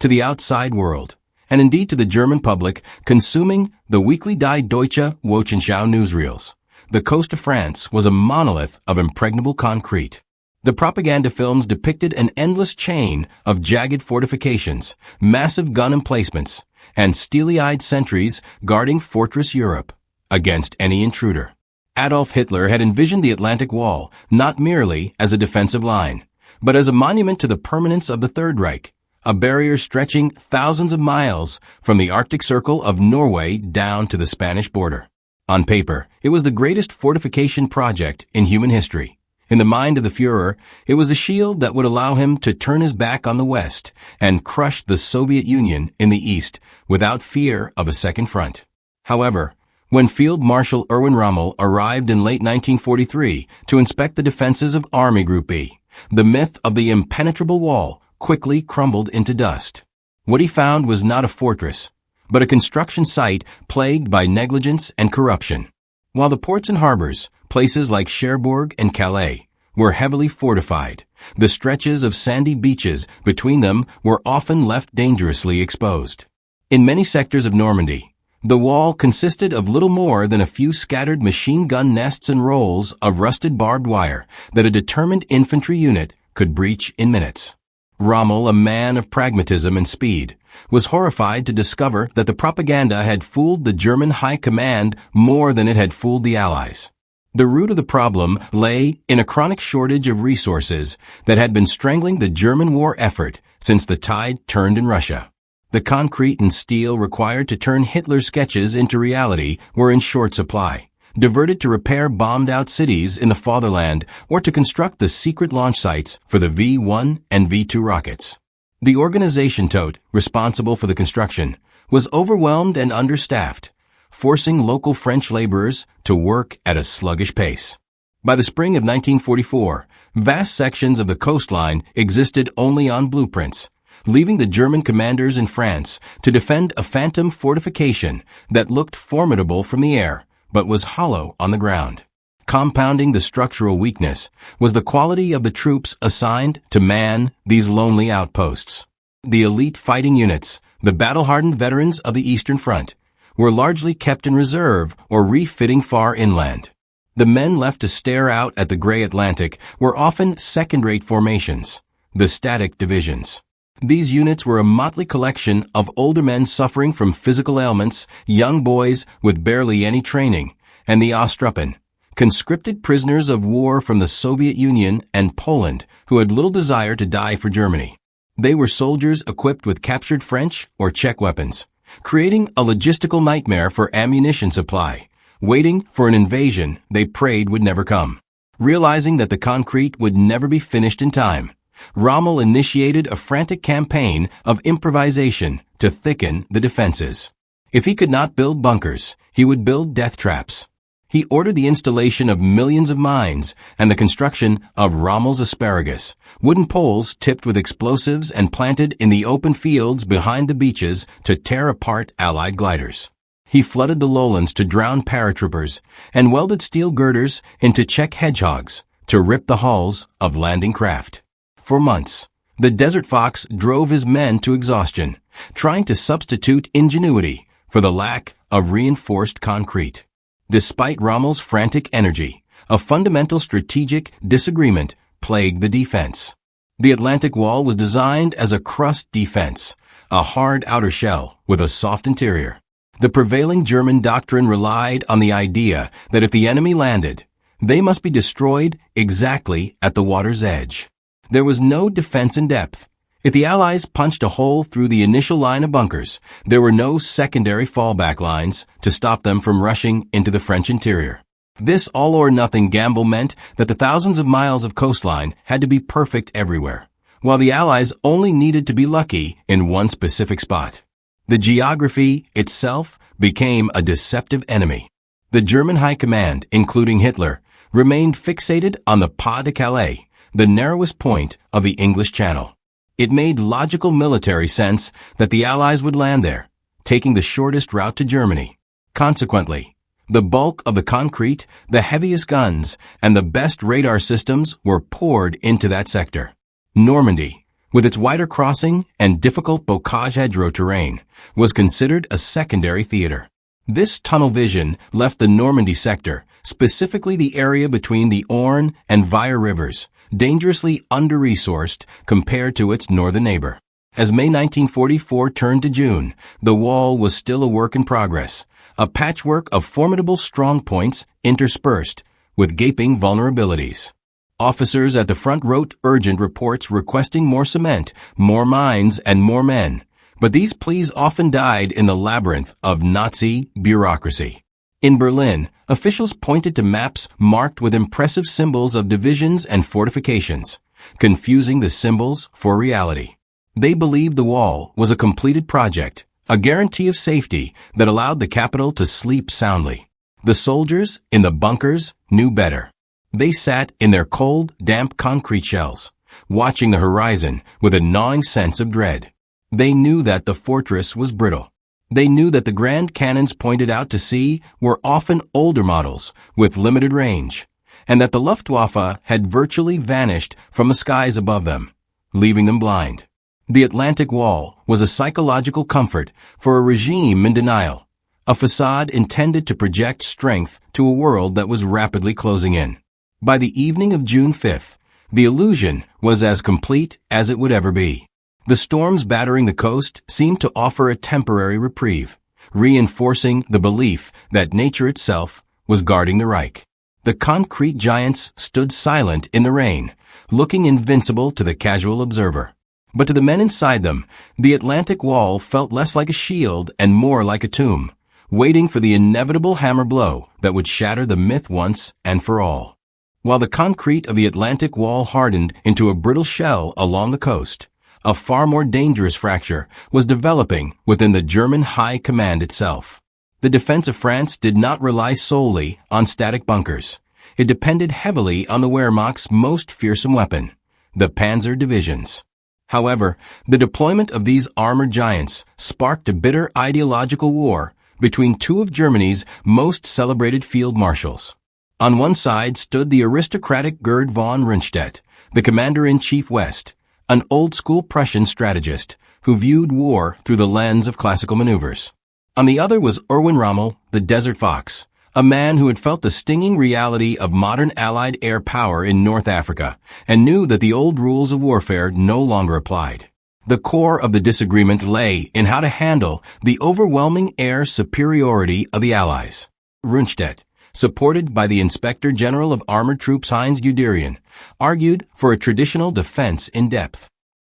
to the outside world, and indeed to the German public consuming the weekly Die Deutsche Wochenschau newsreels. The coast of France was a monolith of impregnable concrete. The propaganda films depicted an endless chain of jagged fortifications, massive gun emplacements, and steely-eyed sentries guarding Fortress Europe against any intruder. Adolf Hitler had envisioned the Atlantic Wall not merely as a defensive line, but as a monument to the permanence of the Third Reich, a barrier stretching thousands of miles from the Arctic Circle of Norway down to the Spanish border. On paper, it was the greatest fortification project in human history. In the mind of the Führer, it was the shield that would allow him to turn his back on the West and crush the Soviet Union in the East without fear of a second front. However, when Field Marshal Erwin Rommel arrived in late 1943 to inspect the defenses of Army Group B, the myth of the impenetrable wall quickly crumbled into dust. What he found was not a fortress, but a construction site plagued by negligence and corruption. While the ports and harbors, places like Cherbourg and Calais, were heavily fortified, the stretches of sandy beaches between them were often left dangerously exposed. In many sectors of Normandy, the wall consisted of little more than a few scattered machine gun nests and rolls of rusted barbed wire that a determined infantry unit could breach in minutes. Rommel, a man of pragmatism and speed, was horrified to discover that the propaganda had fooled the German High Command more than it had fooled the Allies. The root of the problem lay in a chronic shortage of resources that had been strangling the German war effort since the tide turned in Russia. The concrete and steel required to turn Hitler's sketches into reality were in short supply, diverted to repair bombed-out cities in the fatherland or to construct the secret launch sites for the V-1 and V-2 rockets. The organization tote, responsible for the construction, was overwhelmed and understaffed, forcing local French laborers to work at a sluggish pace. By the spring of 1944, vast sections of the coastline existed only on blueprints, leaving the German commanders in France to defend a phantom fortification that looked formidable from the air, but was hollow on the ground. Compounding the structural weakness was the quality of the troops assigned to man these lonely outposts. The elite fighting units, the battle-hardened veterans of the Eastern Front, were largely kept in reserve or refitting far inland. The men left to stare out at the gray Atlantic were often second-rate formations, the static divisions. These units were a motley collection of older men suffering from physical ailments, young boys with barely any training, and the Ostruppen, conscripted prisoners of war from the Soviet Union and Poland who had little desire to die for Germany. They were soldiers equipped with captured French or Czech weapons, creating a logistical nightmare for ammunition supply, waiting for an invasion they prayed would never come. Realizing that the concrete would never be finished in time, Rommel initiated a frantic campaign of improvisation to thicken the defenses. If he could not build bunkers, he would build death traps. He ordered the installation of millions of mines and the construction of Rommel's asparagus, wooden poles tipped with explosives and planted in the open fields behind the beaches to tear apart Allied gliders. He flooded the lowlands to drown paratroopers and welded steel girders into Czech hedgehogs to rip the hulls of landing craft. For months, the Desert Fox drove his men to exhaustion, trying to substitute ingenuity for the lack of reinforced concrete. Despite Rommel's frantic energy, a fundamental strategic disagreement plagued the defense. The Atlantic Wall was designed as a crust defense, a hard outer shell with a soft interior. The prevailing German doctrine relied on the idea that if the enemy landed, they must be destroyed exactly at the water's edge. There was no defense in depth. If the Allies punched a hole through the initial line of bunkers, there were no secondary fallback lines to stop them from rushing into the French interior. This all-or-nothing gamble meant that the thousands of miles of coastline had to be perfect everywhere, while the Allies only needed to be lucky in one specific spot. The geography itself became a deceptive enemy. The German High Command, including Hitler, remained fixated on the Pas de Calais, the narrowest point of the English Channel. It made logical military sense that the Allies would land there, taking the shortest route to Germany. Consequently, the bulk of the concrete, the heaviest guns, and the best radar systems were poured into that sector. Normandy, with its wider crossing and difficult bocage hedgerow terrain, was considered a secondary theater. This tunnel vision left the Normandy sector, specifically the area between the Orne and Vire rivers, dangerously under-resourced compared to its northern neighbor. As May 1944 turned to June, the wall was still a work in progress, a patchwork of formidable strong points interspersed with gaping vulnerabilities. Officers at the front wrote urgent reports requesting more cement, more mines, and more men, but these pleas often died in the labyrinth of Nazi bureaucracy. In Berlin, officials pointed to maps marked with impressive symbols of divisions and fortifications, confusing the symbols for reality. They believed the wall was a completed project, a guarantee of safety that allowed the capital to sleep soundly. The soldiers in the bunkers knew better. They sat in their cold, damp concrete shells, watching the horizon with a gnawing sense of dread. They knew that the fortress was brittle. They knew that the grand cannons pointed out to sea were often older models with limited range, and that the Luftwaffe had virtually vanished from the skies above them, leaving them blind. The Atlantic Wall was a psychological comfort for a regime in denial, a facade intended to project strength to a world that was rapidly closing in. By the evening of June 5th, the illusion was as complete as it would ever be. The storms battering the coast seemed to offer a temporary reprieve, reinforcing the belief that nature itself was guarding the Reich. The concrete giants stood silent in the rain, looking invincible to the casual observer. But to the men inside them, the Atlantic Wall felt less like a shield and more like a tomb, waiting for the inevitable hammer blow that would shatter the myth once and for all. While the concrete of the Atlantic Wall hardened into a brittle shell along the coast, a far more dangerous fracture was developing within the German High Command itself. The defense of France did not rely solely on static bunkers. It depended heavily on the Wehrmacht's most fearsome weapon, the Panzer divisions. However, the deployment of these armored giants sparked a bitter ideological war between two of Germany's most celebrated field marshals. On one side stood the aristocratic Gerd von Rundstedt, the commander-in-chief West, an old-school Prussian strategist who viewed war through the lens of classical maneuvers. On the other was Erwin Rommel, the Desert Fox, a man who had felt the stinging reality of modern Allied air power in North Africa and knew that the old rules of warfare no longer applied. The core of the disagreement lay in how to handle the overwhelming air superiority of the Allies. Rundstedt, supported by the Inspector General of Armored Troops Heinz Guderian, argued for a traditional defense in depth.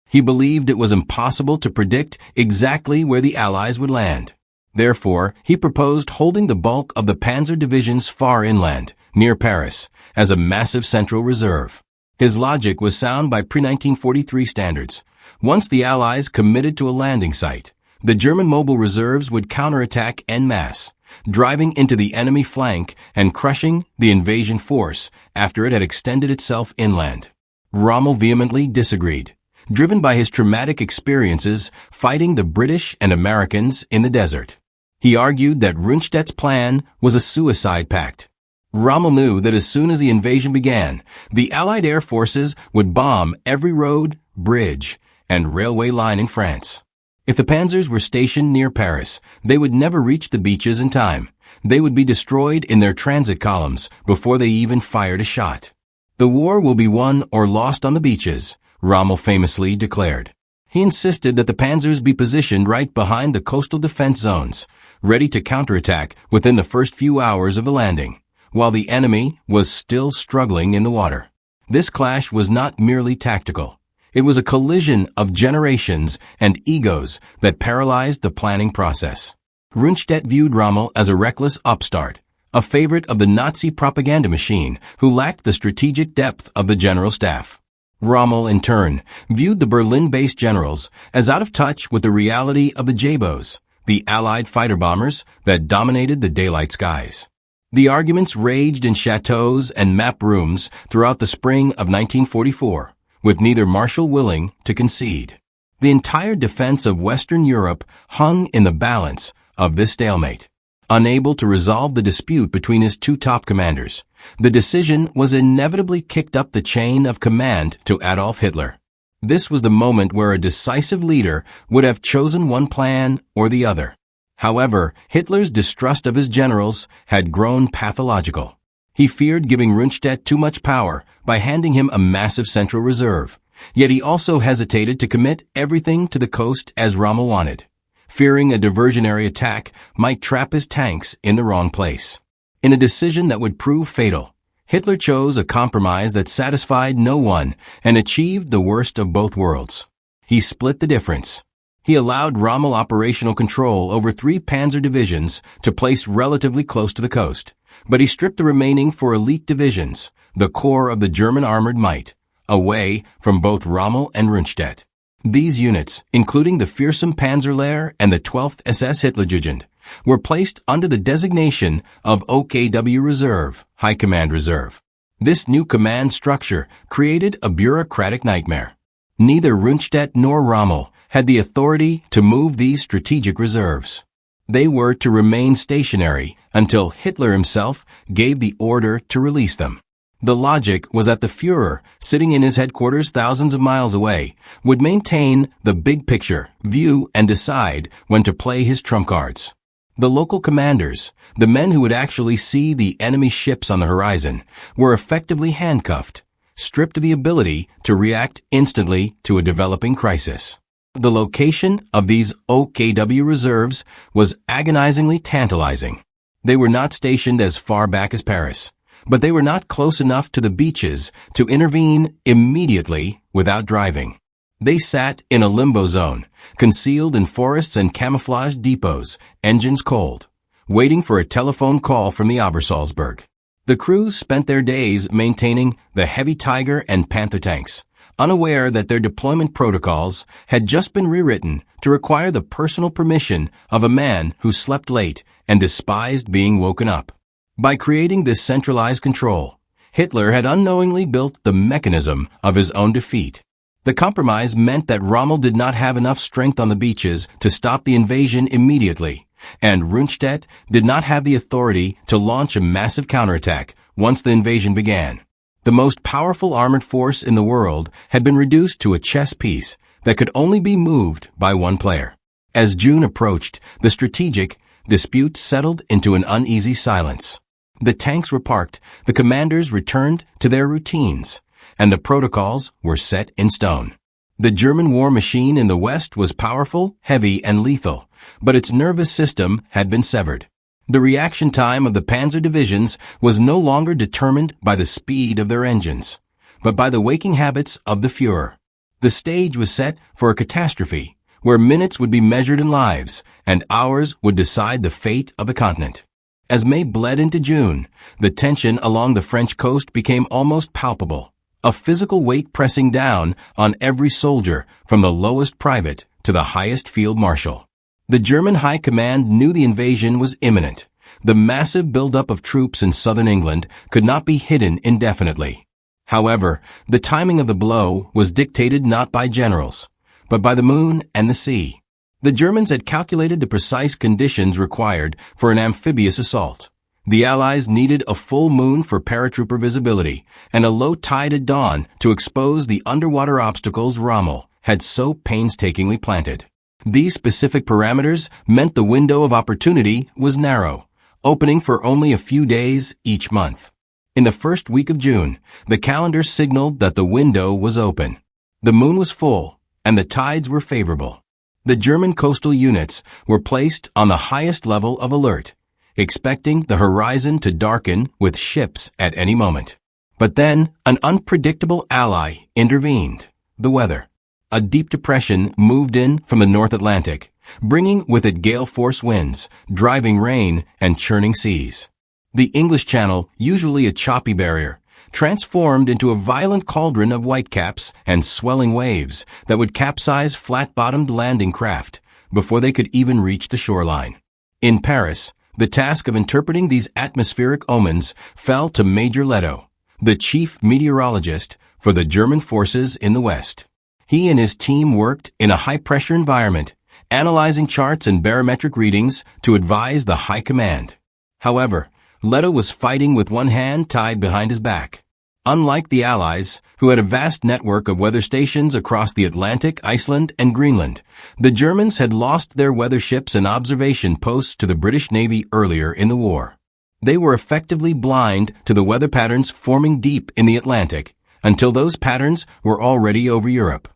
He believed it was impossible to predict exactly where the Allies would land. Therefore, he proposed holding the bulk of the Panzer divisions far inland, near Paris, as a massive central reserve. His logic was sound by pre-1943 standards. Once the Allies committed to a landing site, the German mobile reserves would counterattack en masse, driving into the enemy flank and crushing the invasion force after it had extended itself inland. Rommel vehemently disagreed, driven by his traumatic experiences fighting the British and Americans in the desert. He argued that Rundstedt's plan was a suicide pact. Rommel knew that as soon as the invasion began, the Allied air forces would bomb every road, bridge, and railway line in France. If the panzers were stationed near Paris, they would never reach the beaches in time. They would be destroyed in their transit columns before they even fired a shot. The war will be won or lost on the beaches, Rommel famously declared. He insisted that the panzers be positioned right behind the coastal defense zones, ready to counterattack within the first few hours of the landing, while the enemy was still struggling in the water. This clash was not merely tactical. It was a collision of generations and egos that paralyzed the planning process. Rundstedt viewed Rommel as a reckless upstart, a favorite of the Nazi propaganda machine who lacked the strategic depth of the general staff. Rommel, in turn, viewed the Berlin-based generals as out of touch with the reality of the Jabos, the Allied fighter bombers that dominated the daylight skies. The arguments raged in chateaus and map rooms throughout the spring of 1944. With neither marshal willing to concede. The entire defense of Western Europe hung in the balance of this stalemate. Unable to resolve the dispute between his two top commanders, the decision was inevitably kicked up the chain of command to Adolf Hitler. This was the moment where a decisive leader would have chosen one plan or the other. However, Hitler's distrust of his generals had grown pathological. He feared giving Rundstedt too much power by handing him a massive central reserve, yet he also hesitated to commit everything to the coast as Rommel wanted, fearing a diversionary attack might trap his tanks in the wrong place. In a decision that would prove fatal, Hitler chose a compromise that satisfied no one and achieved the worst of both worlds. He split the difference. He allowed Rommel operational control over 3 panzer divisions to place relatively close to the coast, but he stripped the remaining 4 elite divisions, the core of the German armored might, away from both Rommel and Rundstedt. These units, including the fearsome Panzerlehr and the 12th SS Hitlerjugend, were placed under the designation of OKW Reserve, High Command Reserve. This new command structure created a bureaucratic nightmare. Neither Rundstedt nor Rommel had the authority to move these strategic reserves. They were to remain stationary until Hitler himself gave the order to release them. The logic was that the Führer, sitting in his headquarters thousands of miles away, would maintain the big picture view and decide when to play his trump cards. The local commanders, the men who would actually see the enemy ships on the horizon, were effectively handcuffed, stripped of the ability to react instantly to a developing crisis. The location of these OKW reserves was agonizingly tantalizing. They were not stationed as far back as Paris, but they were not close enough to the beaches to intervene immediately without driving. They sat in a limbo zone, concealed in forests and camouflage depots, engines cold, waiting for a telephone call from the Obersalzberg. The crews spent their days maintaining the heavy Tiger and Panther tanks, unaware that their deployment protocols had just been rewritten to require the personal permission of a man who slept late and despised being woken up. By creating this centralized control, Hitler had unknowingly built the mechanism of his own defeat. The compromise meant that Rommel did not have enough strength on the beaches to stop the invasion immediately, and Rundstedt did not have the authority to launch a massive counterattack once the invasion began. The most powerful armored force in the world had been reduced to a chess piece that could only be moved by one player. As June approached, the strategic dispute settled into an uneasy silence. The tanks were parked, the commanders returned to their routines, and the protocols were set in stone. The German war machine in the West was powerful, heavy, and lethal, but its nervous system had been severed. The reaction time of the panzer divisions was no longer determined by the speed of their engines, but by the waking habits of the Führer. The stage was set for a catastrophe, where minutes would be measured in lives, and hours would decide the fate of the continent. As May bled into June, the tension along the French coast became almost palpable, a physical weight pressing down on every soldier from the lowest private to the highest field marshal. The German High Command knew the invasion was imminent. The massive buildup of troops in southern England could not be hidden indefinitely. However, the timing of the blow was dictated not by generals, but by the moon and the sea. The Germans had calculated the precise conditions required for an amphibious assault. The Allies needed a full moon for paratrooper visibility and a low tide at dawn to expose the underwater obstacles Rommel had so painstakingly planted. These specific parameters meant the window of opportunity was narrow, opening for only a few days each month. In the first week of June, the calendar signaled that the window was open. The moon was full, and the tides were favorable. The German coastal units were placed on the highest level of alert, expecting the horizon to darken with ships at any moment. But then, an unpredictable ally intervened: the weather. A deep depression moved in from the North Atlantic, bringing with it gale-force winds, driving rain, and churning seas. The English Channel, usually a choppy barrier, transformed into a violent cauldron of whitecaps and swelling waves that would capsize flat-bottomed landing craft before they could even reach the shoreline. In Paris, the task of interpreting these atmospheric omens fell to Major Leto, the chief meteorologist for the German forces in the West. He and his team worked in a high-pressure environment, analyzing charts and barometric readings to advise the High Command. However, Leto was fighting with one hand tied behind his back. Unlike the Allies, who had a vast network of weather stations across the Atlantic, Iceland, and Greenland, the Germans had lost their weather ships and observation posts to the British Navy earlier in the war. They were effectively blind to the weather patterns forming deep in the Atlantic until those patterns were already over Europe.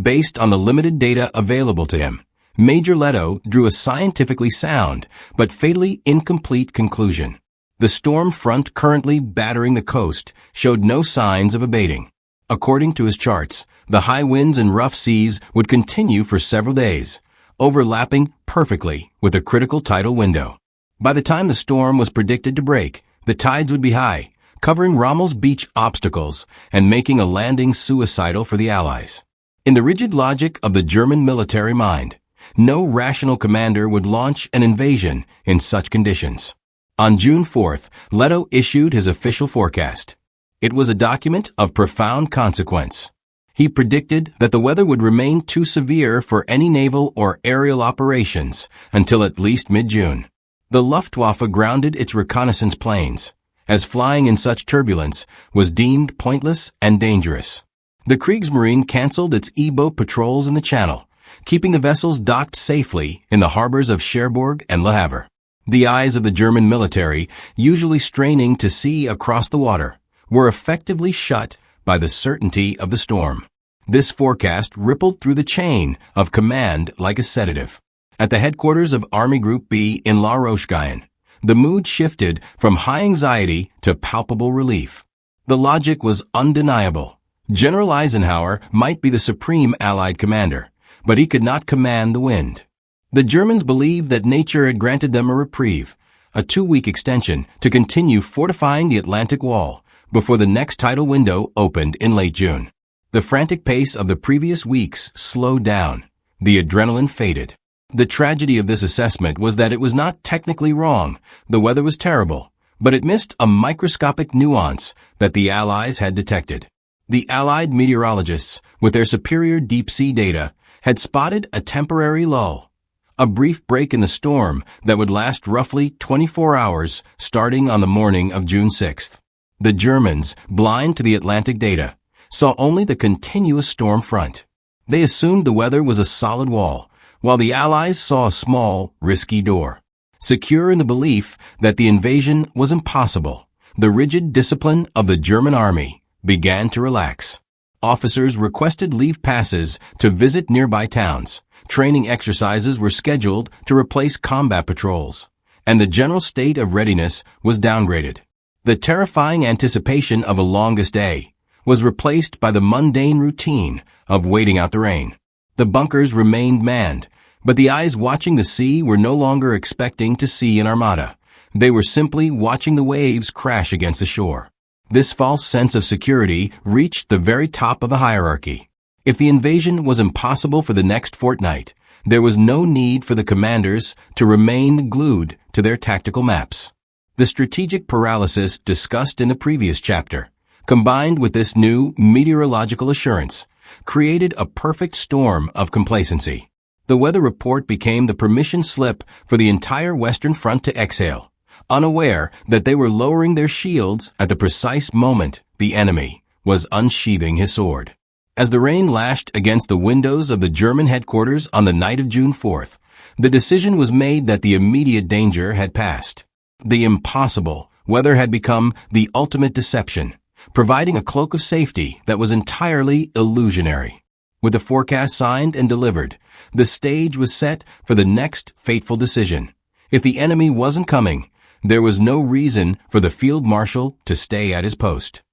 Based on the limited data available to him, Major Leto drew a scientifically sound but fatally incomplete conclusion. The storm front currently battering the coast showed no signs of abating. According to his charts, the high winds and rough seas would continue for several days, overlapping perfectly with a critical tidal window. By the time the storm was predicted to break, the tides would be high, covering Rommel's beach obstacles and making a landing suicidal for the Allies. In the rigid logic of the German military mind, no rational commander would launch an invasion in such conditions. On June 4th, Leto issued his official forecast. It was a document of profound consequence. He predicted that the weather would remain too severe for any naval or aerial operations until at least mid-June. The Luftwaffe grounded its reconnaissance planes, as flying in such turbulence was deemed pointless and dangerous. The Kriegsmarine canceled its E-boat patrols in the Channel, keeping the vessels docked safely in the harbors of Cherbourg and Le Havre. The eyes of the German military, usually straining to see across the water, were effectively shut by the certainty of the storm. This forecast rippled through the chain of command like a sedative. At the headquarters of Army Group B in La Roche-Guyon, the mood shifted from high anxiety to palpable relief. The logic was undeniable. General Eisenhower might be the supreme Allied commander, but he could not command the wind. The Germans believed that nature had granted them a reprieve, a 2-week extension to continue fortifying the Atlantic wall before the next tidal window opened in late June. The frantic pace of the previous weeks slowed down. The adrenaline faded. The tragedy of this assessment was that it was not technically wrong. The weather was terrible, but it missed a microscopic nuance that the Allies had detected. The Allied meteorologists, with their superior deep-sea data, had spotted a temporary lull, a brief break in the storm that would last roughly 24 hours starting on the morning of June 6th. The Germans, blind to the Atlantic data, saw only the continuous storm front. They assumed the weather was a solid wall, while the Allies saw a small, risky door. Secure in the belief that the invasion was impossible, the rigid discipline of the German army began to relax. Officers requested leave passes to visit nearby towns. Training exercises were scheduled to replace combat patrols, and the general state of readiness was downgraded. The terrifying anticipation of a longest day was replaced by the mundane routine of waiting out the rain. The bunkers remained manned, but the eyes watching the sea were no longer expecting to see an armada. They were simply watching the waves crash against the shore. This false sense of security reached the very top of the hierarchy. If the invasion was impossible for the next fortnight, there was no need for the commanders to remain glued to their tactical maps. The strategic paralysis discussed in the previous chapter, combined with this new meteorological assurance, created a perfect storm of complacency. The weather report became the permission slip for the entire Western Front to exhale, unaware that they were lowering their shields at the precise moment the enemy was unsheathing his sword. As the rain lashed against the windows of the German headquarters on the night of June 4th, the decision was made that the immediate danger had passed. The impossible weather had become the ultimate deception, providing a cloak of safety that was entirely illusionary. With the forecast signed and delivered, the stage was set for the next fateful decision. If the enemy wasn't coming, there was no reason for the field marshal to stay at his post.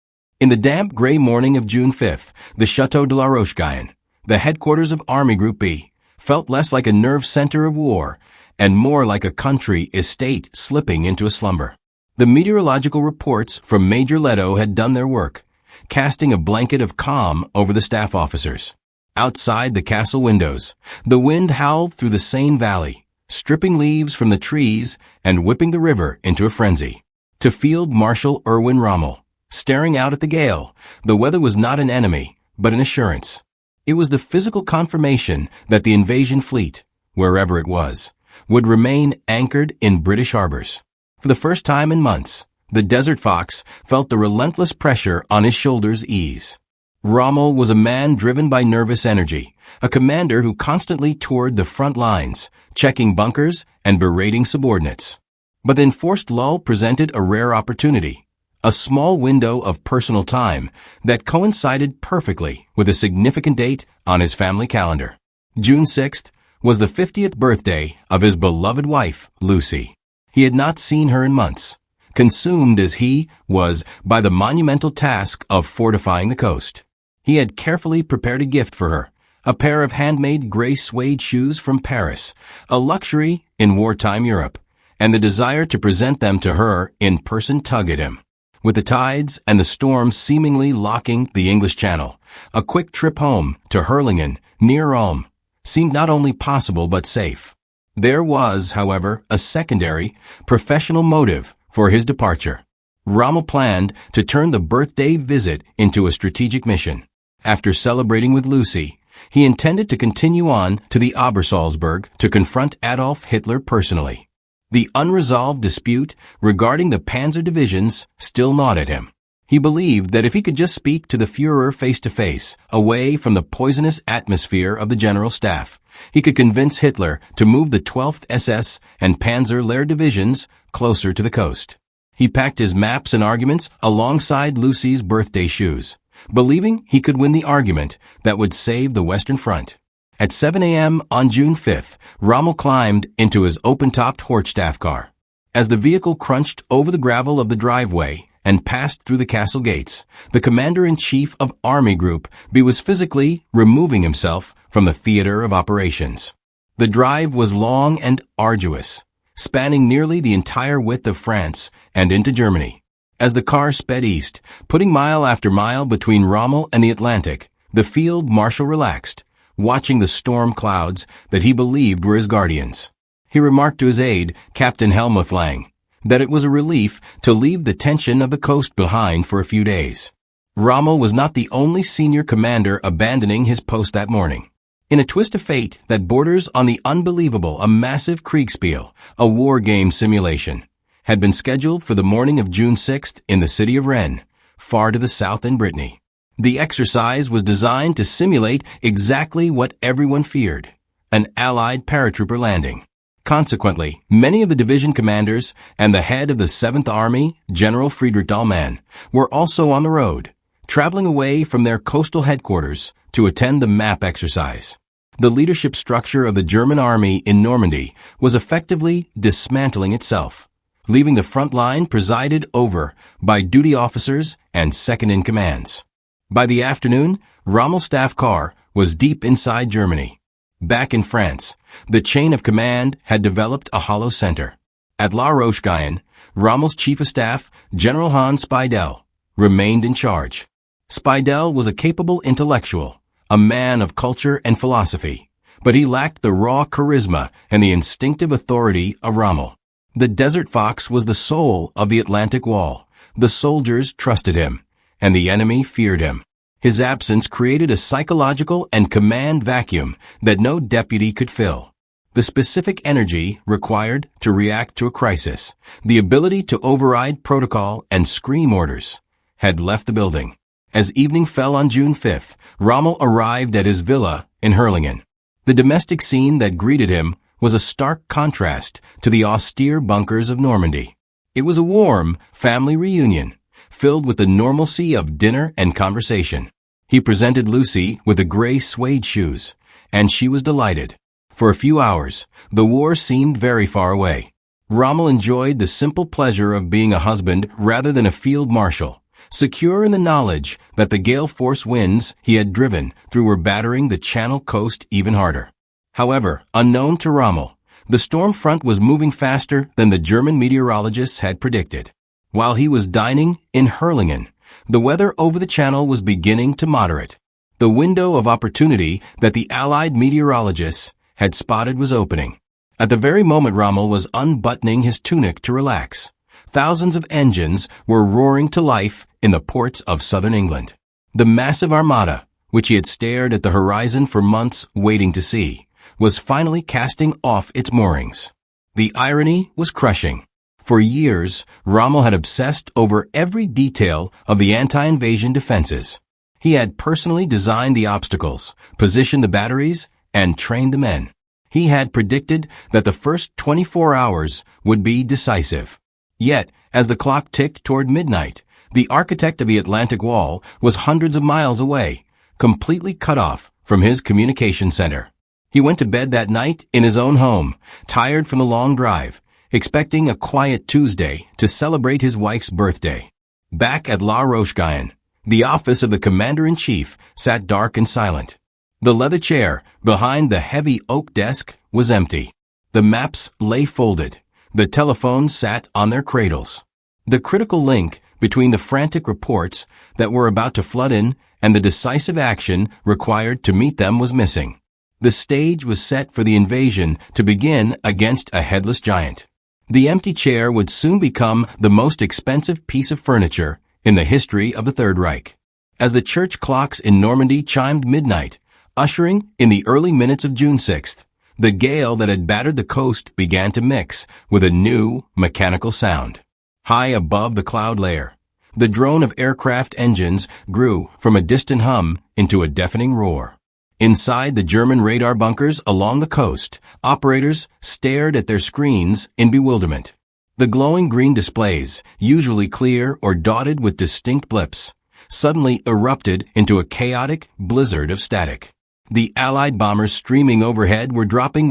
In the damp gray morning of June 5th, the Château de la Roche-Guyon, the headquarters of Army Group B, felt less like a nerve center of war and more like a country estate slipping into a slumber. The meteorological reports from Major Leto had done their work, casting a blanket of calm over the staff officers. Outside the castle windows, the wind howled through the Seine Valley, stripping leaves from the trees and whipping the river into a frenzy. To Field Marshal Erwin Rommel, staring out at the gale, the weather was not an enemy, but an assurance. It was the physical confirmation that the invasion fleet, wherever it was, would remain anchored in British harbors. For the first time in months, The desert fox felt the relentless pressure on his shoulders ease. Rommel was a man driven by nervous energy, a commander who constantly toured the front lines, checking bunkers and berating subordinates. But the enforced lull presented a rare opportunity, a small window of personal time that coincided perfectly with a significant date on his family calendar. June 6th was the 50th birthday of his beloved wife, Lucy. He had not seen her in months, consumed as he was by the monumental task of fortifying the coast. He had carefully prepared a gift for her, a pair of handmade gray suede shoes from Paris, a luxury in wartime Europe, and the desire to present them to her in person tugged at him. With the tides and the storms seemingly locking the English Channel, a quick trip home to Hurlingen, near Ulm, seemed not only possible but safe. There was, however, a secondary, professional motive for his departure. Rommel planned to turn the birthday visit into a strategic mission. After celebrating with Lucy, he intended to continue on to the Obersalzberg to confront Adolf Hitler personally. The unresolved dispute regarding the Panzer divisions still gnawed at him. He believed that if he could just speak to the Führer face-to-face, away from the poisonous atmosphere of the General Staff, he could convince Hitler to move the 12th SS and Panzer Lehr divisions closer to the coast. He packed his maps and arguments alongside Lucy's birthday shoes, believing he could win the argument that would save the Western Front. At 7 a.m. on June 5th, Rommel climbed into his open-topped Horchstaff car. As the vehicle crunched over the gravel of the driveway and passed through the castle gates, the commander-in-chief of Army Group B was physically removing himself from the theater of operations. The drive was long and arduous, spanning nearly the entire width of France and into Germany. As the car sped east, putting mile after mile between Rommel and the Atlantic, the field marshal relaxed, watching the storm clouds that he believed were his guardians. He remarked to his aide, Captain Helmuth Lang, that it was a relief to leave the tension of the coast behind for a few days. Rommel was not the only senior commander abandoning his post that morning. In a twist of fate that borders on the unbelievable, a massive Kriegspiel, a war game simulation, had been scheduled for the morning of June 6th in the city of Rennes, far to the south in Brittany. The exercise was designed to simulate exactly what everyone feared, an Allied paratrooper landing. Consequently, many of the division commanders and the head of the 7th Army, General Friedrich Dahlmann, were also on the road, traveling away from their coastal headquarters to attend the map exercise. The leadership structure of the German army in Normandy was effectively dismantling itself, leaving the front line presided over by duty officers and second-in-commands. By the afternoon, Rommel's staff car was deep inside Germany. Back in France, the chain of command had developed a hollow center. At La Roche-Guyon, Rommel's chief of staff, General Hans Speidel, remained in charge. Speidel was a capable intellectual, a man of culture and philosophy, but he lacked the raw charisma and the instinctive authority of Rommel. The Desert Fox was the soul of the Atlantic Wall. The soldiers trusted him, and the enemy feared him. His absence created a psychological and command vacuum that no deputy could fill. The specific energy required to react to a crisis, the ability to override protocol and scream orders, had left the building. As evening fell on June 5th, Rommel arrived at his villa in Hurlingen. The domestic scene that greeted him was a stark contrast to the austere bunkers of Normandy. It was a warm family reunion, filled with the normalcy of dinner and conversation. He presented Lucy with the gray suede shoes, and she was delighted. For a few hours, the war seemed very far away. Rommel enjoyed the simple pleasure of being a husband rather than a field marshal, secure in the knowledge that the gale force winds he had driven through were battering the Channel coast even harder. However, unknown to Rommel, the storm front was moving faster than the German meteorologists had predicted. While he was dining in Hurlingen, the weather over the Channel was beginning to moderate. The window of opportunity that the Allied meteorologists had spotted was opening. At the very moment Rommel was unbuttoning his tunic to relax, thousands of engines were roaring to life in the ports of southern England. The massive armada, which he had stared at the horizon for months waiting to see, was finally casting off its moorings. The irony was crushing. For years, Rommel had obsessed over every detail of the anti-invasion defenses. He had personally designed the obstacles, positioned the batteries, and trained the men. He had predicted that the first 24 hours would be decisive. Yet, as the clock ticked toward midnight, the architect of the Atlantic Wall was hundreds of miles away, completely cut off from his communication center. He went to bed that night in his own home, tired from the long drive, expecting a quiet Tuesday to celebrate his wife's birthday. Back at La Roche-Guyon, the office of the commander-in-chief sat dark and silent. The leather chair behind the heavy oak desk was empty. The maps lay folded. The telephones sat on their cradles. The critical link between the frantic reports that were about to flood in and the decisive action required to meet them was missing. The stage was set for the invasion to begin against a headless giant. The empty chair would soon become the most expensive piece of furniture in the history of the Third Reich. As the church clocks in Normandy chimed midnight, ushering in the early minutes of June 6th, the gale that had battered the coast began to mix with a new mechanical sound. High above the cloud layer, the drone of aircraft engines grew from a distant hum into a deafening roar. Inside the German radar bunkers along the coast, operators stared at their screens in bewilderment. The glowing green displays, usually clear or dotted with distinct blips, suddenly erupted into a chaotic blizzard of static. The Allied bombers streaming overhead were dropping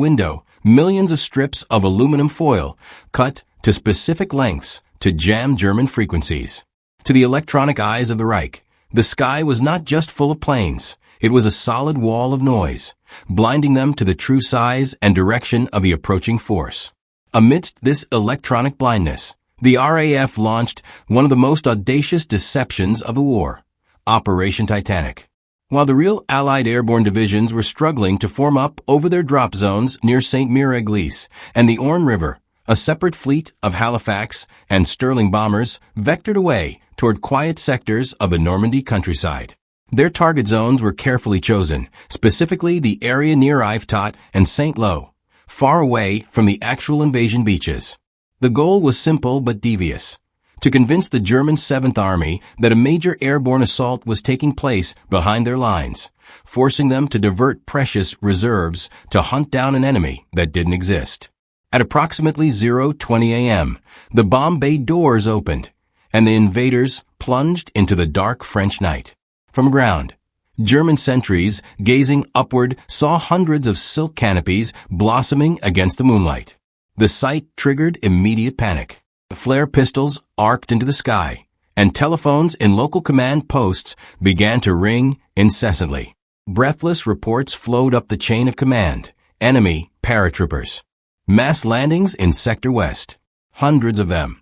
millions of strips of aluminum foil, cut to specific lengths to jam German frequencies. To the electronic eyes of the Reich, the sky was not just full of planes. It was a solid wall of noise, blinding them to the true size and direction of the approaching force. Amidst this electronic blindness, the RAF launched one of the most audacious deceptions of the war, Operation Titanic. While the real Allied airborne divisions were struggling to form up over their drop zones near St. Mire-Église and the Orne River, a separate fleet of Halifax and Sterling bombers vectored away toward quiet sectors of the Normandy countryside. Their target zones were carefully chosen, specifically the area near Yvetot and St. Lo, far away from the actual invasion beaches. The goal was simple but devious: to convince the German 7th Army that a major airborne assault was taking place behind their lines, forcing them to divert precious reserves to hunt down an enemy that didn't exist. At approximately 0:20 a.m., the bomb bay doors opened, and the invaders plunged into the dark French night. From ground, German sentries gazing upward saw hundreds of silk canopies blossoming against the moonlight. The sight triggered immediate panic. Flare pistols arced into the sky, and telephones in local command posts began to ring incessantly. Breathless reports flowed up the chain of command. Enemy paratroopers. Mass landings in Sector West. Hundreds of them.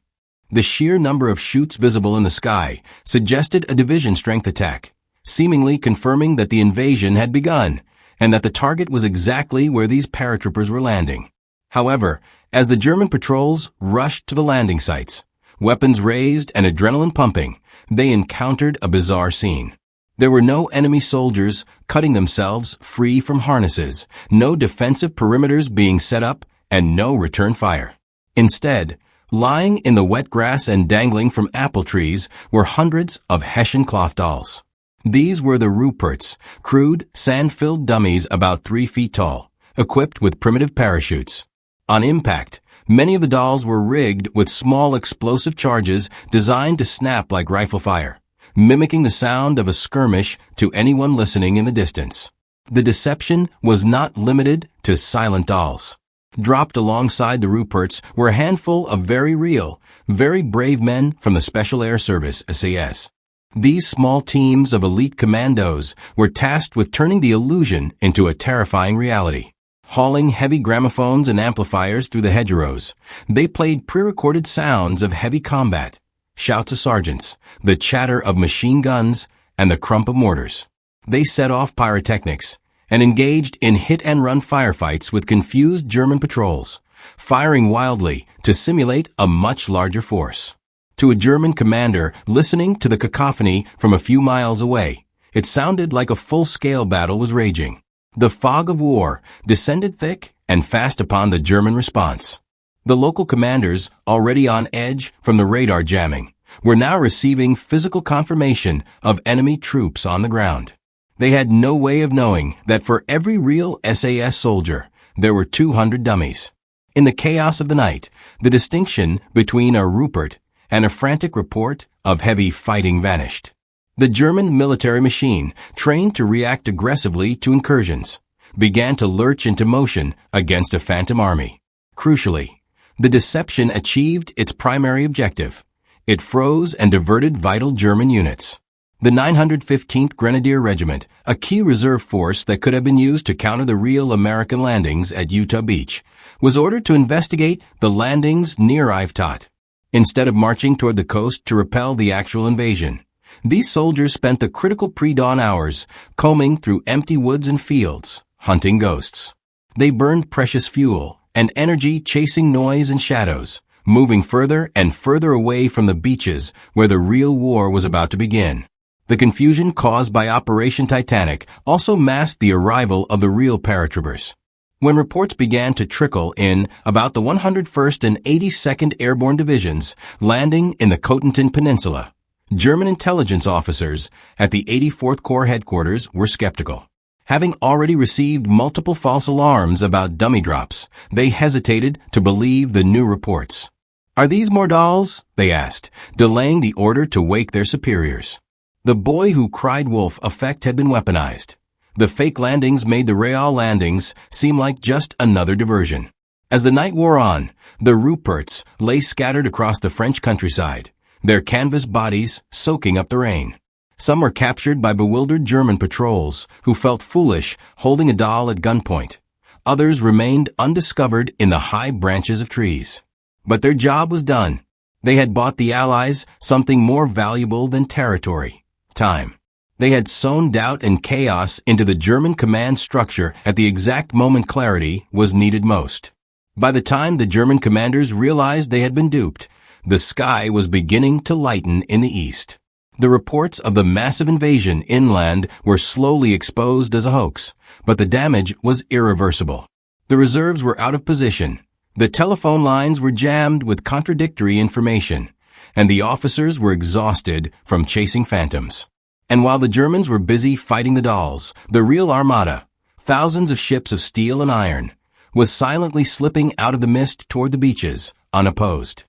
The sheer number of chutes visible in the sky suggested a division-strength attack, seemingly confirming that the invasion had begun and that the target was exactly where these paratroopers were landing. However, as the German patrols rushed to the landing sites, weapons raised and adrenaline pumping, they encountered a bizarre scene. There were no enemy soldiers cutting themselves free from harnesses, no defensive perimeters being set up, and no return fire. Instead, lying in the wet grass and dangling from apple trees were hundreds of Hessian cloth dolls. These were the Ruperts, crude, sand-filled dummies about 3 feet tall, equipped with primitive parachutes. On impact, many of the dolls were rigged with small explosive charges designed to snap like rifle fire, mimicking the sound of a skirmish to anyone listening in the distance. The deception was not limited to silent dolls. Dropped alongside the Ruperts were a handful of very real, very brave men from the Special Air Service, SAS. These small teams of elite commandos were tasked with turning the illusion into a terrifying reality. Hauling heavy gramophones and amplifiers through the hedgerows, they played pre-recorded sounds of heavy combat, shouts of sergeants, the chatter of machine guns, and the crump of mortars. They set off pyrotechnics and engaged in hit-and-run firefights with confused German patrols, firing wildly to simulate a much larger force. To a German commander listening to the cacophony from a few miles away, it sounded like a full-scale battle was raging. The fog of war descended thick and fast upon the German response. The local commanders, already on edge from the radar jamming, were now receiving physical confirmation of enemy troops on the ground. They had no way of knowing that for every real SAS soldier, there were 200 dummies. In the chaos of the night, the distinction between a Rupert and a frantic report of heavy fighting vanished. The German military machine, trained to react aggressively to incursions, began to lurch into motion against a phantom army. Crucially, the deception achieved its primary objective. It froze and diverted vital German units. The 915th Grenadier Regiment, a key reserve force that could have been used to counter the real American landings at Utah Beach, was ordered to investigate the landings near Yvetot. Instead of marching toward the coast to repel the actual invasion, these soldiers spent the critical pre-dawn hours combing through empty woods and fields, hunting ghosts. They burned precious fuel and energy chasing noise and shadows, moving further and further away from the beaches where the real war was about to begin. The confusion caused by Operation Titanic also masked the arrival of the real paratroopers. When reports began to trickle in about the 101st and 82nd Airborne Divisions landing in the Cotentin Peninsula, German intelligence officers at the 84th Corps headquarters were skeptical. Having already received multiple false alarms about dummy drops, they hesitated to believe the new reports. "Are these more dolls?" they asked, delaying the order to wake their superiors. The boy who cried wolf effect had been weaponized. The fake landings made the real landings seem like just another diversion. As the night wore on, the Ruperts lay scattered across the French countryside, their canvas bodies soaking up the rain. Some were captured by bewildered German patrols who felt foolish holding a doll at gunpoint. Others remained undiscovered in the high branches of trees. But their job was done. They had bought the Allies something more valuable than territory: time. They had sown doubt and chaos into the German command structure at the exact moment clarity was needed most. By the time the German commanders realized they had been duped, the sky was beginning to lighten in the east. The reports of the massive invasion inland were slowly exposed as a hoax, but the damage was irreversible. The reserves were out of position. The telephone lines were jammed with contradictory information, and the officers were exhausted from chasing phantoms. And while the Germans were busy fighting the dolls, the real armada, thousands of ships of steel and iron, was silently slipping out of the mist toward the beaches, unopposed.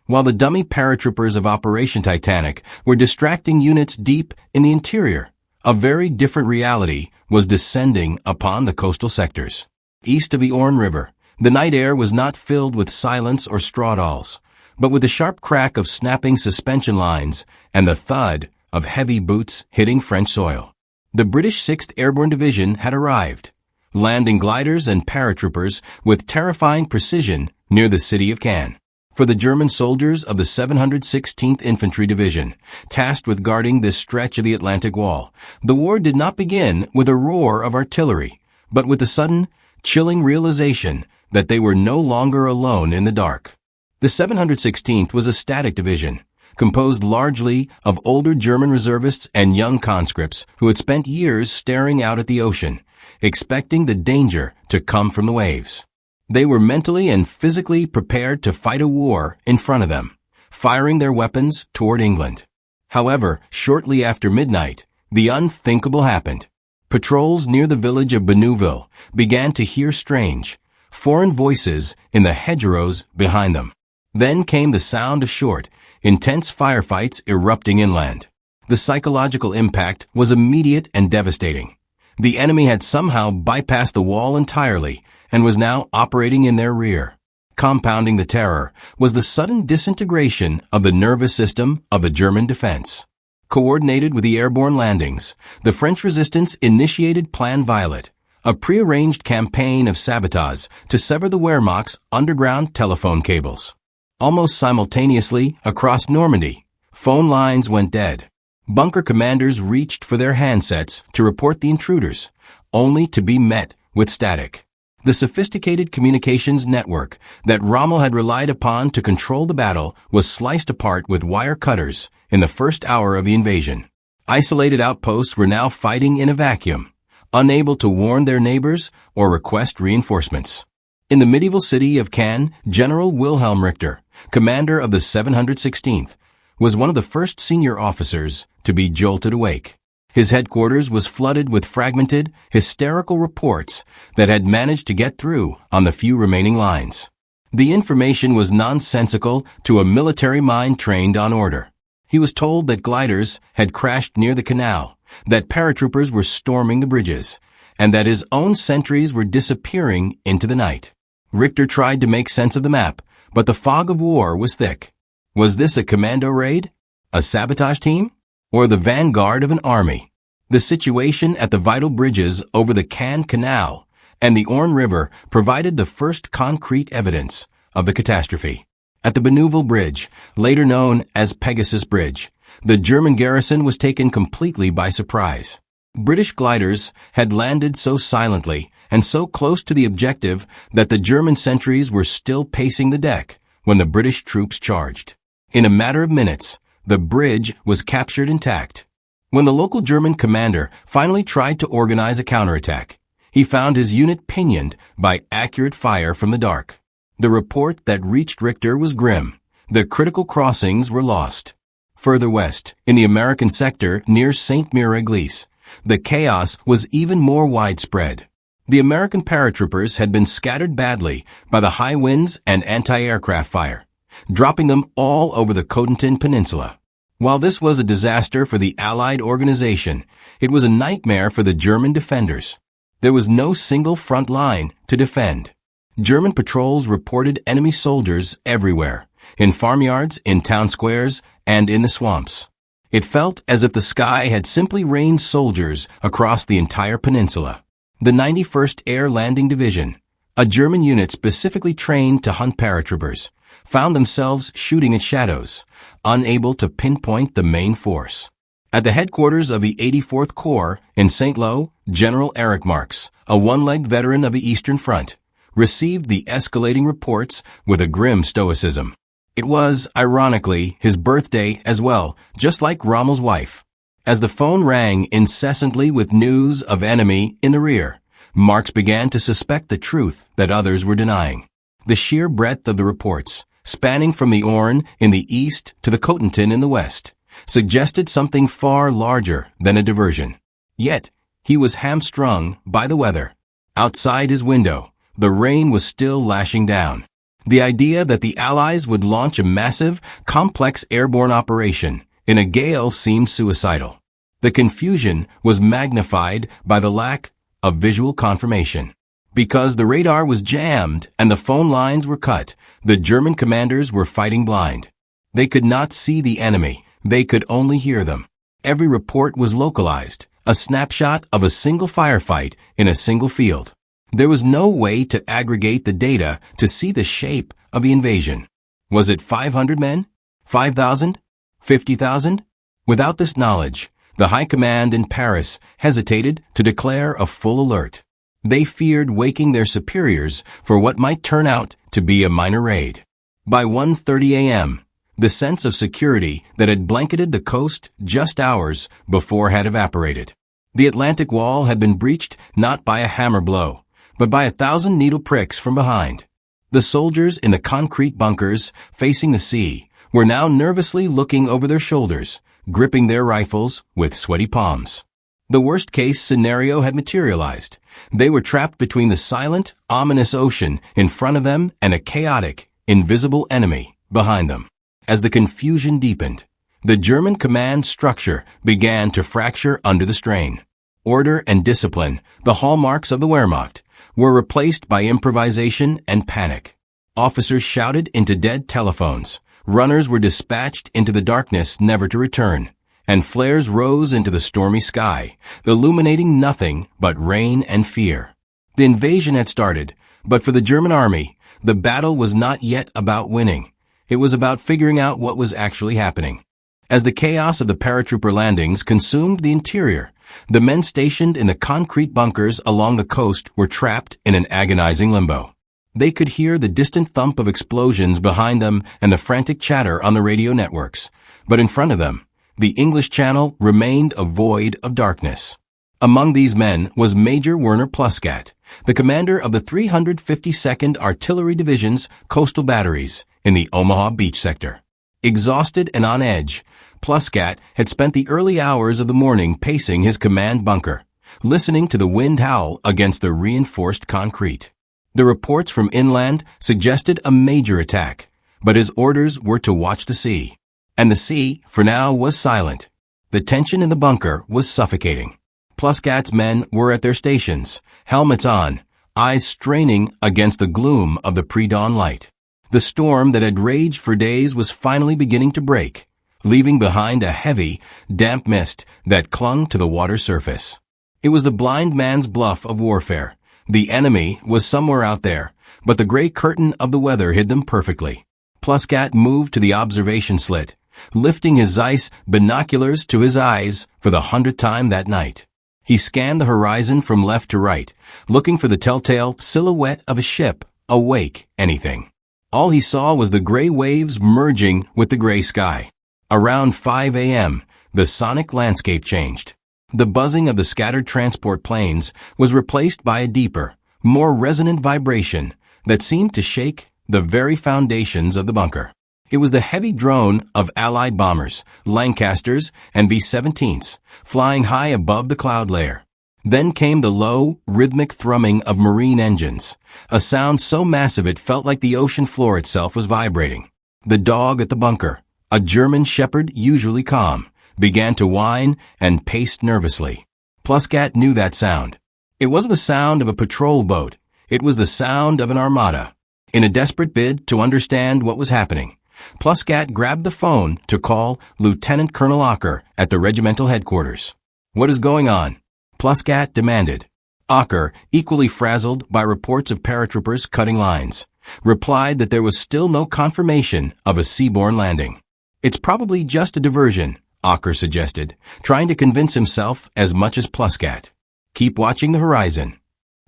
While the dummy paratroopers of Operation Titanic were distracting units deep in the interior, a very different reality was descending upon the coastal sectors. East of the Orne River, the night air was not filled with silence or straw dolls, but with the sharp crack of snapping suspension lines and the thud of heavy boots hitting French soil. The British 6th Airborne Division had arrived, landing gliders and paratroopers with terrifying precision near the city of Cannes. For the German soldiers of the 716th Infantry Division, tasked with guarding this stretch of the Atlantic Wall, the war did not begin with a roar of artillery, but with the sudden, chilling realization that they were no longer alone in the dark. The 716th was a static division, composed largely of older German reservists and young conscripts who had spent years staring out at the ocean, expecting the danger to come from the waves. They were mentally and physically prepared to fight a war in front of them, firing their weapons toward England. However, shortly after midnight, the unthinkable happened. Patrols near the village of Benouville began to hear strange, foreign voices in the hedgerows behind them. Then came the sound of short, intense firefights erupting inland. The psychological impact was immediate and devastating. The enemy had somehow bypassed the wall entirely and was now operating in their rear. Compounding the terror was the sudden disintegration of the nervous system of the German defense. Coordinated with the airborne landings, the French resistance initiated Plan Violet, a prearranged campaign of sabotage to sever the Wehrmacht's underground telephone cables. Almost simultaneously, across Normandy, phone lines went dead. Bunker commanders reached for their handsets to report the intruders, only to be met with static. The sophisticated communications network that Rommel had relied upon to control the battle was sliced apart with wire cutters in the first hour of the invasion. Isolated outposts were now fighting in a vacuum, unable to warn their neighbors or request reinforcements. In the medieval city of Caen, General Wilhelm Richter, commander of the 716th, was one of the first senior officers to be jolted awake. His headquarters was flooded with fragmented, hysterical reports that had managed to get through on the few remaining lines. The information was nonsensical to a military mind trained on order. He was told that gliders had crashed near the canal, that paratroopers were storming the bridges, and that his own sentries were disappearing into the night. Richter tried to make sense of the map, but the fog of war was thick. Was this a commando raid? A sabotage team? Or the vanguard of an army? The situation at the vital bridges over the Caen Canal and the Orne River provided the first concrete evidence of the catastrophe. At the Bonneuville Bridge, later known as Pegasus Bridge, the German garrison was taken completely by surprise. British gliders had landed so silently and so close to the objective that the German sentries were still pacing the deck when the British troops charged. In a matter of minutes, the bridge was captured intact. When the local German commander finally tried to organize a counterattack, he found his unit pinioned by accurate fire from the dark. The report that reached Richter was grim. The critical crossings were lost. Further west, in the American sector near Saint-Mire-Église, the chaos was even more widespread. The American paratroopers had been scattered badly by the high winds and anti-aircraft fire, dropping them all over the Cotentin Peninsula. While this was a disaster for the Allied organization, it was a nightmare for the German defenders. There was no single front line to defend. German patrols reported enemy soldiers everywhere, in farmyards, in town squares, and in the swamps. It felt as if the sky had simply rained soldiers across the entire peninsula. The 91st Air Landing Division, a German unit specifically trained to hunt paratroopers, found themselves shooting at shadows, unable to pinpoint the main force. At the headquarters of the 84th Corps in St. Lo, General Erich Marx, a one-legged veteran of the Eastern Front, received the escalating reports with a grim stoicism. It was, ironically, his birthday as well, just like Rommel's wife. As the phone rang incessantly with news of enemy in the rear, Marx began to suspect the truth that others were denying. The sheer breadth of the reports, spanning from the Orne in the east to the Cotentin in the west, suggested something far larger than a diversion. Yet, he was hamstrung by the weather. Outside his window, the rain was still lashing down. The idea that the Allies would launch a massive, complex airborne operation in a gale seemed suicidal. The confusion was magnified by the lack of visual confirmation. Because the radar was jammed and the phone lines were cut, the German commanders were fighting blind. They could not see the enemy, they could only hear them. Every report was localized, a snapshot of a single firefight in a single field. There was no way to aggregate the data to see the shape of the invasion. Was it 500 men? 5,000? 50,000? Without this knowledge, the High Command in Paris hesitated to declare a full alert. They feared waking their superiors for what might turn out to be a minor raid. By 1:30 a.m., the sense of security that had blanketed the coast just hours before had evaporated. The Atlantic Wall had been breached not by a hammer blow, but by 1,000 needle pricks from behind. The soldiers in the concrete bunkers facing the sea were now nervously looking over their shoulders, gripping their rifles with sweaty palms. The worst-case scenario had materialized. They were trapped between the silent, ominous ocean in front of them and a chaotic, invisible enemy behind them. As the confusion deepened, the German command structure began to fracture under the strain. Order and discipline, the hallmarks of the Wehrmacht, were replaced by improvisation and panic. Officers shouted into dead telephones. Runners were dispatched into the darkness never to return, and flares rose into the stormy sky, illuminating nothing but rain and fear. The invasion had started, but for the German army, the battle was not yet about winning. It was about figuring out what was actually happening. As the chaos of the paratrooper landings consumed the interior, the men stationed in the concrete bunkers along the coast were trapped in an agonizing limbo. They could hear the distant thump of explosions behind them and the frantic chatter on the radio networks, but in front of them, the English Channel remained a void of darkness. Among these men was Major Werner Pluskat, the commander of the 352nd Artillery Division's coastal batteries in the Omaha Beach sector. Exhausted and on edge, Pluskat had spent the early hours of the morning pacing his command bunker, listening to the wind howl against the reinforced concrete. The reports from inland suggested a major attack, but his orders were to watch the sea. And the sea, for now, was silent. The tension in the bunker was suffocating. Pluskat's men were at their stations, helmets on, eyes straining against the gloom of the pre-dawn light. The storm that had raged for days was finally beginning to break, leaving behind a heavy, damp mist that clung to the water's surface. It was the blind man's bluff of warfare. The enemy was somewhere out there, but the gray curtain of the weather hid them perfectly. Pluskat moved to the observation slit, lifting his Zeiss binoculars to his eyes for the 100th time that night. He scanned the horizon from left to right, looking for the telltale silhouette of a ship, a wake, anything. All he saw was the gray waves merging with the gray sky. Around 5 a.m., the sonic landscape changed. The buzzing of the scattered transport planes was replaced by a deeper, more resonant vibration that seemed to shake the very foundations of the bunker. It was the heavy drone of Allied bombers, Lancasters, and B-17s, flying high above the cloud layer. Then came the low, rhythmic thrumming of marine engines, a sound so massive it felt like the ocean floor itself was vibrating. The dog at the bunker, a German shepherd usually calm, began to whine and paced nervously. Pluskat knew that sound. It wasn't the sound of a patrol boat. It was the sound of an armada. In a desperate bid to understand what was happening, Pluskat grabbed the phone to call Lieutenant Colonel Ocker at the regimental headquarters. "What is going on?" Pluskat demanded. Ocker, equally frazzled by reports of paratroopers cutting lines, replied that there was still no confirmation of a seaborne landing. "It's probably just a diversion," Ocker suggested, trying to convince himself as much as Pluskat. "Keep watching the horizon."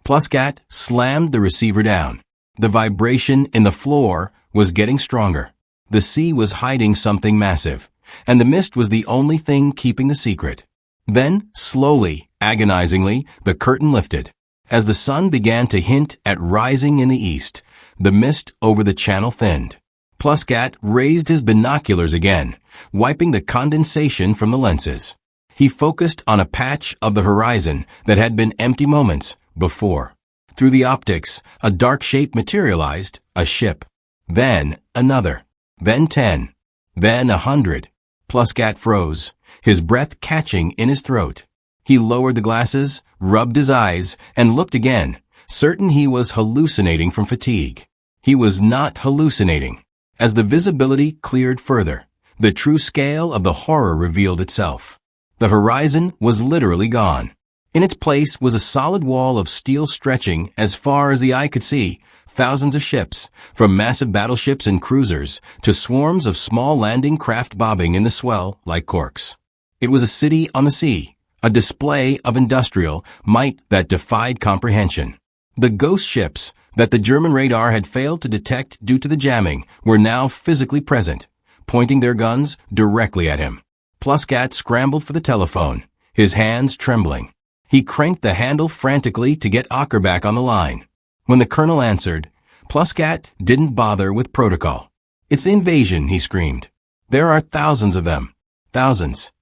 Pluskat slammed the receiver down. The vibration in the floor was getting stronger. The sea was hiding something massive, and the mist was the only thing keeping the secret. Then, slowly, agonizingly, the curtain lifted. As the sun began to hint at rising in the east, the mist over the channel thinned. Pluskat raised his binoculars again, wiping the condensation from the lenses. He focused on a patch of the horizon that had been empty moments before. Through the optics, a dark shape materialized, a ship. Then another. Then 10. Then 100. Pluskat froze, his breath catching in his throat. He lowered the glasses, rubbed his eyes, and looked again, certain he was hallucinating from fatigue. He was not hallucinating. As the visibility cleared further, the true scale of the horror revealed itself. The horizon was literally gone. In its place was a solid wall of steel stretching as far as the eye could see, thousands of ships, from massive battleships and cruisers to swarms of small landing craft bobbing in the swell like corks. It was a city on the sea, a display of industrial might that defied comprehension. The ghost ships that the German radar had failed to detect due to the jamming were now physically present, pointing their guns directly at him. Pluskat scrambled for the telephone, his hands trembling. He cranked the handle frantically to get Ocker back on the line. When the colonel answered, Pluskat didn't bother with protocol. "It's the invasion," he screamed. "There are thousands of them. Thousands."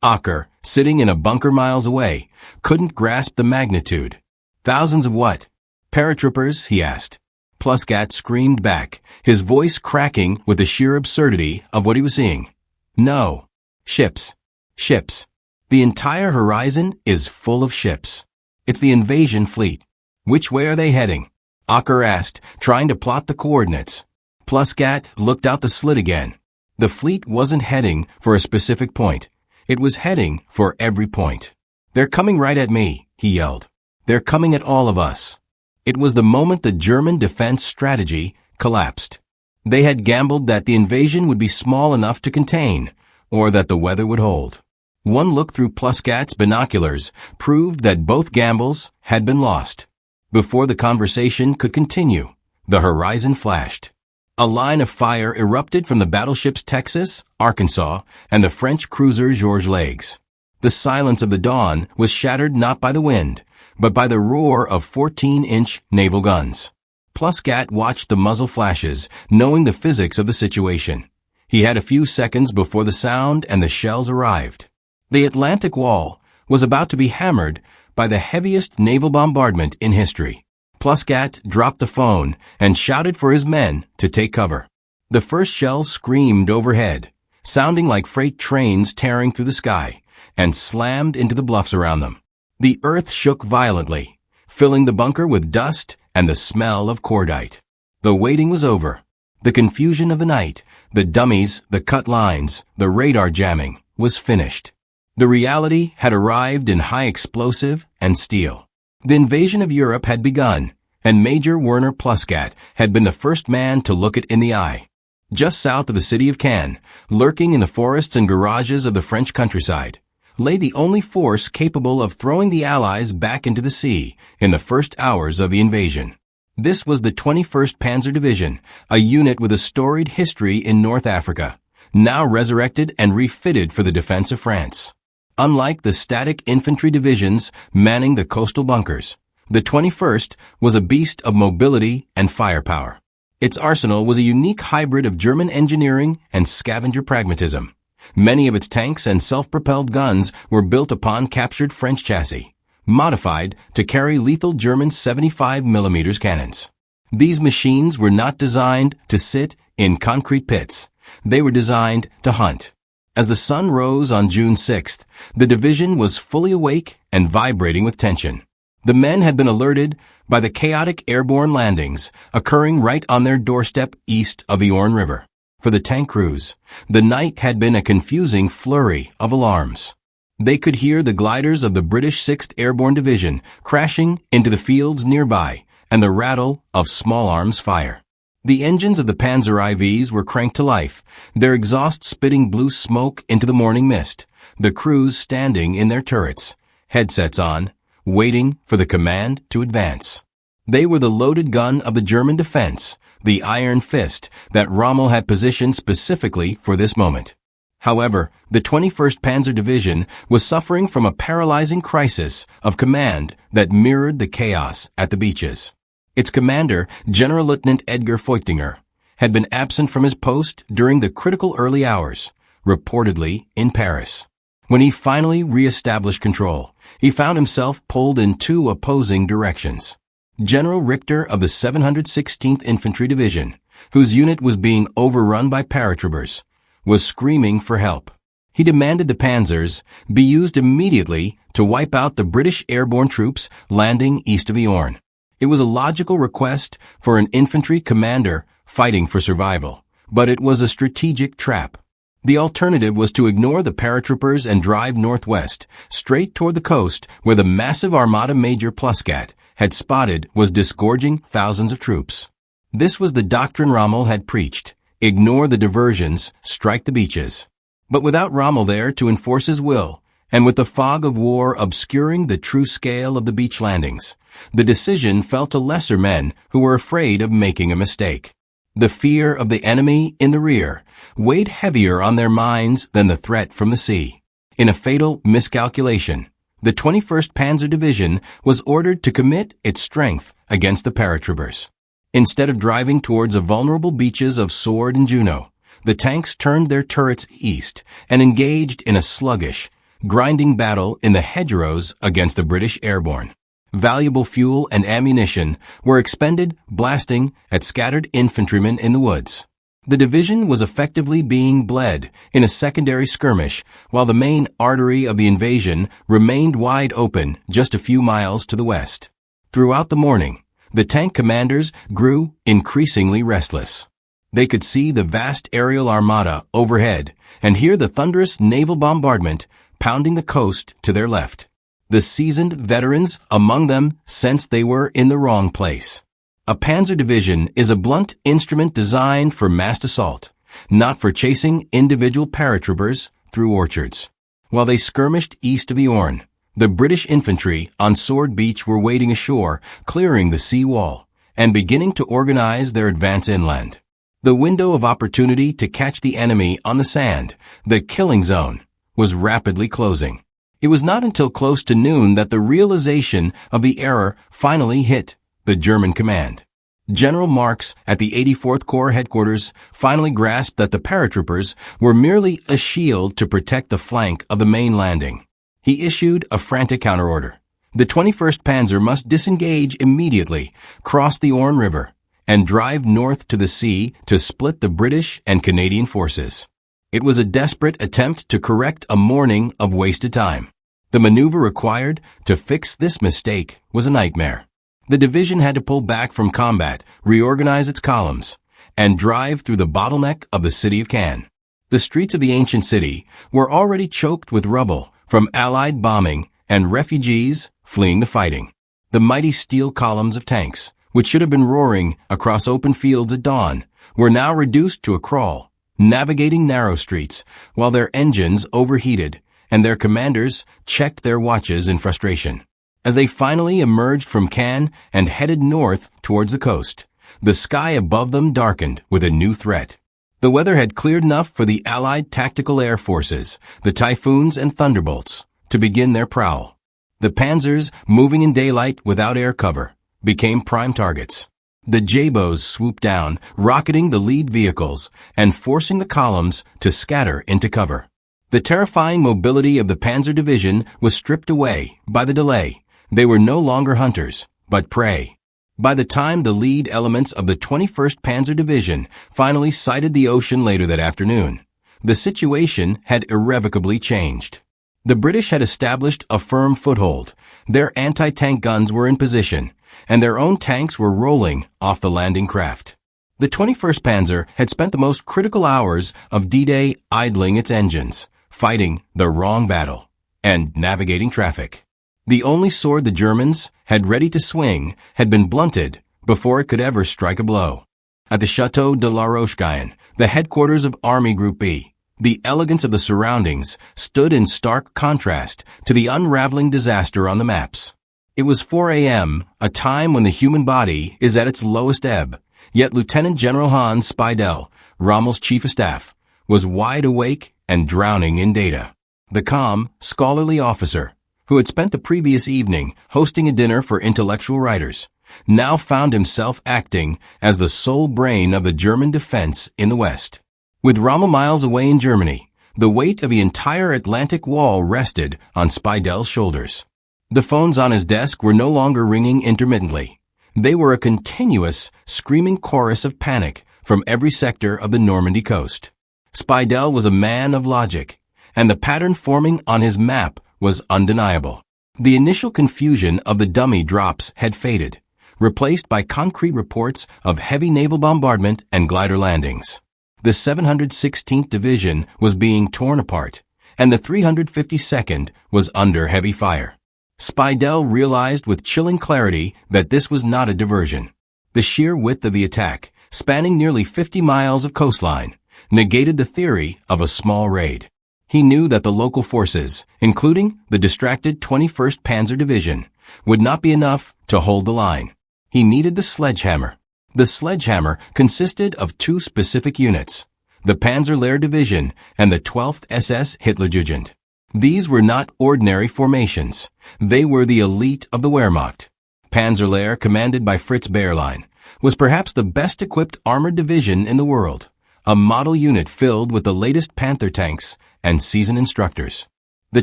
Ocker, sitting in a bunker miles away, couldn't grasp the magnitude. "Thousands of what?" "Paratroopers," he asked. Pluskat screamed back, his voice cracking with the sheer absurdity of what he was seeing. "No. Ships. Ships. The entire horizon is full of ships. It's the invasion fleet." "Which way are they heading?" Ocker asked, trying to plot the coordinates. Pluskat looked out the slit again. The fleet wasn't heading for a specific point. It was heading for every point. "They're coming right at me," he yelled. "They're coming at all of us." It was the moment the German defense strategy collapsed. They had gambled that the invasion would be small enough to contain, or that the weather would hold. One look through Pluskat's binoculars proved that both gambles had been lost. Before the conversation could continue, the horizon flashed. A line of fire erupted from the battleships Texas, Arkansas, and the French cruiser Georges Legs. The silence of the dawn was shattered not by the wind, but by the roar of 14-inch naval guns. Pluscat watched the muzzle flashes, knowing the physics of the situation. He had a few seconds before the sound and the shells arrived. The Atlantic Wall was about to be hammered by the heaviest naval bombardment in history. Pluscat dropped the phone and shouted for his men to take cover. The first shells screamed overhead, sounding like freight trains tearing through the sky, and slammed into the bluffs around them. The earth shook violently, filling the bunker with dust and the smell of cordite. The waiting was over. The confusion of the night, the dummies, the cut lines, the radar jamming, was finished. The reality had arrived in high explosive and steel. The invasion of Europe had begun, and Major Werner Pluscat had been the first man to look it in the eye. Just south of the city of Caen, lurking in the forests and garages of the French countryside, lay the only force capable of throwing the Allies back into the sea in the first hours of the invasion. This was the 21st Panzer Division, a unit with a storied history in North Africa, now resurrected and refitted for the defense of France. Unlike the static infantry divisions manning the coastal bunkers, the 21st was a beast of mobility and firepower. Its arsenal was a unique hybrid of German engineering and scavenger pragmatism. Many of its tanks and self-propelled guns were built upon captured French chassis, modified to carry lethal German 75mm cannons. These machines were not designed to sit in concrete pits. They were designed to hunt. As the sun rose on June 6th, the division was fully awake and vibrating with tension. The men had been alerted by the chaotic airborne landings occurring right on their doorstep east of the Orne River. For the tank crews, the night had been a confusing flurry of alarms. They could hear the gliders of the British 6th Airborne Division crashing into the fields nearby and the rattle of small arms fire. The engines of the Panzer IVs were cranked to life, their exhaust spitting blue smoke into the morning mist, the crews standing in their turrets, headsets on, waiting for the command to advance. They were the loaded gun of the German defense, the iron fist that Rommel had positioned specifically for this moment. However, the 21st Panzer Division was suffering from a paralyzing crisis of command that mirrored the chaos at the beaches. Its commander, General Lieutenant Edgar Feuchtinger, had been absent from his post during the critical early hours, reportedly in Paris. When he finally re-established control, he found himself pulled in two opposing directions. General Richter of the 716th Infantry Division, whose unit was being overrun by paratroopers, was screaming for help. He demanded the Panzers be used immediately to wipe out the British airborne troops landing east of the Orne. It was a logical request for an infantry commander fighting for survival, but it was a strategic trap. The alternative was to ignore the paratroopers and drive northwest, straight toward the coast where the massive armada Major Pluscat had spotted was disgorging thousands of troops. This was the doctrine Rommel had preached: ignore the diversions, strike the beaches. But without Rommel there to enforce his will, and with the fog of war obscuring the true scale of the beach landings, the decision fell to lesser men who were afraid of making a mistake. The fear of the enemy in the rear weighed heavier on their minds than the threat from the sea. In a fatal miscalculation, the 21st Panzer Division was ordered to commit its strength against the paratroopers. Instead of driving towards the vulnerable beaches of Sword and Juno, the tanks turned their turrets east and engaged in a sluggish, grinding battle in the hedgerows against the British airborne. Valuable fuel and ammunition were expended blasting at scattered infantrymen in the woods. The division was effectively being bled in a secondary skirmish, while the main artery of the invasion remained wide open just a few miles to the west. Throughout the morning, the tank commanders grew increasingly restless. They could see the vast aerial armada overhead and hear the thunderous naval bombardment pounding the coast to their left. The seasoned veterans among them sensed they were in the wrong place. A panzer division is a blunt instrument designed for massed assault, not for chasing individual paratroopers through orchards. While they skirmished east of the Orne, the British infantry on Sword Beach were wading ashore, clearing the sea wall, and beginning to organize their advance inland. The window of opportunity to catch the enemy on the sand, the killing zone, was rapidly closing. It was not until close to noon that the realization of the error finally hit the German command. General Marx at the 84th Corps headquarters finally grasped that the paratroopers were merely a shield to protect the flank of the main landing. He issued a frantic counterorder. The 21st Panzer must disengage immediately, cross the Orne River, and drive north to the sea to split the British and Canadian forces. It was a desperate attempt to correct a morning of wasted time. The maneuver required to fix this mistake was a nightmare. The division had to pull back from combat, reorganize its columns, and drive through the bottleneck of the city of Caen. The streets of the ancient city were already choked with rubble from Allied bombing and refugees fleeing the fighting. The mighty steel columns of tanks, which should have been roaring across open fields at dawn, were now reduced to a crawl, navigating narrow streets while their engines overheated and their commanders checked their watches in frustration. As they finally emerged from Caen and headed north towards the coast, the sky above them darkened with a new threat. The weather had cleared enough for the Allied tactical air forces, the Typhoons and Thunderbolts, to begin their prowl. The Panzers, moving in daylight without air cover, became prime targets. The J-bows swooped down, rocketing the lead vehicles and forcing the columns to scatter into cover. The terrifying mobility of the Panzer Division was stripped away by the delay. They were no longer hunters, but prey. By the time the lead elements of the 21st Panzer Division finally sighted the ocean later that afternoon, the situation had irrevocably changed. The British had established a firm foothold. Their anti-tank guns were in position, and their own tanks were rolling off the landing craft. The 21st Panzer had spent the most critical hours of D-Day idling its engines, fighting the wrong battle, and navigating traffic. The only sword the Germans had ready to swing had been blunted before it could ever strike a blow. At the Château de la Roche-Guyon, the headquarters of Army Group B, the elegance of the surroundings stood in stark contrast to the unraveling disaster on the maps. It was 4 a.m., a time when the human body is at its lowest ebb, yet Lieutenant General Hans Speidel, Rommel's chief of staff, was wide awake and drowning in data. The calm, scholarly officer, who had spent the previous evening hosting a dinner for intellectual writers, now found himself acting as the sole brain of the German defense in the West. With Rommel miles away in Germany, the weight of the entire Atlantic wall rested on Speidel's shoulders. The phones on his desk were no longer ringing intermittently. They were a continuous, screaming chorus of panic from every sector of the Normandy coast. Speidel was a man of logic, and the pattern forming on his map was undeniable. The initial confusion of the dummy drops had faded, replaced by concrete reports of heavy naval bombardment and glider landings. The 716th Division was being torn apart, and the 352nd was under heavy fire. Speidel realized with chilling clarity that this was not a diversion. The sheer width of the attack, spanning nearly 50 miles of coastline, negated the theory of a small raid. He knew that the local forces, including the distracted 21st Panzer Division, would not be enough to hold the line. He needed the sledgehammer. The sledgehammer consisted of two specific units, the Panzerlehr Division and the 12th SS Hitlerjugend. These were not ordinary formations. They were the elite of the Wehrmacht. Panzerlehr, commanded by Fritz Bayerlein, was perhaps the best-equipped armored division in the world, a model unit filled with the latest Panther tanks and seasoned instructors. The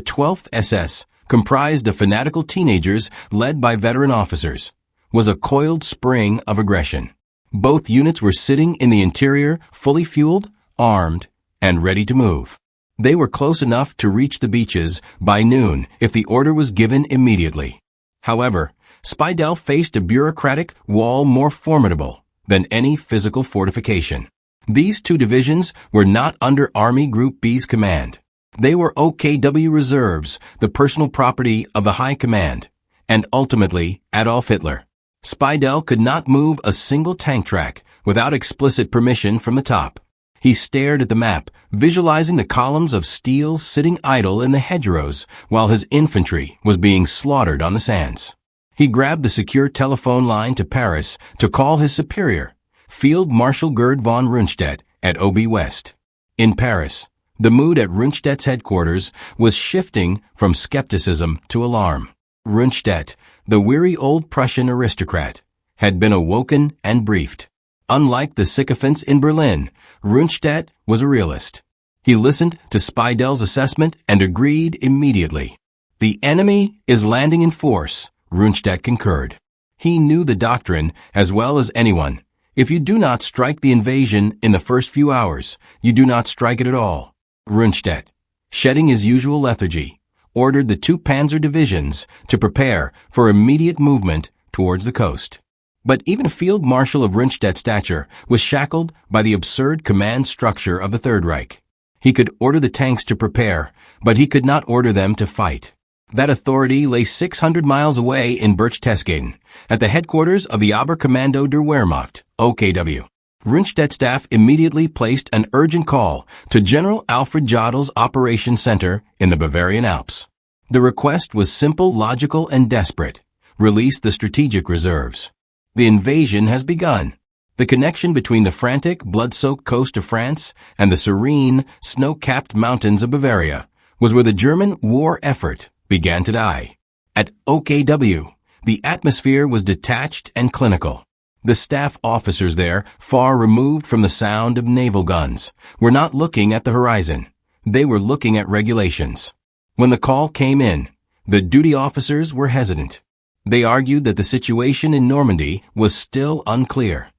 12th SS, comprised of fanatical teenagers led by veteran officers, was a coiled spring of aggression. Both units were sitting in the interior, fully fueled, armed, and ready to move. They were close enough to reach the beaches by noon if the order was given immediately. However, Speidel faced a bureaucratic wall more formidable than any physical fortification. These two divisions were not under Army Group B's command. They were OKW reserves, the personal property of the High Command, and ultimately Adolf Hitler. Speidel could not move a single tank track without explicit permission from the top. He stared at the map, visualizing the columns of steel sitting idle in the hedgerows while his infantry was being slaughtered on the sands. He grabbed the secure telephone line to Paris to call his superior, Field Marshal Gerd von Rundstedt at OB West. In Paris, The mood at Rundstedt's headquarters was shifting from skepticism to alarm. Rundstedt, the weary old Prussian aristocrat, had been awoken and briefed. Unlike the sycophants in Berlin, Rundstedt was a realist. He listened to Spiedel's assessment and agreed immediately. The enemy is landing in force, Rundstedt concurred. He knew the doctrine as well as anyone. If you do not strike the invasion in the first few hours, you do not strike it at all. Rundstedt, shedding his usual lethargy, ordered the 2 Panzer divisions to prepare for immediate movement towards the coast. But even a field marshal of Rundstedt's stature was shackled by the absurd command structure of the Third Reich. He could order the tanks to prepare, but he could not order them to fight. That authority lay 600 miles away in Berchtesgaden, at the headquarters of the Oberkommando der Wehrmacht, OKW. Rundstedt's staff immediately placed an urgent call to General Alfred Jodel's Operations Center in the Bavarian Alps. The request was simple, logical, and desperate. Release the strategic reserves. The invasion has begun. The connection between the frantic, blood-soaked coast of France and the serene, snow-capped mountains of Bavaria was where the German war effort began to die. At OKW, the atmosphere was detached and clinical. The staff officers there, far removed from the sound of naval guns, were not looking at the horizon. They were looking at regulations. When the call came in, the duty officers were hesitant. They argued that the situation in Normandy was still unclear.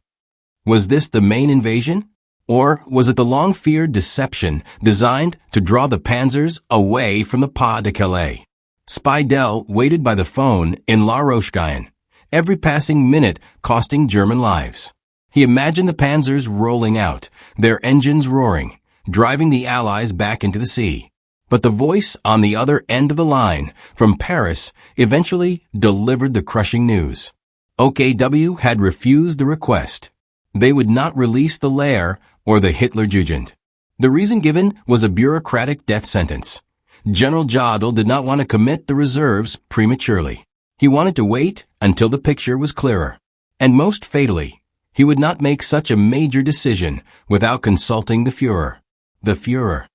Was this the main invasion? Or was it the long-feared deception designed to draw the panzers away from the Pas de Calais? Spiedel waited by the phone in La Roche-Guyon, every passing minute costing German lives. He imagined the panzers rolling out, their engines roaring, driving the Allies back into the sea. But the voice on the other end of the line, from Paris, eventually delivered the crushing news. OKW had refused the request. They would not release the Lehr or the Hitler Jugend. The reason given was a bureaucratic death sentence. General Jodl did not want to commit the reserves prematurely. He wanted to wait until the picture was clearer. And most fatally, he would not make such a major decision without consulting the Führer. The Führer.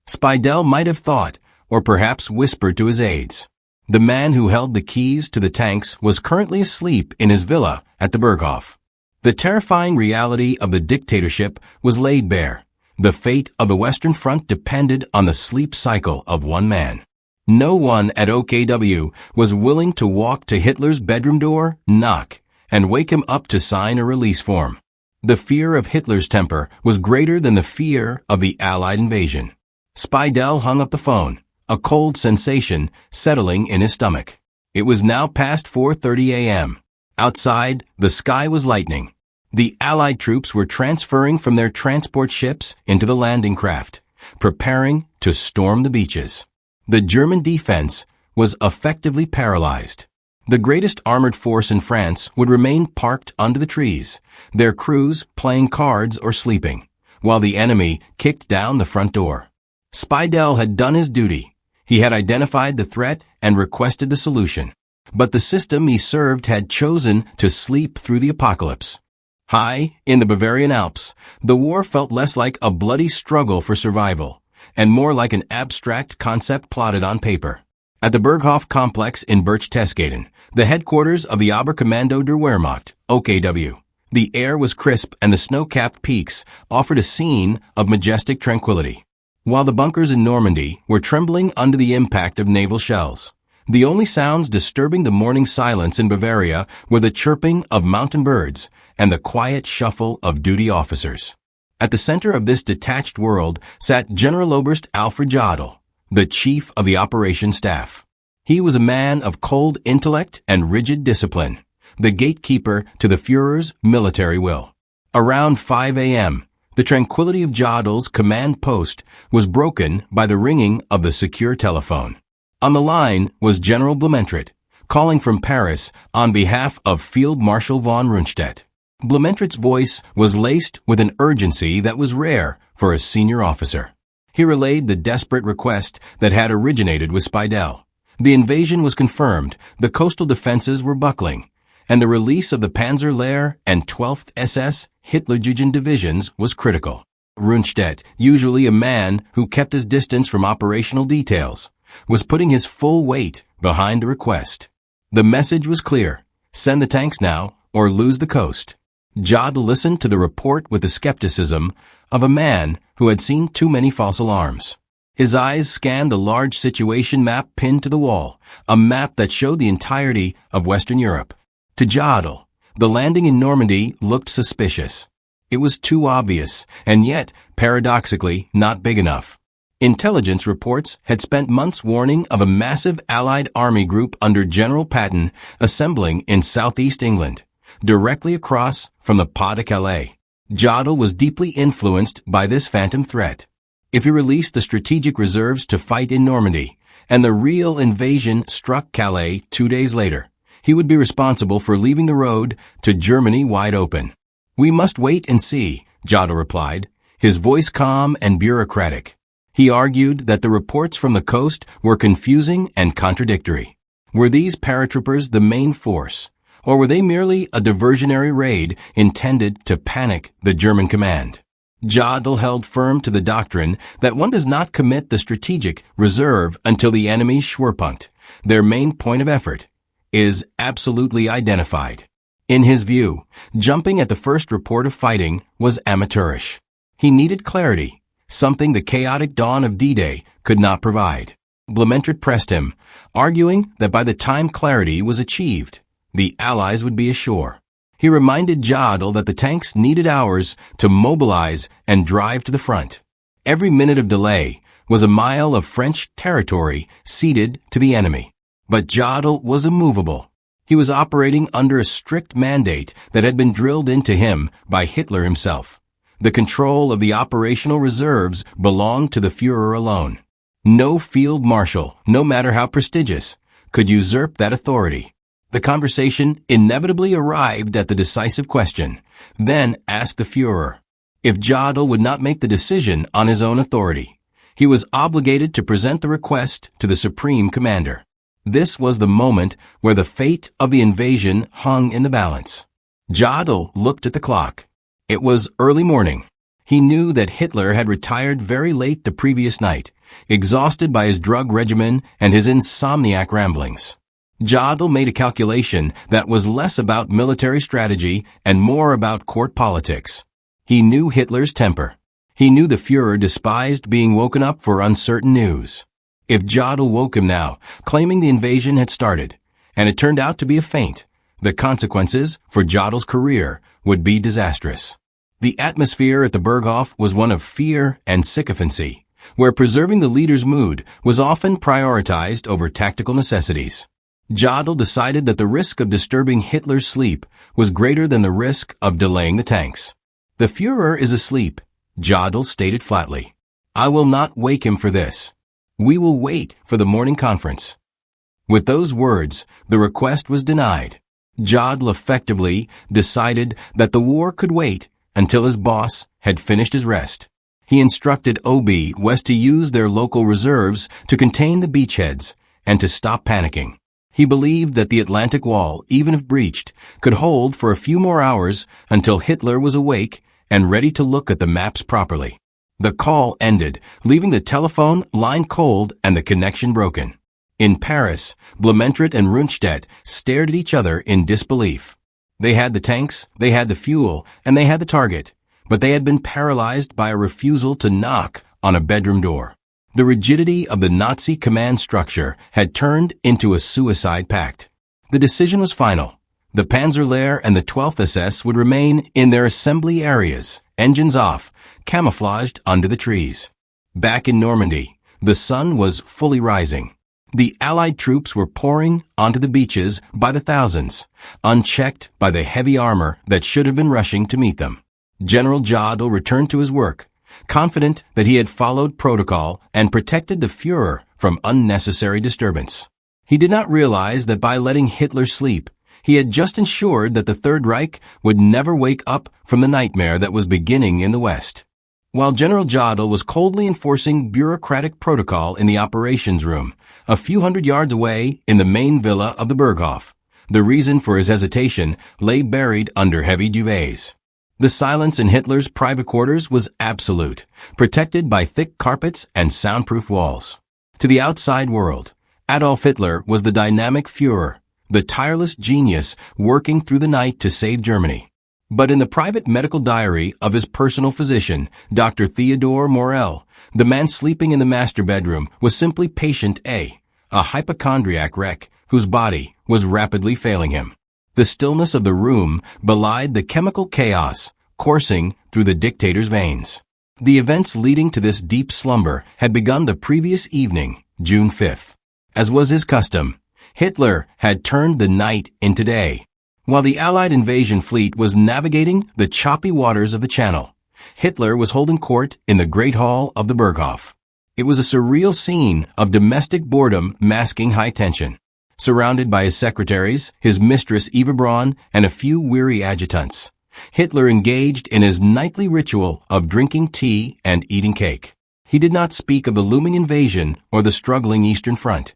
Spiedel might have thought, or perhaps whispered to his aides. The man who held the keys to the tanks was currently asleep in his villa at the Berghof. The terrifying reality of the dictatorship was laid bare. The fate of the Western Front depended on the sleep cycle of one man. No one at OKW was willing to walk to Hitler's bedroom door, knock, and wake him up to sign a release form. The fear of Hitler's temper was greater than the fear of the Allied invasion. Spiedel hung up the phone, a cold sensation settling in his stomach. It was now past 4:30 a.m. Outside, the sky was lightening. The Allied troops were transferring from their transport ships into the landing craft, preparing to storm the beaches. The German defense was effectively paralyzed. The greatest armored force in France would remain parked under the trees, their crews playing cards or sleeping, while the enemy kicked down the front door. Spiedel had done his duty. He had identified the threat and requested the solution. But the system he served had chosen to sleep through the apocalypse. High in the Bavarian Alps, the war felt less like a bloody struggle for survival, and more like an abstract concept plotted on paper. At the Berghof complex in Berchtesgaden, the headquarters of the Oberkommando der Wehrmacht, OKW, the air was crisp and the snow-capped peaks offered a scene of majestic tranquility. While the bunkers in Normandy were trembling under the impact of naval shells, the only sounds disturbing the morning silence in Bavaria were the chirping of mountain birds and the quiet shuffle of duty officers. At the center of this detached world sat Generaloberst Alfred Jodl, the chief of the operations staff. He was a man of cold intellect and rigid discipline, the gatekeeper to the Führer's military will. Around 5 a.m., the tranquility of Jodl's command post was broken by the ringing of the secure telephone. On the line was General Blumentritt, calling from Paris on behalf of Field Marshal von Rundstedt. Blumentritt's voice was laced with an urgency that was rare for a senior officer. He relayed the desperate request that had originated with Spiedel. The invasion was confirmed, the coastal defenses were buckling, and the release of the Panzer Lehr and 12th SS Hitlerjugend divisions was critical. Rundstedt, usually a man who kept his distance from operational details, was putting his full weight behind the request. The message was clear: send the tanks now or lose the coast. Jodl listened to the report with the skepticism of a man who had seen too many false alarms. His eyes scanned the large situation map pinned to the wall, a map that showed the entirety of Western Europe. To Jodl, the landing in Normandy looked suspicious. It was too obvious, and yet, paradoxically, not big enough. Intelligence reports had spent months warning of a massive Allied army group under General Patton assembling in southeast England, directly across from the Pas de Calais. Jodl was deeply influenced by this phantom threat. If he released the strategic reserves to fight in Normandy, and the real invasion struck Calais 2 days later, he would be responsible for leaving the road to Germany wide open. "We must wait and see," Jodl replied, his voice calm and bureaucratic. He argued that the reports from the coast were confusing and contradictory. Were these paratroopers the main force, or were they merely a diversionary raid intended to panic the German command? Jodl held firm to the doctrine that one does not commit the strategic reserve until the enemy's Schwerpunkt, their main point of effort, is absolutely identified. In his view, jumping at the first report of fighting was amateurish. He needed clarity, something the chaotic dawn of D-Day could not provide. Blumentritt pressed him, arguing that by the time clarity was achieved, the Allies would be ashore. He reminded Jodl that the tanks needed hours to mobilize and drive to the front. Every minute of delay was a mile of French territory ceded to the enemy. But Jodl was immovable. He was operating under a strict mandate that had been drilled into him by Hitler himself. The control of the operational reserves belonged to the Führer alone. No field marshal, no matter how prestigious, could usurp that authority. The conversation inevitably arrived at the decisive question, then asked the Führer. If Jodl would not make the decision on his own authority, he was obligated to present the request to the Supreme Commander. This was the moment where the fate of the invasion hung in the balance. Jodl looked at the clock. It was early morning. He knew that Hitler had retired very late the previous night, exhausted by his drug regimen and his insomniac ramblings. Jodl made a calculation that was less about military strategy and more about court politics. He knew Hitler's temper. He knew the Führer despised being woken up for uncertain news. If Jodl woke him now, claiming the invasion had started, and it turned out to be a feint, the consequences for Jodl's career would be disastrous. The atmosphere at the Berghof was one of fear and sycophancy, where preserving the leader's mood was often prioritized over tactical necessities. Jodl decided that the risk of disturbing Hitler's sleep was greater than the risk of delaying the tanks. "The Führer is asleep," Jodl stated flatly. "I will not wake him for this. We will wait for the morning conference." With those words, the request was denied. Jodl effectively decided that the war could wait until his boss had finished his rest. He instructed OB West to use their local reserves to contain the beachheads and to stop panicking. He believed that the Atlantic Wall, even if breached, could hold for a few more hours until Hitler was awake and ready to look at the maps properly. The call ended, leaving the telephone line cold and the connection broken. In Paris, Blumentritt and Rundstedt stared at each other in disbelief. They had the tanks, they had the fuel, and they had the target, but they had been paralyzed by a refusal to knock on a bedroom door. The rigidity of the Nazi command structure had turned into a suicide pact. The decision was final. The Panzerlehr and the 12th SS would remain in their assembly areas, engines off, camouflaged under the trees. Back in Normandy, the sun was fully rising. The Allied troops were pouring onto the beaches by the thousands, unchecked by the heavy armor that should have been rushing to meet them. General Jodl returned to his work, confident that he had followed protocol and protected the Führer from unnecessary disturbance. He did not realize that by letting Hitler sleep, he had just ensured that the Third Reich would never wake up from the nightmare that was beginning in the West. While General Jodl was coldly enforcing bureaucratic protocol in the operations room, a few hundred yards away in the main villa of the Berghof, the reason for his hesitation lay buried under heavy duvets. The silence in Hitler's private quarters was absolute, protected by thick carpets and soundproof walls. To the outside world, Adolf Hitler was the dynamic Führer, the tireless genius working through the night to save Germany. But in the private medical diary of his personal physician, Dr. Theodor Morell, the man sleeping in the master bedroom was simply patient A, a hypochondriac wreck whose body was rapidly failing him. The stillness of the room belied the chemical chaos coursing through the dictator's veins. The events leading to this deep slumber had begun the previous evening, June 5th. As was his custom, Hitler had turned the night into day. While the Allied invasion fleet was navigating the choppy waters of the Channel, Hitler was holding court in the Great Hall of the Berghof. It was a surreal scene of domestic boredom masking high tension. Surrounded by his secretaries, his mistress Eva Braun, and a few weary adjutants, Hitler engaged in his nightly ritual of drinking tea and eating cake. He did not speak of the looming invasion or the struggling Eastern Front.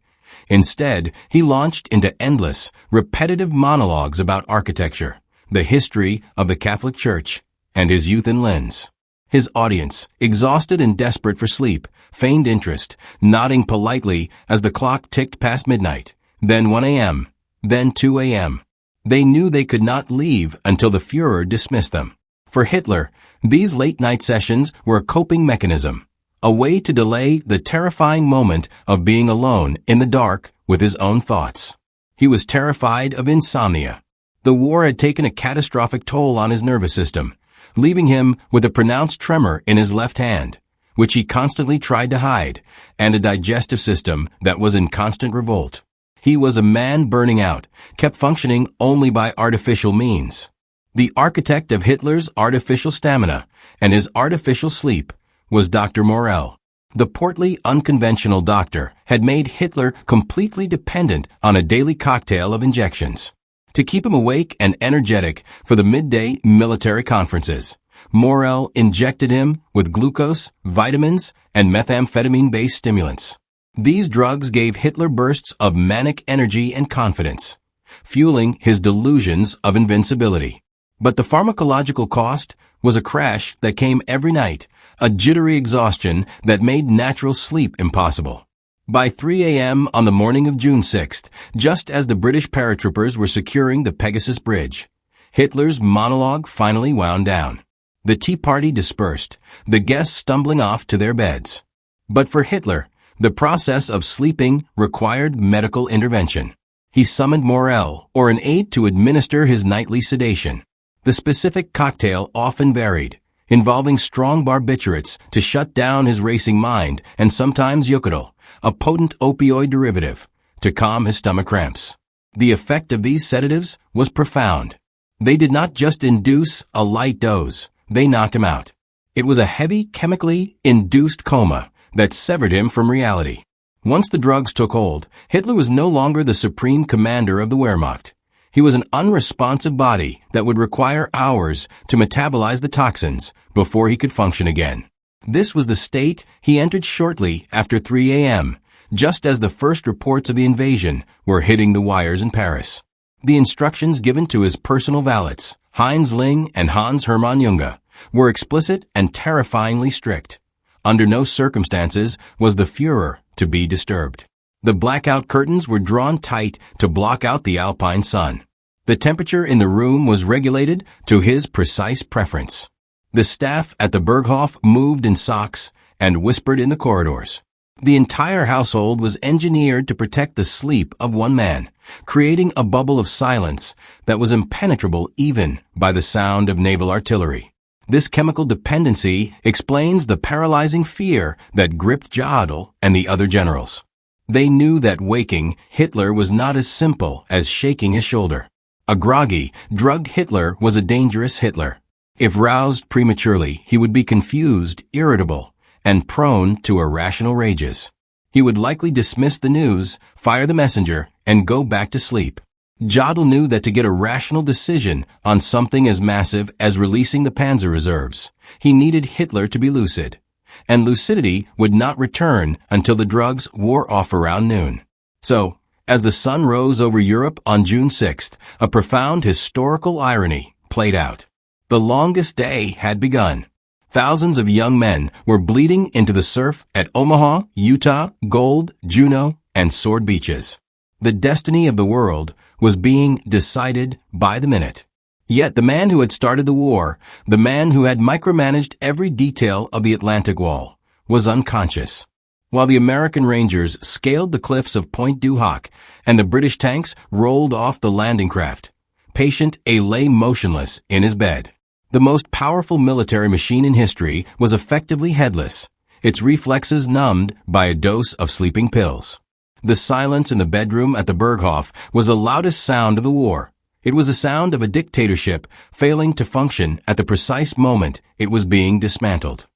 Instead, he launched into endless, repetitive monologues about architecture, the history of the Catholic Church, and his youth in Linz. His audience, exhausted and desperate for sleep, feigned interest, nodding politely as the clock ticked past midnight. Then 1 a.m., then 2 a.m. They knew they could not leave until the Führer dismissed them. For Hitler, these late-night sessions were a coping mechanism, a way to delay the terrifying moment of being alone in the dark with his own thoughts. He was terrified of insomnia. The war had taken a catastrophic toll on his nervous system, leaving him with a pronounced tremor in his left hand, which he constantly tried to hide, and a digestive system that was in constant revolt. He was a man burning out, kept functioning only by artificial means. The architect of Hitler's artificial stamina and his artificial sleep was Dr. Morell. The portly, unconventional doctor had made Hitler completely dependent on a daily cocktail of injections. To keep him awake and energetic for the midday military conferences, Morell injected him with glucose, vitamins, and methamphetamine-based stimulants. These drugs gave Hitler bursts of manic energy and confidence, fueling his delusions of invincibility. But the pharmacological cost was a crash that came every night, a jittery exhaustion that made natural sleep impossible. By 3 a.m. on the morning of June 6th, just as the British paratroopers were securing the Pegasus Bridge, Hitler's monologue finally wound down. The tea party dispersed, the guests stumbling off to their beds. But for Hitler, the process of sleeping required medical intervention. He summoned Morell, or an aide, to administer his nightly sedation. The specific cocktail often varied, involving strong barbiturates to shut down his racing mind, and sometimes Eucadol, a potent opioid derivative, to calm his stomach cramps. The effect of these sedatives was profound. They did not just induce a light doze, they knocked him out. It was a heavy, chemically induced coma that severed him from reality. Once the drugs took hold, Hitler was no longer the supreme commander of the Wehrmacht. He was an unresponsive body that would require hours to metabolize the toxins before he could function again. This was the state he entered shortly after 3 a.m., just as the first reports of the invasion were hitting the wires in Paris. The instructions given to his personal valets, Heinz Ling and Hans Hermann Junge, were explicit and terrifyingly strict. Under no circumstances was the Führer to be disturbed. The blackout curtains were drawn tight to block out the alpine sun. The temperature in the room was regulated to his precise preference. The staff at the Berghof moved in socks and whispered in the corridors. The entire household was engineered to protect the sleep of one man, creating a bubble of silence that was impenetrable even by the sound of naval artillery. This chemical dependency explains the paralyzing fear that gripped Adolf and the other generals. They knew that waking Hitler was not as simple as shaking his shoulder. A groggy, drugged Hitler was a dangerous Hitler. If roused prematurely, he would be confused, irritable, and prone to irrational rages. He would likely dismiss the news, fire the messenger, and go back to sleep. Jodl knew that to get a rational decision on something as massive as releasing the Panzer reserves, he needed Hitler to be lucid. And lucidity would not return until the drugs wore off around noon. So, as the sun rose over Europe on June 6th, a profound historical irony played out. The longest day had begun. Thousands of young men were bleeding into the surf at Omaha, Utah, Gold, Juneau, and Sword Beaches. The destiny of the world was being decided by the minute. Yet the man who had started the war, the man who had micromanaged every detail of the Atlantic Wall, was unconscious. While the American Rangers scaled the cliffs of Point du Hoc and the British tanks rolled off the landing craft, Patient A lay motionless in his bed. The most powerful military machine in history was effectively headless, its reflexes numbed by a dose of sleeping pills. The silence in the bedroom at the Berghof was the loudest sound of the war. It was the sound of a dictatorship failing to function at the precise moment it was being dismantled.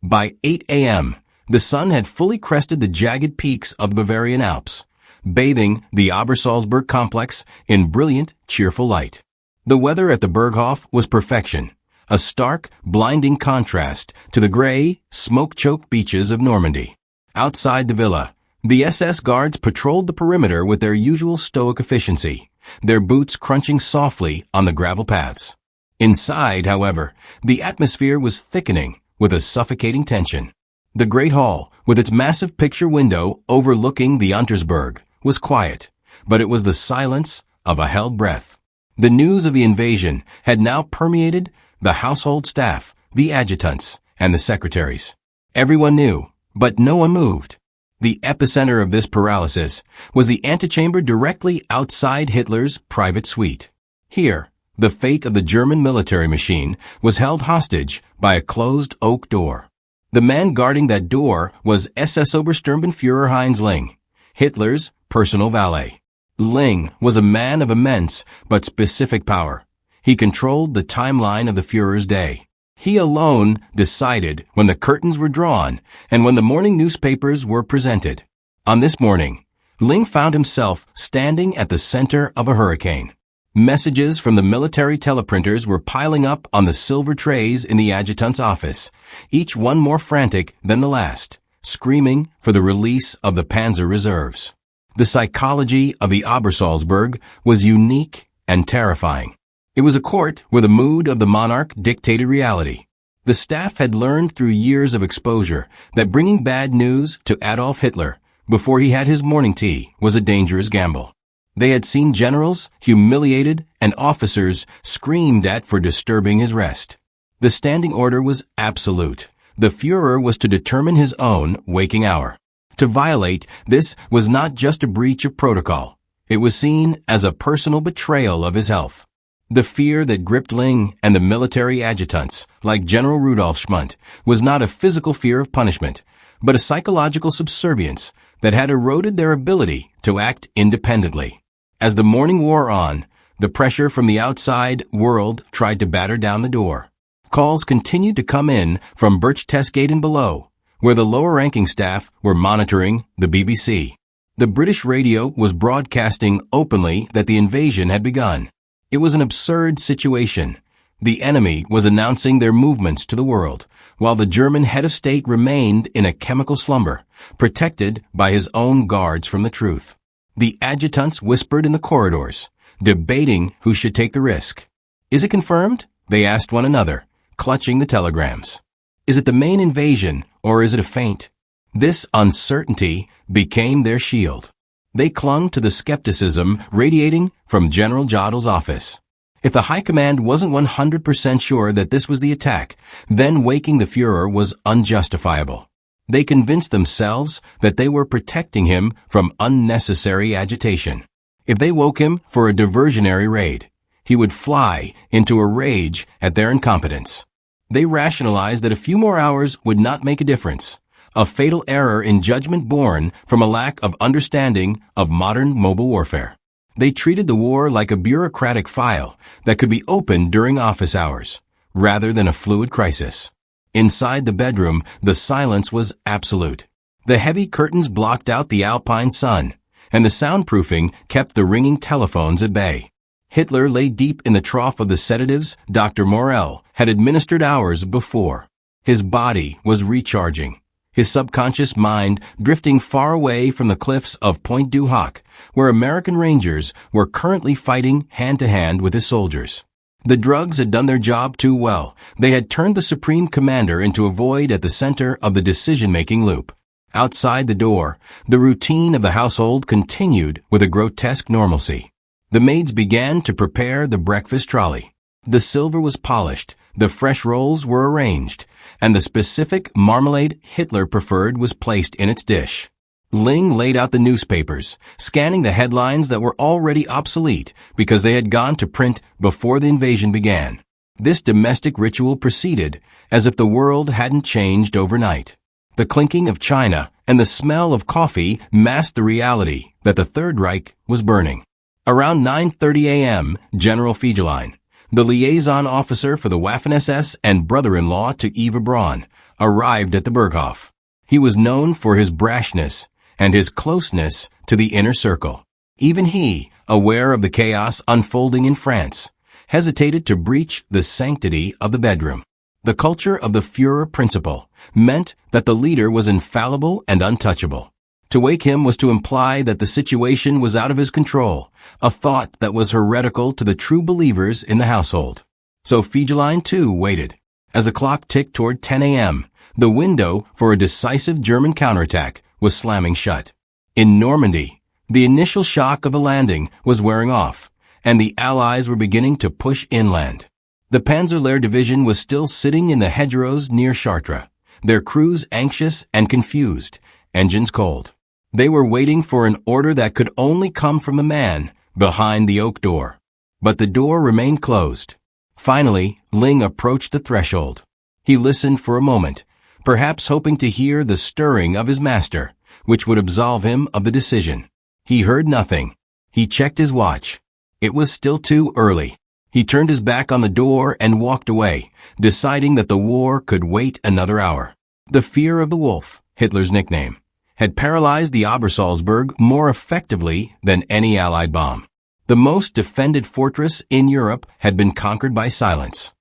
By 8 a.m., the sun had fully crested the jagged peaks of the Bavarian Alps, bathing the Obersalzberg complex in brilliant, cheerful light. The weather at the Berghof was perfection, a stark, blinding contrast to the gray, smoke-choked beaches of Normandy. Outside the villa, the SS guards patrolled the perimeter with their usual stoic efficiency, their boots crunching softly on the gravel paths. Inside, however, the atmosphere was thickening with a suffocating tension. The Great Hall, with its massive picture window overlooking the Untersberg, was quiet, but it was the silence of a held breath. The news of the invasion had now permeated the household staff, the adjutants, and the secretaries. Everyone knew, but no one moved. The epicenter of this paralysis was the antechamber directly outside Hitler's private suite. Here, the fate of the German military machine was held hostage by a closed oak door. The man guarding that door was SS Obersturmbannführer Heinz Ling, Hitler's personal valet. Ling was a man of immense but specific power. He controlled the timeline of the Führer's day. He alone decided when the curtains were drawn and when the morning newspapers were presented. On this morning, Ling found himself standing at the center of a hurricane. Messages from the military teleprinters were piling up on the silver trays in the adjutant's office, each one more frantic than the last, screaming for the release of the Panzer reserves. The psychology of the Obersalzberg was unique and terrifying. It was a court where the mood of the monarch dictated reality. The staff had learned through years of exposure that bringing bad news to Adolf Hitler before he had his morning tea was a dangerous gamble. They had seen generals humiliated and officers screamed at for disturbing his rest. The standing order was absolute. The Führer was to determine his own waking hour. To violate this was not just a breach of protocol. It was seen as a personal betrayal of his health. The fear that gripped Ling and the military adjutants, like General Rudolf Schmundt, was not a physical fear of punishment, but a psychological subservience that had eroded their ability to act independently. As the morning wore on, the pressure from the outside world tried to batter down the door. Calls continued to come in from Berchtesgaden below, where the lower-ranking staff were monitoring the BBC. The British radio was broadcasting openly that the invasion had begun. It was an absurd situation. The enemy was announcing their movements to the world, while the German head of state remained in a chemical slumber, protected by his own guards from the truth. The adjutants whispered in the corridors, debating who should take the risk. "Is it confirmed?" they asked one another, clutching the telegrams. "Is it the main invasion, or is it a feint?" This uncertainty became their shield. They clung to the skepticism radiating from General Jodel's office. If the High Command wasn't 100% sure that this was the attack, then waking the Führer was unjustifiable. They convinced themselves that they were protecting him from unnecessary agitation. If they woke him for a diversionary raid, he would fly into a rage at their incompetence. They rationalized that a few more hours would not make a difference. A fatal error in judgment born from a lack of understanding of modern mobile warfare. They treated the war like a bureaucratic file that could be opened during office hours, rather than a fluid crisis. Inside the bedroom, the silence was absolute. The heavy curtains blocked out the alpine sun, and the soundproofing kept the ringing telephones at bay. Hitler lay deep in the trough of the sedatives Dr. Morell had administered hours before. His body was recharging. His subconscious mind drifting far away from the cliffs of Point du Hoc, where American Rangers were currently fighting hand-to-hand with his soldiers. The drugs had done their job too well. They had turned the supreme commander into a void at the center of the decision-making loop. Outside the door, the routine of the household continued with a grotesque normalcy. The maids began to prepare the breakfast trolley. The silver was polished, the fresh rolls were arranged, and the specific marmalade Hitler preferred was placed in its dish. Ling laid out the newspapers, scanning the headlines that were already obsolete because they had gone to print before the invasion began. This domestic ritual proceeded as if the world hadn't changed overnight. The clinking of china and the smell of coffee masked the reality that the Third Reich was burning. Around 9:30 a.m., General Fegelein, the liaison officer for the Waffen-SS and brother-in-law to Eva Braun, arrived at the Berghof. He was known for his brashness and his closeness to the inner circle. Even he, aware of the chaos unfolding in France, hesitated to breach the sanctity of the bedroom. The culture of the Führer principle meant that the leader was infallible and untouchable. To wake him was to imply that the situation was out of his control, a thought that was heretical to the true believers in the household. So Fegelein too waited. As the clock ticked toward 10 a.m., the window for a decisive German counterattack was slamming shut. In Normandy, the initial shock of the landing was wearing off, and the Allies were beginning to push inland. The Panzer division was still sitting in the hedgerows near Chartres, their crews anxious and confused, engines cold. They were waiting for an order that could only come from the man behind the oak door. But the door remained closed. Finally, Ling approached the threshold. He listened for a moment, perhaps hoping to hear the stirring of his master, which would absolve him of the decision. He heard nothing. He checked his watch. It was still too early. He turned his back on the door and walked away, deciding that the war could wait another hour. The fear of the wolf, Hitler's nickname, had paralyzed the Obersalzberg more effectively than any Allied bomb. The most defended fortress in Europe had been conquered by silence.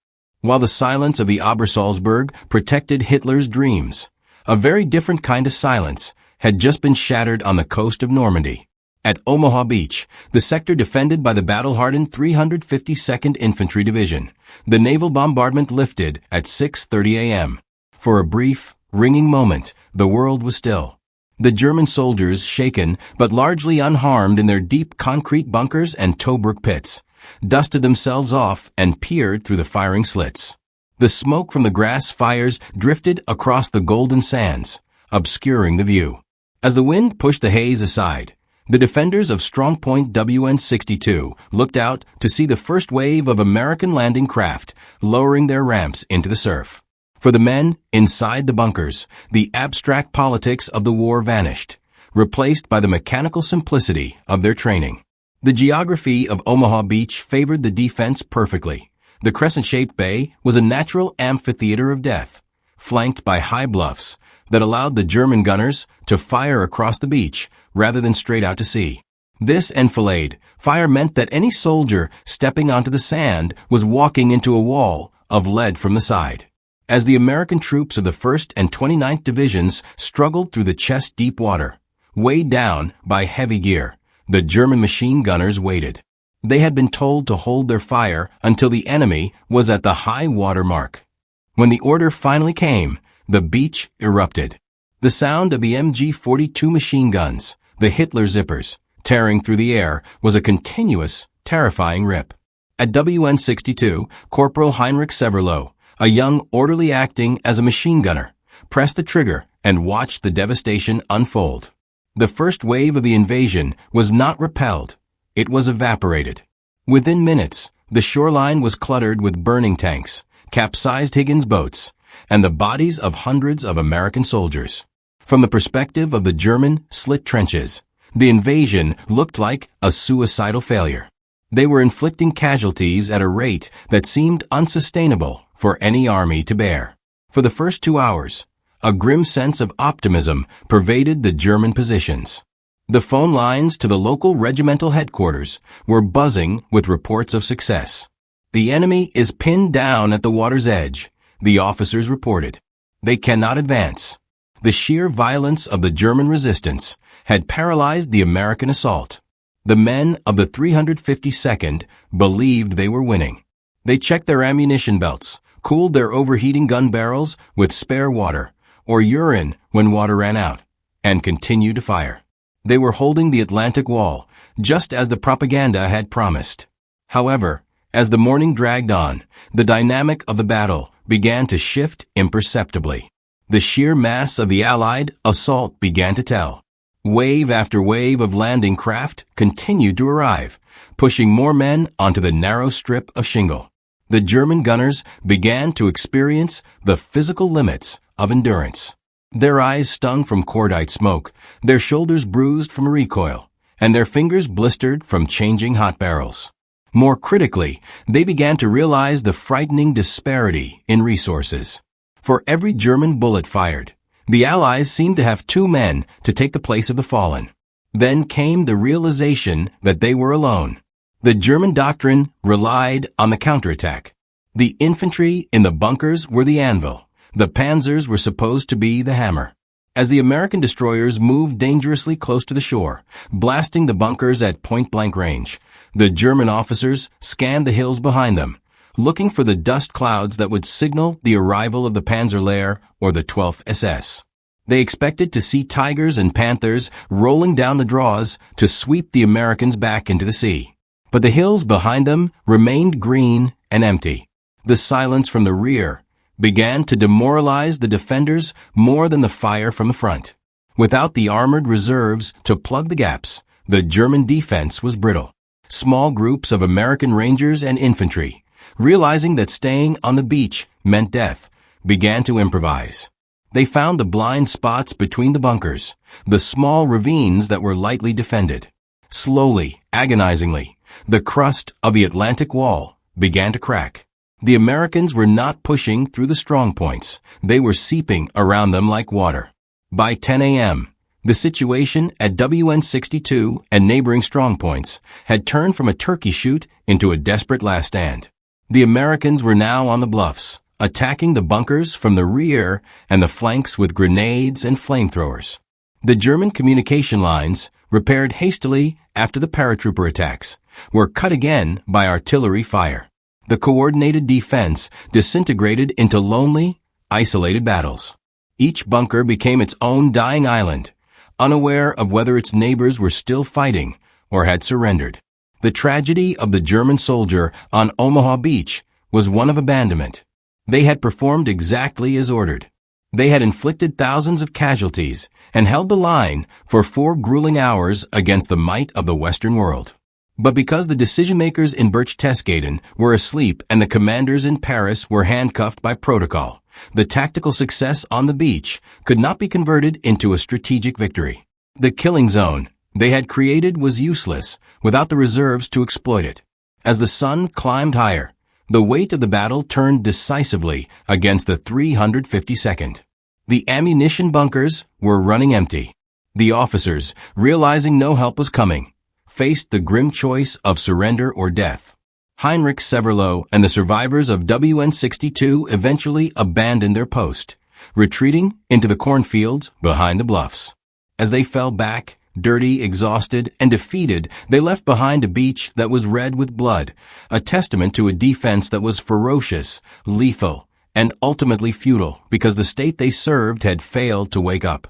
While the silence of the Obersalzberg protected Hitler's dreams, a very different kind of silence had just been shattered on the coast of Normandy. At Omaha Beach, the sector defended by the battle-hardened 352nd Infantry Division, the naval bombardment lifted at 6:30 a.m. For a brief, ringing moment, the world was still. The German soldiers, shaken but largely unharmed in their deep concrete bunkers and Tobruk pits, dusted themselves off and peered through the firing slits. The smoke from the grass fires drifted across the golden sands, obscuring the view. As the wind pushed the haze aside, the defenders of Strongpoint WN-62 looked out to see the first wave of American landing craft lowering their ramps into the surf. For the men inside the bunkers, the abstract politics of the war vanished, replaced by the mechanical simplicity of their training. The geography of Omaha Beach favored the defense perfectly. The crescent-shaped bay was a natural amphitheater of death, flanked by high bluffs that allowed the German gunners to fire across the beach rather than straight out to sea. This enfilade fire meant that any soldier stepping onto the sand was walking into a wall of lead from the side. As the American troops of the 1st and 29th Divisions struggled through the chest-deep water, weighed down by heavy gear, the German machine gunners waited. They had been told to hold their fire until the enemy was at the high water mark. When the order finally came, the beach erupted. The sound of the MG-42 machine guns, the Hitler zippers, tearing through the air was a continuous, terrifying rip. At WN-62, Corporal Heinrich Severloh, a young orderly acting as a machine gunner, pressed the trigger and watched the devastation unfold. The first wave of the invasion was not repelled. It was evaporated. Within minutes, the shoreline was cluttered with burning tanks, capsized Higgins boats, and the bodies of hundreds of American soldiers. From the perspective of the German slit trenches, the invasion looked like a suicidal failure. They were inflicting casualties at a rate that seemed unsustainable for any army to bear. For the first 2 hours, a grim sense of optimism pervaded the German positions. The phone lines to the local regimental headquarters were buzzing with reports of success. "The enemy is pinned down at the water's edge," the officers reported. "They cannot advance." The sheer violence of the German resistance had paralyzed the American assault. The men of the 352nd believed they were winning. They checked their ammunition belts, cooled their overheating gun barrels with spare water, or urine when water ran out, and continued to fire. They were holding the Atlantic Wall, just as the propaganda had promised. However, as the morning dragged on, the dynamic of the battle began to shift imperceptibly. The sheer mass of the Allied assault began to tell. Wave after wave of landing craft continued to arrive, pushing more men onto the narrow strip of shingle. The German gunners began to experience the physical limits of endurance. Their eyes stung from cordite smoke, their shoulders bruised from recoil, and their fingers blistered from changing hot barrels. More critically, they began to realize the frightening disparity in resources. For every German bullet fired, the Allies seemed to have 2 men to take the place of the fallen. Then came the realization that they were alone. The German doctrine relied on the counterattack. The infantry in the bunkers were the anvil. The panzers were supposed to be the hammer. As the American destroyers moved dangerously close to the shore, blasting the bunkers at point-blank range, the German officers scanned the hills behind them, looking for the dust clouds that would signal the arrival of the Panzer Lehr or the 12th SS. They expected to see tigers and panthers rolling down the draws to sweep the Americans back into the sea. But the hills behind them remained green and empty. The silence from the rear began to demoralize the defenders more than the fire from the front. Without the armored reserves to plug the gaps, the German defense was brittle. Small groups of American Rangers and infantry, realizing that staying on the beach meant death, began to improvise. They found the blind spots between the bunkers, the small ravines that were lightly defended. Slowly, agonizingly, the crust of the Atlantic Wall began to crack. The Americans were not pushing through the strong points. They were seeping around them like water. By 10 a.m., the situation at WN62 and neighboring strongpoints had turned from a turkey shoot into a desperate last stand. The Americans were now on the bluffs, attacking the bunkers from the rear and the flanks with grenades and flamethrowers. The German communication lines, repaired hastily after the paratrooper attacks, were cut again by artillery fire. The coordinated defense disintegrated into lonely, isolated battles. Each bunker became its own dying island, unaware of whether its neighbors were still fighting or had surrendered. The tragedy of the German soldier on Omaha Beach was one of abandonment. They had performed exactly as ordered. They had inflicted thousands of casualties and held the line for 4 grueling hours against the might of the Western world. But because the decision-makers in Berchtesgaden were asleep and the commanders in Paris were handcuffed by protocol, the tactical success on the beach could not be converted into a strategic victory. The killing zone they had created was useless without the reserves to exploit it. As the sun climbed higher, the weight of the battle turned decisively against the 352nd. The ammunition bunkers were running empty. The officers, realizing no help was coming, faced the grim choice of surrender or death. Heinrich Severloh and the survivors of WN62 eventually abandoned their post, retreating into the cornfields behind the bluffs. As they fell back, dirty, exhausted, and defeated, they left behind a beach that was red with blood, a testament to a defense that was ferocious, lethal, and ultimately futile because the state they served had failed to wake up.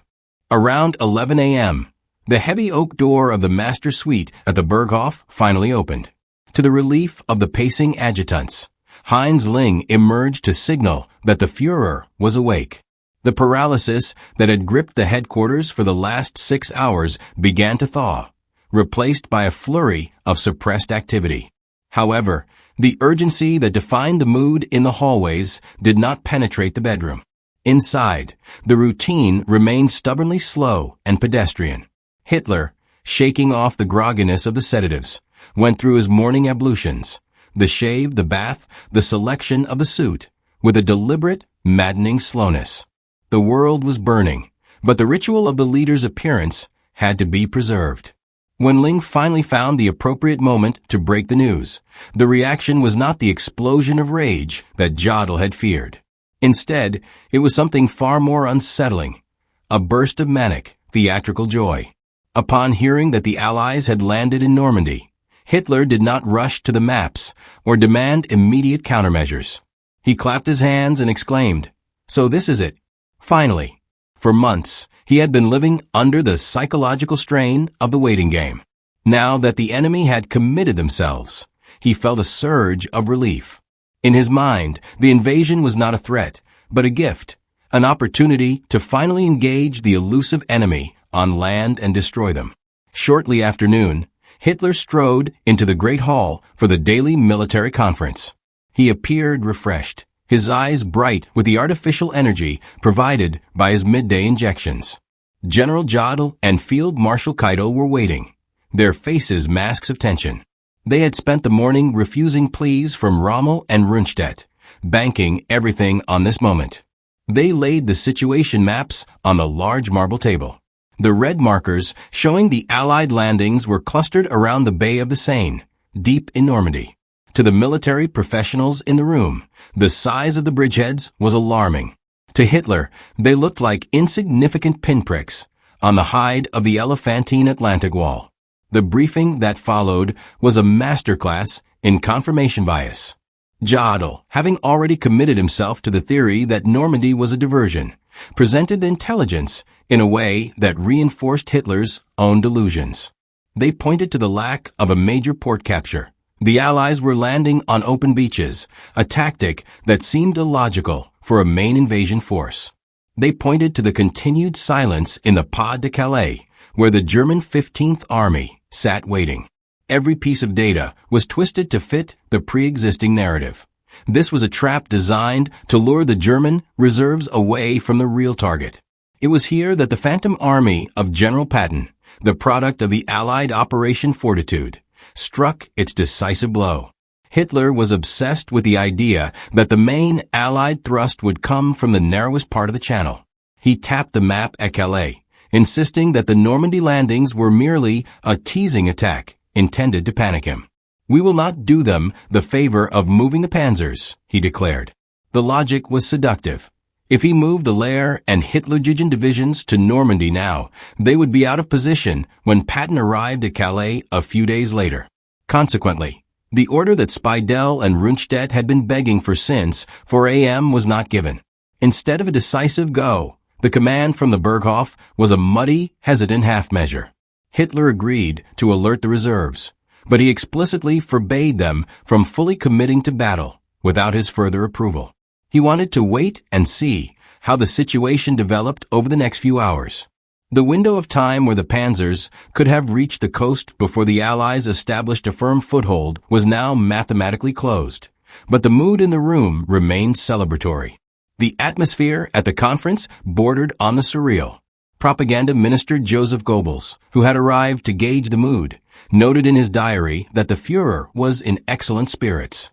Around 11 a.m., the heavy oak door of the master suite at the Berghof finally opened. To the relief of the pacing adjutants, Heinz Ling emerged to signal that the Führer was awake. The paralysis that had gripped the headquarters for the last 6 hours began to thaw, replaced by a flurry of suppressed activity. However, the urgency that defined the mood in the hallways did not penetrate the bedroom. Inside, the routine remained stubbornly slow and pedestrian. Hitler, shaking off the grogginess of the sedatives, went through his morning ablutions, the shave, the bath, the selection of the suit, with a deliberate, maddening slowness. The world was burning, but the ritual of the leader's appearance had to be preserved. When Ling finally found the appropriate moment to break the news, the reaction was not the explosion of rage that Jodl had feared. Instead, it was something far more unsettling, a burst of manic, theatrical joy. Upon hearing that the Allies had landed in Normandy, Hitler did not rush to the maps or demand immediate countermeasures. He clapped his hands and exclaimed, "So this is it. Finally." For months, he had been living under the psychological strain of the waiting game. Now that the enemy had committed themselves, he felt a surge of relief. In his mind, the invasion was not a threat, but a gift, an opportunity to finally engage the elusive enemy on land and destroy them. Shortly after noon, Hitler strode into the Great Hall for the daily military conference. He appeared refreshed, his eyes bright with the artificial energy provided by his midday injections. General Jodl and Field Marshal Keitel were waiting, their faces masks of tension. They had spent the morning refusing pleas from Rommel and Rundstedt, banking everything on this moment. They laid the situation maps on the large marble table. The red markers showing the Allied landings were clustered around the Bay of the Seine, deep in Normandy. To the military professionals in the room, the size of the bridgeheads was alarming. To Hitler, they looked like insignificant pinpricks on the hide of the elephantine Atlantic Wall. The briefing that followed was a masterclass in confirmation bias. Jodl, having already committed himself to the theory that Normandy was a diversion, presented the intelligence in a way that reinforced Hitler's own delusions. They pointed to the lack of a major port capture. The Allies were landing on open beaches, a tactic that seemed illogical for a main invasion force. They pointed to the continued silence in the Pas de Calais, where the German 15th Army sat waiting. Every piece of data was twisted to fit the pre-existing narrative. This was a trap designed to lure the German reserves away from the real target. It was here that the Phantom Army of General Patton, the product of the Allied Operation Fortitude, struck its decisive blow. Hitler was obsessed with the idea that the main Allied thrust would come from the narrowest part of the channel. He tapped the map at Calais, insisting that the Normandy landings were merely a teasing attack intended to panic him. "We will not do them the favor of moving the panzers," he declared. The logic was seductive. If he moved the Lehr and Hitlerjugend divisions to Normandy now, they would be out of position when Patton arrived at Calais a few days later. Consequently, the order that Speidel and Rundstedt had been begging for since 4 a.m. was not given. Instead of a decisive go, the command from the Berghof was a muddy, hesitant half-measure. Hitler agreed to alert the reserves, but he explicitly forbade them from fully committing to battle without his further approval. He wanted to wait and see how the situation developed over the next few hours. The window of time where the panzers could have reached the coast before the Allies established a firm foothold was now mathematically closed, but the mood in the room remained celebratory. The atmosphere at the conference bordered on the surreal. Propaganda Minister Joseph Goebbels, who had arrived to gauge the mood, noted in his diary that the Führer was in excellent spirits.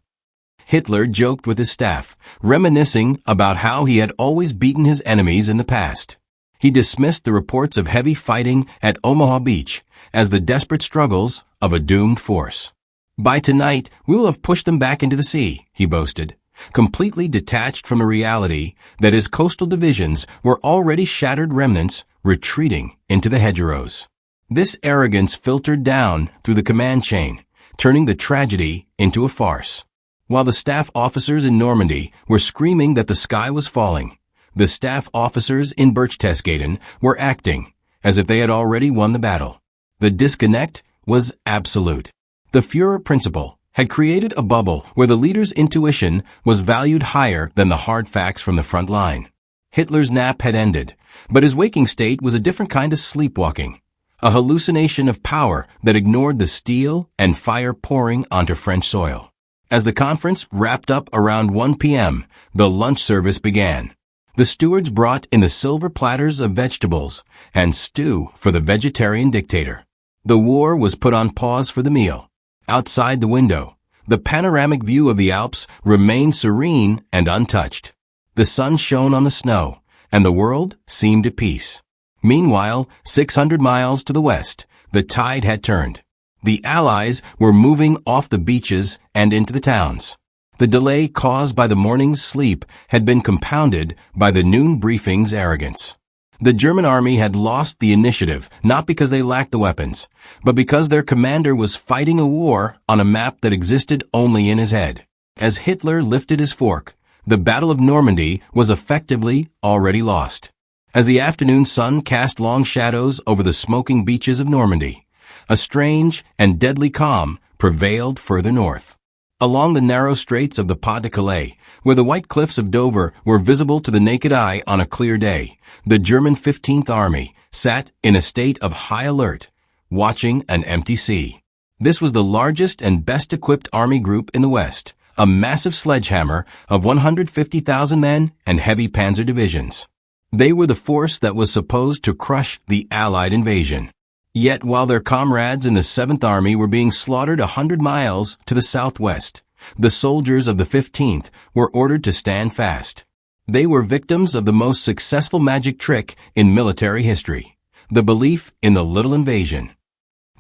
Hitler joked with his staff, reminiscing about how he had always beaten his enemies in the past. He dismissed the reports of heavy fighting at Omaha Beach as the desperate struggles of a doomed force. "By tonight, we will have pushed them back into the sea," he boasted, completely detached from the reality that his coastal divisions were already shattered remnants retreating into the hedgerows. This arrogance filtered down through the command chain, turning the tragedy into a farce. While the staff officers in Normandy were screaming that the sky was falling, the staff officers in Berchtesgaden were acting as if they had already won the battle. The disconnect was absolute. The Führer principle had created a bubble where the leader's intuition was valued higher than the hard facts from the front line. Hitler's nap had ended, but his waking state was a different kind of sleepwalking, a hallucination of power that ignored the steel and fire pouring onto French soil. As the conference wrapped up around 1 p.m., the lunch service began. The stewards brought in the silver platters of vegetables and stew for the vegetarian dictator. The war was put on pause for the meal. Outside the window, the panoramic view of the Alps remained serene and untouched. The sun shone on the snow, and the world seemed at peace. Meanwhile, 600 miles to the west, the tide had turned. The Allies were moving off the beaches and into the towns. The delay caused by the morning's sleep had been compounded by the noon briefing's arrogance. The German army had lost the initiative, not because they lacked the weapons, but because their commander was fighting a war on a map that existed only in his head. As Hitler lifted his fork, the Battle of Normandy was effectively already lost. As the afternoon sun cast long shadows over the smoking beaches of Normandy, a strange and deadly calm prevailed further north. Along the narrow straits of the Pas de Calais, where the white cliffs of Dover were visible to the naked eye on a clear day, the German 15th Army sat in a state of high alert, watching an empty sea. This was the largest and best-equipped army group in the West, a massive sledgehammer of 150,000 men and heavy panzer divisions. They were the force that was supposed to crush the Allied invasion. Yet while their comrades in the 7th Army were being slaughtered 100 miles to the southwest, the soldiers of the 15th were ordered to stand fast. They were victims of the most successful magic trick in military history, the belief in the little invasion.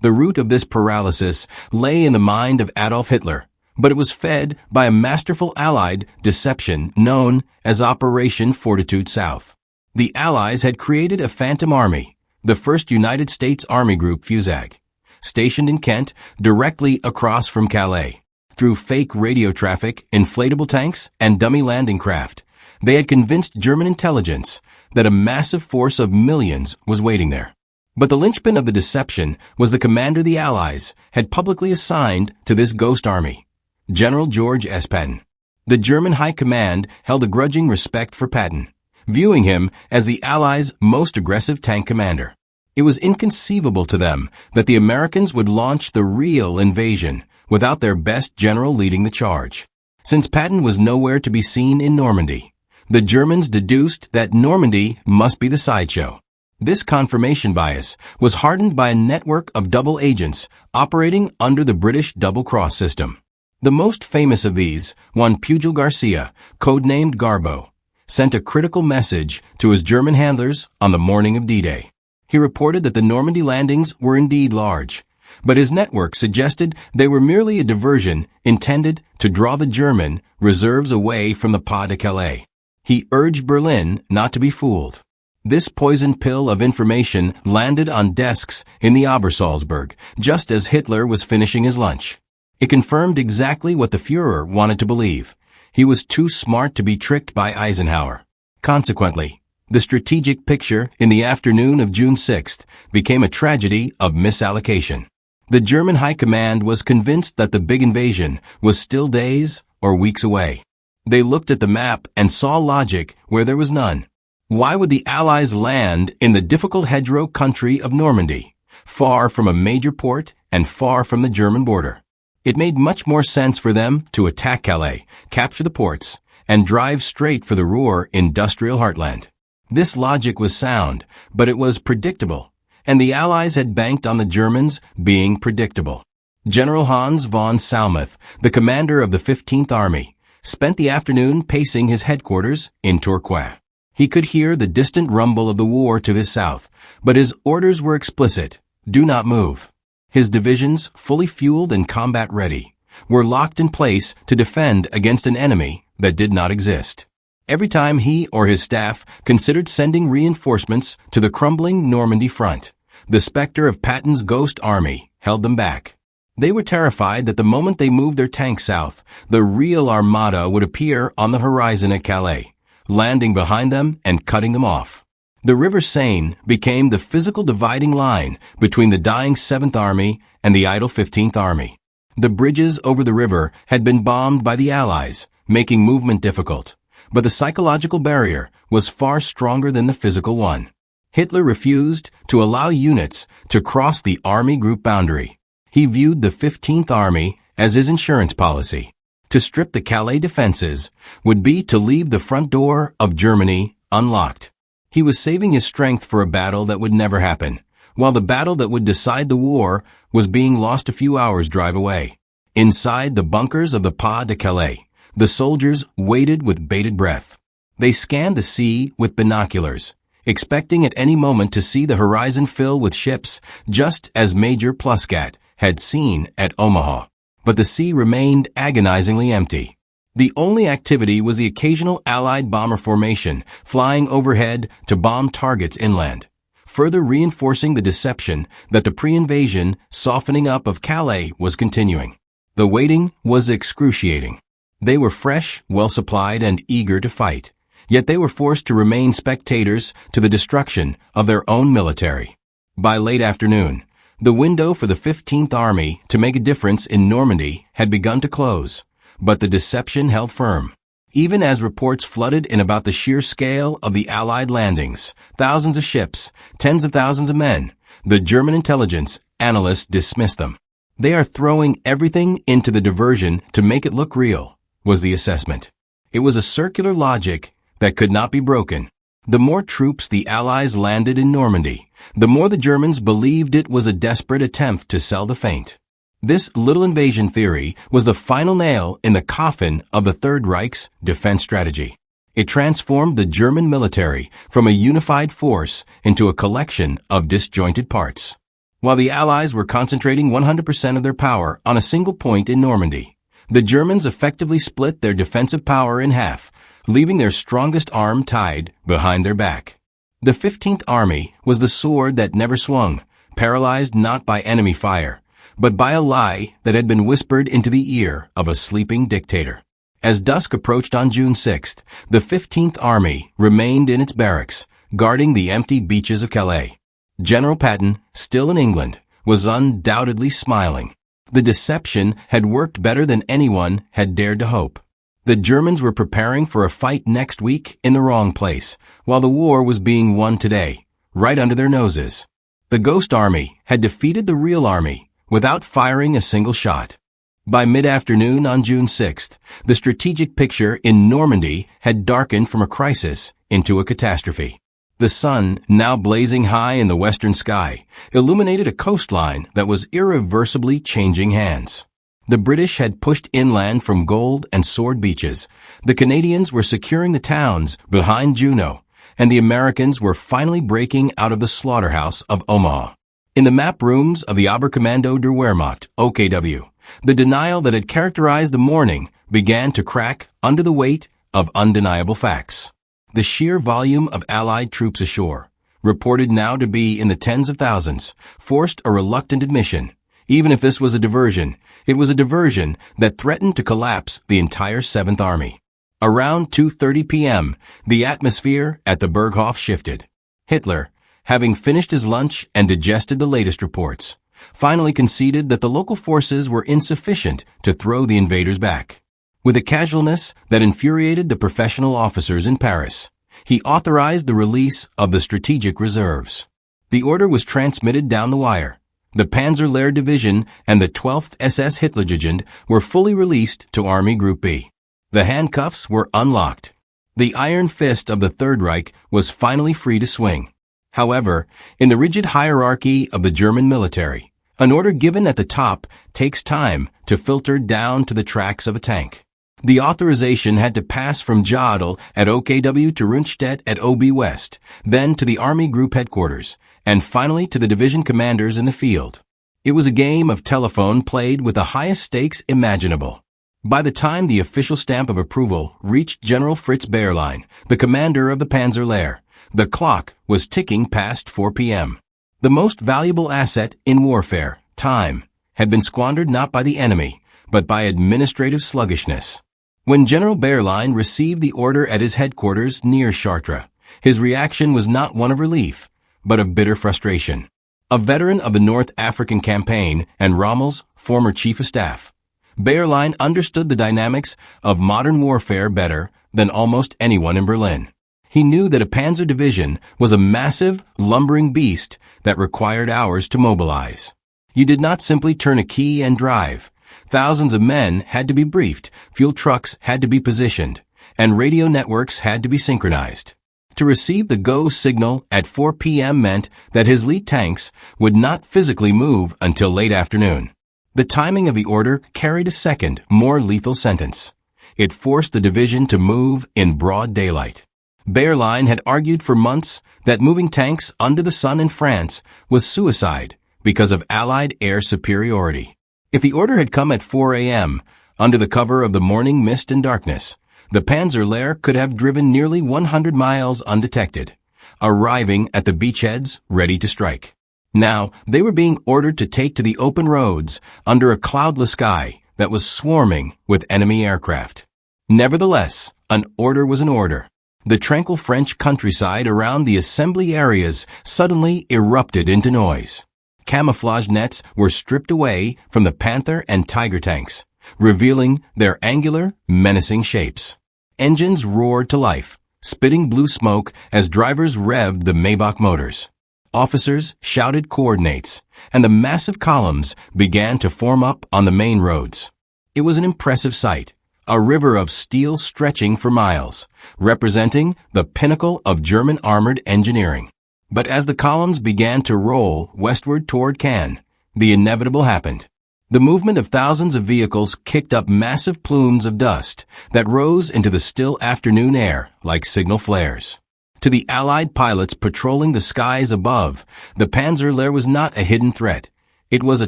The root of this paralysis lay in the mind of Adolf Hitler, but it was fed by a masterful Allied deception known as Operation Fortitude South. The Allies had created a phantom army, the 1st United States Army Group FUSAG, stationed in Kent directly across from Calais. Through fake radio traffic, inflatable tanks, and dummy landing craft, they had convinced German intelligence that a massive force of millions was waiting there. But the linchpin of the deception was the commander the Allies had publicly assigned to this ghost army, General George S. Patton. The German High Command held a grudging respect for Patton, viewing him as the Allies' most aggressive tank commander. It was inconceivable to them that the Americans would launch the real invasion without their best general leading the charge. Since Patton was nowhere to be seen in Normandy, the Germans deduced that Normandy must be the sideshow. This confirmation bias was hardened by a network of double agents operating under the British double-cross system. The most famous of these, one Pugil Garcia, codenamed Garbo, sent a critical message to his German handlers on the morning of D-Day. He reported that the Normandy landings were indeed large, but his network suggested they were merely a diversion intended to draw the German reserves away from the Pas de Calais. He urged Berlin not to be fooled. This poison pill of information landed on desks in the Obersalzberg just as Hitler was finishing his lunch. It confirmed exactly what the Führer wanted to believe. He was too smart to be tricked by Eisenhower. Consequently, the strategic picture in the afternoon of June 6th became a tragedy of misallocation. The German High Command was convinced that the big invasion was still days or weeks away. They looked at the map and saw logic where there was none. Why would the Allies land in the difficult hedgerow country of Normandy, far from a major port and far from the German border? It made much more sense for them to attack Calais, capture the ports, and drive straight for the Ruhr industrial heartland. This logic was sound, but it was predictable, and the Allies had banked on the Germans being predictable. General Hans von Salmuth, the commander of the 15th Army, spent the afternoon pacing his headquarters in Tourcoing. He could hear the distant rumble of the war to his south, but his orders were explicit: do not move. His divisions, fully fueled and combat ready, were locked in place to defend against an enemy that did not exist. Every time he or his staff considered sending reinforcements to the crumbling Normandy front, the specter of Patton's ghost army held them back. They were terrified that the moment they moved their tanks south, the real armada would appear on the horizon at Calais, landing behind them and cutting them off. The River Seine became the physical dividing line between the dying 7th Army and the idle 15th Army. The bridges over the river had been bombed by the Allies, making movement difficult. But the psychological barrier was far stronger than the physical one. Hitler refused to allow units to cross the army group boundary. He viewed the 15th Army as his insurance policy. To strip the Calais defenses would be to leave the front door of Germany unlocked. He was saving his strength for a battle that would never happen, while the battle that would decide the war was being lost a few hours' drive away. Inside the bunkers of the Pas de Calais, the soldiers waited with bated breath. They scanned the sea with binoculars, expecting at any moment to see the horizon fill with ships, just as Major Pluscat had seen at Omaha. But the sea remained agonizingly empty. The only activity was the occasional Allied bomber formation flying overhead to bomb targets inland, further reinforcing the deception that the pre-invasion softening up of Calais was continuing. The waiting was excruciating. They were fresh, well-supplied, and eager to fight, yet they were forced to remain spectators to the destruction of their own military. By late afternoon, the window for the 15th Army to make a difference in Normandy had begun to close, but the deception held firm. Even as reports flooded in about the sheer scale of the Allied landings, thousands of ships, tens of thousands of men, the German intelligence analysts dismissed them. They are throwing everything into the diversion to make it look real, was the assessment. It was a circular logic that could not be broken. The more troops the Allies landed in Normandy, the more the Germans believed it was a desperate attempt to sell the feint. This little invasion theory was the final nail in the coffin of the Third Reich's defense strategy. It transformed the German military from a unified force into a collection of disjointed parts. While the Allies were concentrating 100% of their power on a single point in Normandy, the Germans effectively split their defensive power in half, leaving their strongest arm tied behind their back. The 15th Army was the sword that never swung, paralyzed not by enemy fire, but by a lie that had been whispered into the ear of a sleeping dictator. As dusk approached on June 6th, the 15th Army remained in its barracks, guarding the empty beaches of Calais. General Patton, still in England, was undoubtedly smiling. The deception had worked better than anyone had dared to hope. The Germans were preparing for a fight next week in the wrong place, while the war was being won today, right under their noses. The Ghost Army had defeated the real army without firing a single shot. By mid-afternoon on June 6th, the strategic picture in Normandy had darkened from a crisis into a catastrophe. The sun, now blazing high in the western sky, illuminated a coastline that was irreversibly changing hands. The British had pushed inland from Gold and Sword beaches, the Canadians were securing the towns behind Juno, and the Americans were finally breaking out of the slaughterhouse of Omaha. In the map rooms of the Oberkommando der Wehrmacht, OKW, the denial that had characterized the morning began to crack under the weight of undeniable facts. The sheer volume of Allied troops ashore, reported now to be in the tens of thousands, forced a reluctant admission. Even if this was a diversion, it was a diversion that threatened to collapse the entire 7th Army. Around 2:30 p.m., the atmosphere at the Berghof shifted. Hitler, having finished his lunch and digested the latest reports, finally conceded that the local forces were insufficient to throw the invaders back. With a casualness that infuriated the professional officers in Paris, he authorized the release of the strategic reserves. The order was transmitted down the wire. The Panzer Lehr Division and the 12th SS Hitlerjugend were fully released to Army Group B. The handcuffs were unlocked. The iron fist of the Third Reich was finally free to swing. However, in the rigid hierarchy of the German military, an order given at the top takes time to filter down to the tracks of a tank. The authorization had to pass from Jodl at OKW to Rundstedt at OB West, then to the Army Group headquarters, and finally to the division commanders in the field. It was a game of telephone played with the highest stakes imaginable. By the time the official stamp of approval reached General Fritz Bayerlein, the commander of the Panzer Lehr, the clock was ticking past 4 p.m. The most valuable asset in warfare, time, had been squandered not by the enemy, but by administrative sluggishness. When General Bayerlein received the order at his headquarters near Chartres, his reaction was not one of relief, but of bitter frustration. A veteran of the North African campaign and Rommel's former chief of staff, Bayerlein understood the dynamics of modern warfare better than almost anyone in Berlin. He knew that a panzer division was a massive, lumbering beast that required hours to mobilize. You did not simply turn a key and drive. Thousands of men had to be briefed, fuel trucks had to be positioned, and radio networks had to be synchronized. To receive the go signal at 4 p.m. meant that his lead tanks would not physically move until late afternoon. The timing of the order carried a second, more lethal sentence. It forced the division to move in broad daylight. Bayerlein had argued for months that moving tanks under the sun in France was suicide because of Allied air superiority. If the order had come at 4 a.m., Under the cover of the morning mist and darkness, the Panzerlehr could have driven nearly 100 miles undetected, arriving at the beachheads ready to strike. Now, they were being ordered to take to the open roads under a cloudless sky that was swarming with enemy aircraft. Nevertheless, an order was an order. The tranquil French countryside around the assembly areas suddenly erupted into noise. Camouflage nets were stripped away from the Panther and Tiger tanks, revealing their angular, menacing shapes. Engines roared to life, spitting blue smoke as drivers revved the Maybach motors. Officers shouted coordinates, and the massive columns began to form up on the main roads. It was an impressive sight, a river of steel stretching for miles, representing the pinnacle of German armored engineering. But as the columns began to roll westward toward Cannes, the inevitable happened. The movement of thousands of vehicles kicked up massive plumes of dust that rose into the still afternoon air like signal flares. To the Allied pilots patrolling the skies above, the Panzerlehr was not a hidden threat. It was a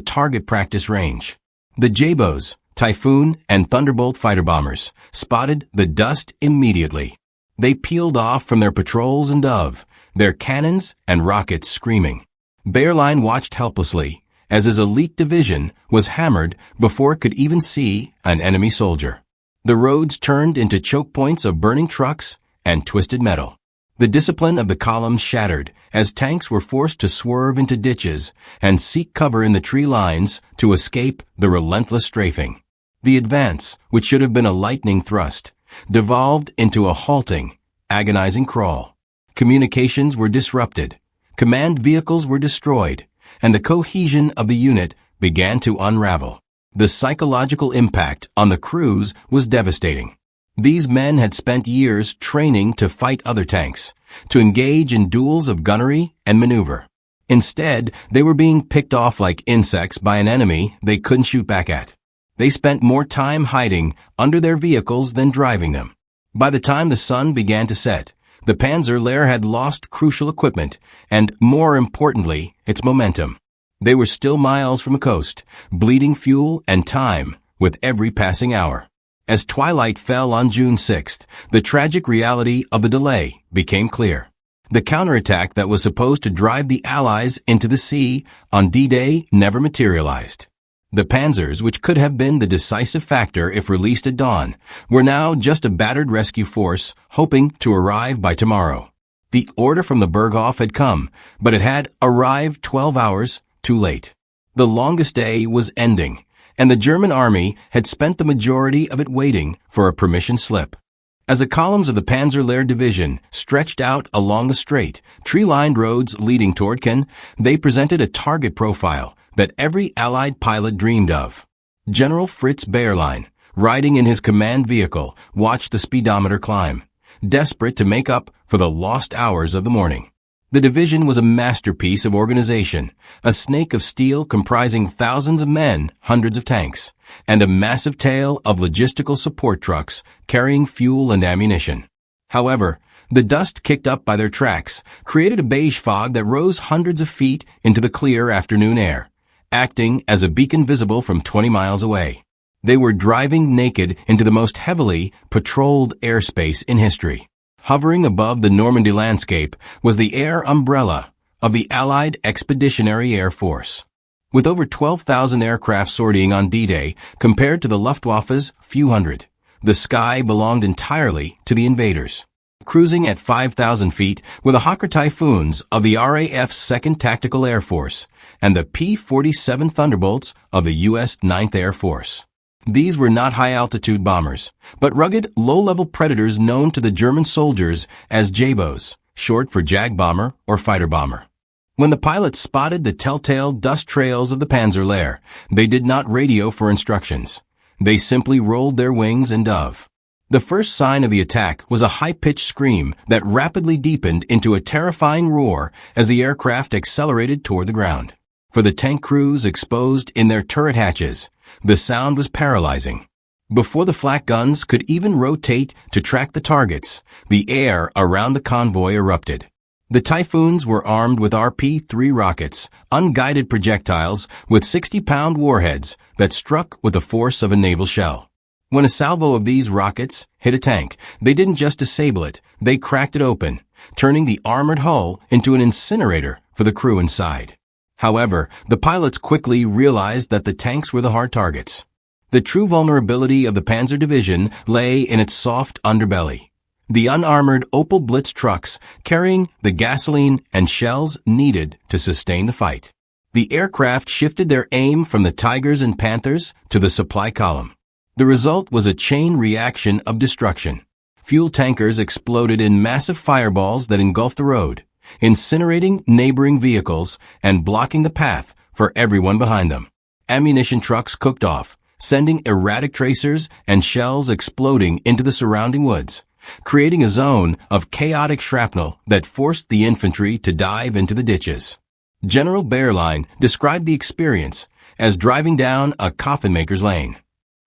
target practice range. The Jabos, Typhoon, and Thunderbolt fighter bombers spotted the dust immediately. They peeled off from their patrols and dove, their cannons and rockets screaming. Bayerlein watched helplessly as his elite division was hammered before it could even see an enemy soldier. The roads turned into choke points of burning trucks and twisted metal. The discipline of the columns shattered as tanks were forced to swerve into ditches and seek cover in the tree lines to escape the relentless strafing. The advance, which should have been a lightning thrust, devolved into a halting, agonizing crawl. Communications were disrupted, command vehicles were destroyed, and the cohesion of the unit began to unravel. The psychological impact on the crews was devastating. These men had spent years training to fight other tanks, to engage in duels of gunnery and maneuver. Instead, they were being picked off like insects by an enemy they couldn't shoot back at. They spent more time hiding under their vehicles than driving them. By the time the sun began to set, the Panzerlehr had lost crucial equipment and, more importantly, its momentum. They were still miles from the coast, bleeding fuel and time with every passing hour. As twilight fell on June 6th, the tragic reality of the delay became clear. The counterattack that was supposed to drive the Allies into the sea on D-Day never materialized. The Panzers, which could have been the decisive factor if released at dawn, were now just a battered rescue force hoping to arrive by tomorrow. The order from the Berghof had come, but it had arrived 12 hours too late. The longest day was ending, and the German army had spent the majority of it waiting for a permission slip. As the columns of the Panzerlehr division stretched out along the straight, tree-lined roads leading toward Cannes, they presented a target profile that every Allied pilot dreamed of. General Fritz Bayerlein, riding in his command vehicle, watched the speedometer climb, desperate to make up for the lost hours of the morning. The division was a masterpiece of organization, a snake of steel comprising thousands of men, hundreds of tanks, and a massive tail of logistical support trucks carrying fuel and ammunition. However, the dust kicked up by their tracks created a beige fog that rose hundreds of feet into the clear afternoon air, acting as a beacon visible from 20 miles away. They were driving naked into the most heavily patrolled airspace in history. Hovering above the Normandy landscape was the air umbrella of the Allied Expeditionary Air Force. With over 12,000 aircraft sortying on D-Day compared to the Luftwaffe's few hundred, the sky belonged entirely to the invaders. Cruising at 5,000 feet were the Hawker Typhoons of the RAF's 2nd Tactical Air Force and the P-47 Thunderbolts of the U.S. 9th Air Force. These were not high-altitude bombers, but rugged, low-level predators known to the German soldiers as Jabos, short for Jag Bomber or Fighter Bomber. When the pilots spotted the telltale dust trails of the Panzerlehr, they did not radio for instructions. They simply rolled their wings and dove. The first sign of the attack was a high-pitched scream that rapidly deepened into a terrifying roar as the aircraft accelerated toward the ground. For the tank crews exposed in their turret hatches, the sound was paralyzing. Before the flak guns could even rotate to track the targets, the air around the convoy erupted. The Typhoons were armed with RP-3 rockets, unguided projectiles with 60-pound warheads that struck with the force of a naval shell. When a salvo of these rockets hit a tank, they didn't just disable it, they cracked it open, turning the armored hull into an incinerator for the crew inside. However, the pilots quickly realized that the tanks were the hard targets. The true vulnerability of the Panzer Division lay in its soft underbelly. The unarmored Opel Blitz trucks carrying the gasoline and shells needed to sustain the fight. The aircraft shifted their aim from the Tigers and Panthers to the supply column. The result was a chain reaction of destruction. Fuel tankers exploded in massive fireballs that engulfed the road, incinerating neighboring vehicles and blocking the path for everyone behind them. Ammunition trucks cooked off, sending erratic tracers and shells exploding into the surrounding woods, creating a zone of chaotic shrapnel that forced the infantry to dive into the ditches. General Behrlein described the experience as driving down a coffin-maker's lane.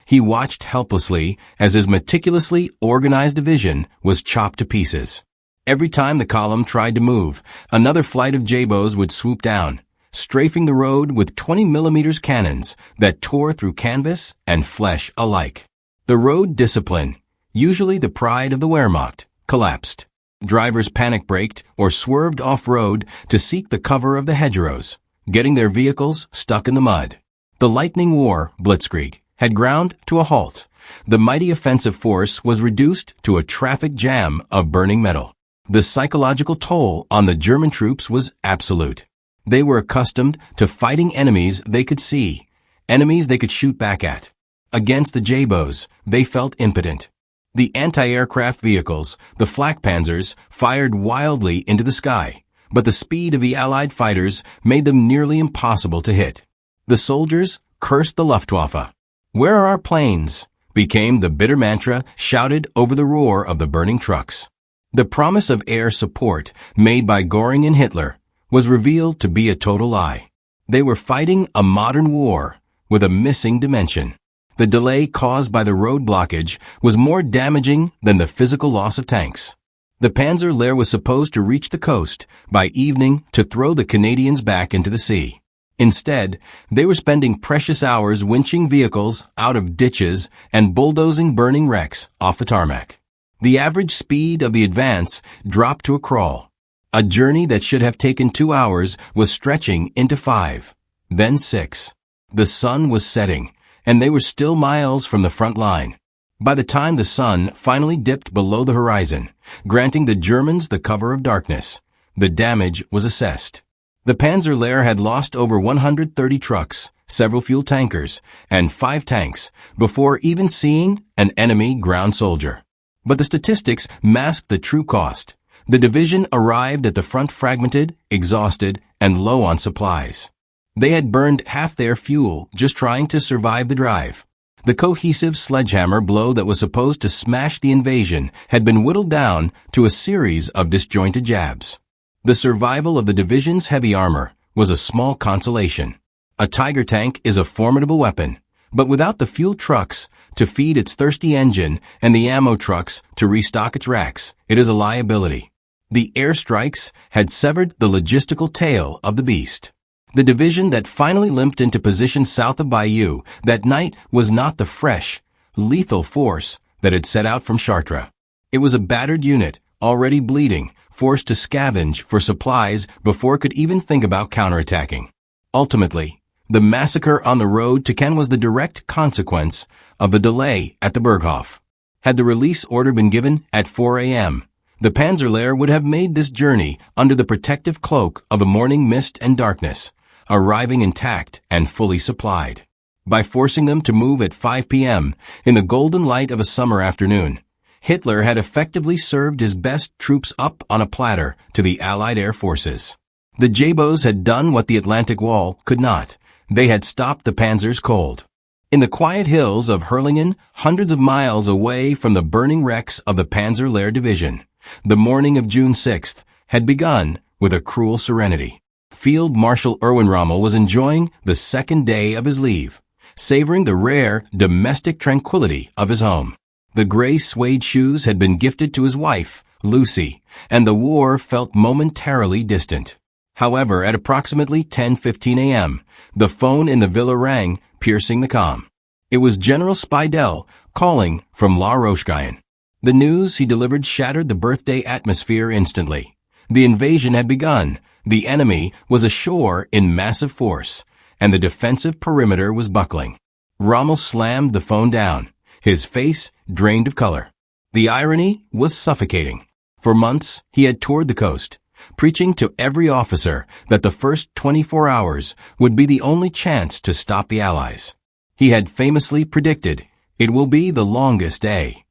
He watched helplessly as his meticulously organized division was chopped to pieces. Every time the column tried to move, another flight of J-bows would swoop down, strafing the road with 20mm cannons that tore through canvas and flesh alike. The road discipline, usually the pride of the Wehrmacht, collapsed. Drivers panic-braked or swerved off-road to seek the cover of the hedgerows, getting their vehicles stuck in the mud. The lightning war, Blitzkrieg, had ground to a halt. The mighty offensive force was reduced to a traffic jam of burning metal. The psychological toll on the German troops was absolute. They were accustomed to fighting enemies they could see, enemies they could shoot back at. Against the J-bows, they felt impotent. The anti-aircraft vehicles, the flak panzers, fired wildly into the sky, but the speed of the Allied fighters made them nearly impossible to hit. The soldiers cursed the Luftwaffe. "Where are our planes?" became the bitter mantra shouted over the roar of the burning trucks. The promise of air support made by Göring and Hitler was revealed to be a total lie. They were fighting a modern war with a missing dimension. The delay caused by the road blockage was more damaging than the physical loss of tanks. The Panzer Lehr was supposed to reach the coast by evening to throw the Canadians back into the sea. Instead, they were spending precious hours winching vehicles out of ditches and bulldozing burning wrecks off the tarmac. The average speed of the advance dropped to a crawl. A journey that should have taken 2 hours was stretching into 5, then 6. The sun was setting, and they were still miles from the front line. By the time the sun finally dipped below the horizon, granting the Germans the cover of darkness, the damage was assessed. The Panzer Lehr had lost over 130 trucks, several fuel tankers, and 5 tanks before even seeing an enemy ground soldier. But the statistics masked the true cost. The division arrived at the front fragmented, exhausted, and low on supplies. They had burned half their fuel just trying to survive the drive. The cohesive sledgehammer blow that was supposed to smash the invasion had been whittled down to a series of disjointed jabs. The survival of the division's heavy armor was a small consolation. A Tiger tank is a formidable weapon, but without the fuel trucks to feed its thirsty engine and the ammo trucks to restock its racks, it is a liability. The airstrikes had severed the logistical tail of the beast. The division that finally limped into position south of Bayeux that night was not the fresh, lethal force that had set out from Chartres. It was a battered unit, already bleeding, forced to scavenge for supplies before it could even think about counterattacking. Ultimately, the massacre on the road to Caen was the direct consequence of the delay at the Berghof. Had the release order been given at 4 a.m., the Panzer Lehr would have made this journey under the protective cloak of a morning mist and darkness, arriving intact and fully supplied. By forcing them to move at 5 p.m. in the golden light of a summer afternoon, Hitler had effectively served his best troops up on a platter to the Allied air forces. The J-bows had done what the Atlantic Wall could not. They had stopped the panzers cold. In the quiet hills of Herlingen, hundreds of miles away from the burning wrecks of the Panzer Lehr division, the morning of June 6th had begun with a cruel serenity. Field Marshal Erwin Rommel was enjoying the second day of his leave, savoring the rare domestic tranquility of his home. The gray suede shoes had been gifted to his wife, Lucy, and the war felt momentarily distant. However, at approximately 10:15 a.m., the phone in the villa rang, piercing the calm. It was General Speidel calling from La Rochegayen. The news he delivered shattered the birthday atmosphere instantly. The invasion had begun. The enemy was ashore in massive force, and the defensive perimeter was buckling. Rommel slammed the phone down, his face drained of color. The irony was suffocating. For months, he had toured the coast, preaching to every officer that the first 24 hours would be the only chance to stop the Allies. He had famously predicted, "It will be the longest day."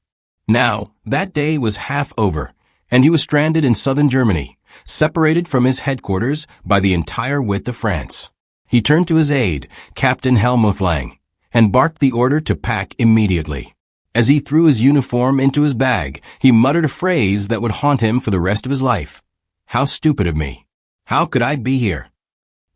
Now, that day was half over, and he was stranded in southern Germany, separated from his headquarters by the entire width of France. He turned to his aide, Captain Helmuth Lang, and barked the order to pack immediately. As he threw his uniform into his bag, he muttered a phrase that would haunt him for the rest of his life. "How stupid of me. How could I be here?"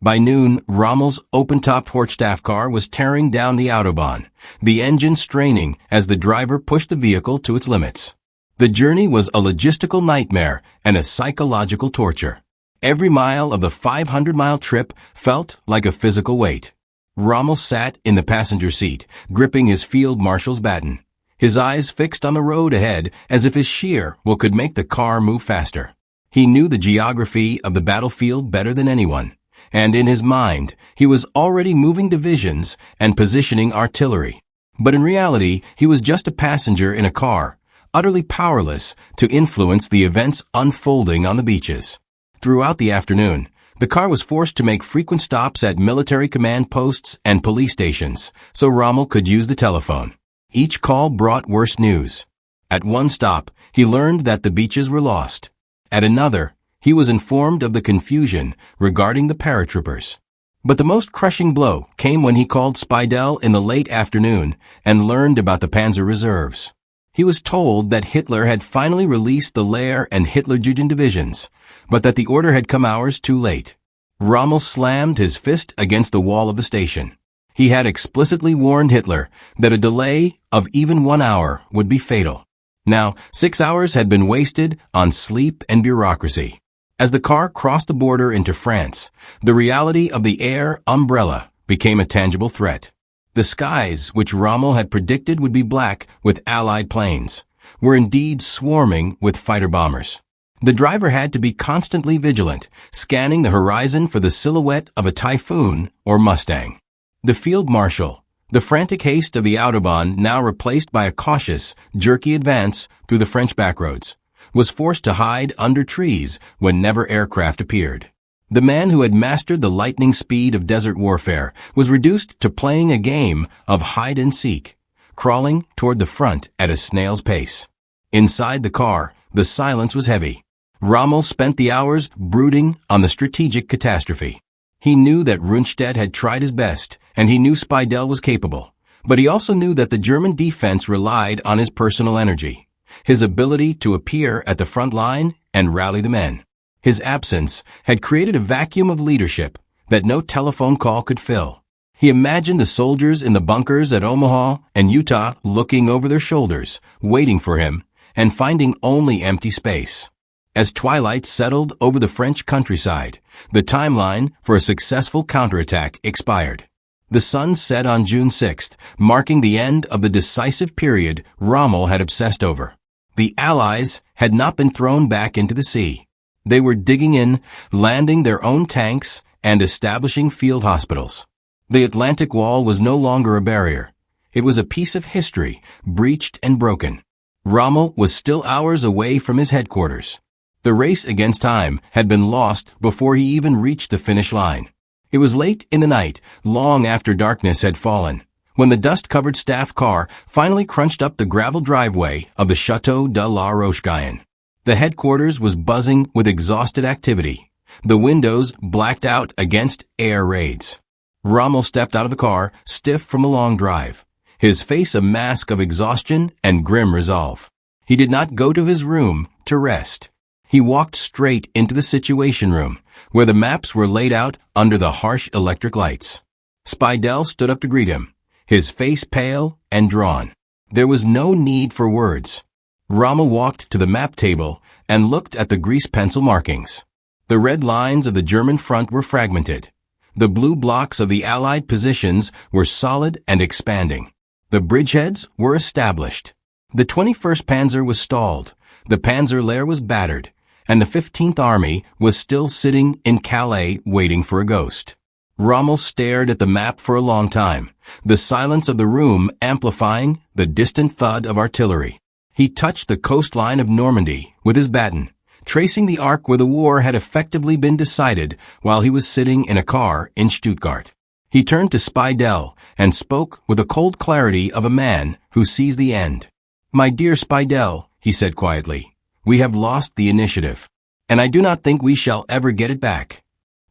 By noon, Rommel's open-topped Horchstaff car was tearing down the Autobahn, the engine straining as the driver pushed the vehicle to its limits. The journey was a logistical nightmare and a psychological torture. Every mile of the 500-mile trip felt like a physical weight. Rommel sat in the passenger seat, gripping his field marshal's baton, his eyes fixed on the road ahead as if his sheer will could make the car move faster. He knew the geography of the battlefield better than anyone, and in his mind, he was already moving divisions and positioning artillery. But in reality, he was just a passenger in a car, utterly powerless to influence the events unfolding on the beaches. Throughout the afternoon, the car was forced to make frequent stops at military command posts and police stations, so Rommel could use the telephone. Each call brought worse news. At one stop, he learned that the beaches were lost. At another, he was informed of the confusion regarding the paratroopers. But the most crushing blow came when he called Speidel in the late afternoon and learned about the Panzer reserves. He was told that Hitler had finally released the Lehr and Hitlerjugend divisions, but that the order had come hours too late. Rommel slammed his fist against the wall of the station. He had explicitly warned Hitler that a delay of even 1 hour would be fatal. Now, 6 hours had been wasted on sleep and bureaucracy. As the car crossed the border into France, the reality of the air umbrella became a tangible threat. The skies, which Rommel had predicted would be black with Allied planes, were indeed swarming with fighter bombers. The driver had to be constantly vigilant, scanning the horizon for the silhouette of a Typhoon or Mustang. The field marshal, the frantic haste of the Autobahn now replaced by a cautious, jerky advance through the French backroads, was forced to hide under trees when never aircraft appeared. The man who had mastered the lightning speed of desert warfare was reduced to playing a game of hide-and-seek, crawling toward the front at a snail's pace. Inside the car, the silence was heavy. Rommel spent the hours brooding on the strategic catastrophe. He knew that Rundstedt had tried his best, and he knew Speidel was capable. But he also knew that the German defense relied on his personal energy, his ability to appear at the front line and rally the men. His absence had created a vacuum of leadership that no telephone call could fill. He imagined the soldiers in the bunkers at Omaha and Utah looking over their shoulders, waiting for him, and finding only empty space. As twilight settled over the French countryside, the timeline for a successful counterattack expired. The sun set on June 6th, marking the end of the decisive period Rommel had obsessed over. The Allies had not been thrown back into the sea. They were digging in, landing their own tanks, and establishing field hospitals. The Atlantic Wall was no longer a barrier. It was a piece of history, breached and broken. Rommel was still hours away from his headquarters. The race against time had been lost before he even reached the finish line. It was late in the night, long after darkness had fallen, when the dust-covered staff car finally crunched up the gravel driveway of the Château de la Rochegayen. The headquarters was buzzing with exhausted activity, the windows blacked out against air raids. Rommel stepped out of the car, stiff from a long drive, his face a mask of exhaustion and grim resolve. He did not go to his room to rest. He walked straight into the Situation Room, where the maps were laid out under the harsh electric lights. Speidel stood up to greet him, his face pale and drawn. There was no need for words. Rommel walked to the map table and looked at the grease pencil markings. The red lines of the German front were fragmented. The blue blocks of the Allied positions were solid and expanding. The bridgeheads were established. The 21st Panzer was stalled, the Panzerlehr was battered, and the 15th Army was still sitting in Calais waiting for a ghost. Rommel stared at the map for a long time, the silence of the room amplifying the distant thud of artillery. He touched the coastline of Normandy with his baton, tracing the arc where the war had effectively been decided while he was sitting in a car in Stuttgart. He turned to Speidel and spoke with the cold clarity of a man who sees the end. "My dear Speidel," he said quietly, "we have lost the initiative, and I do not think we shall ever get it back."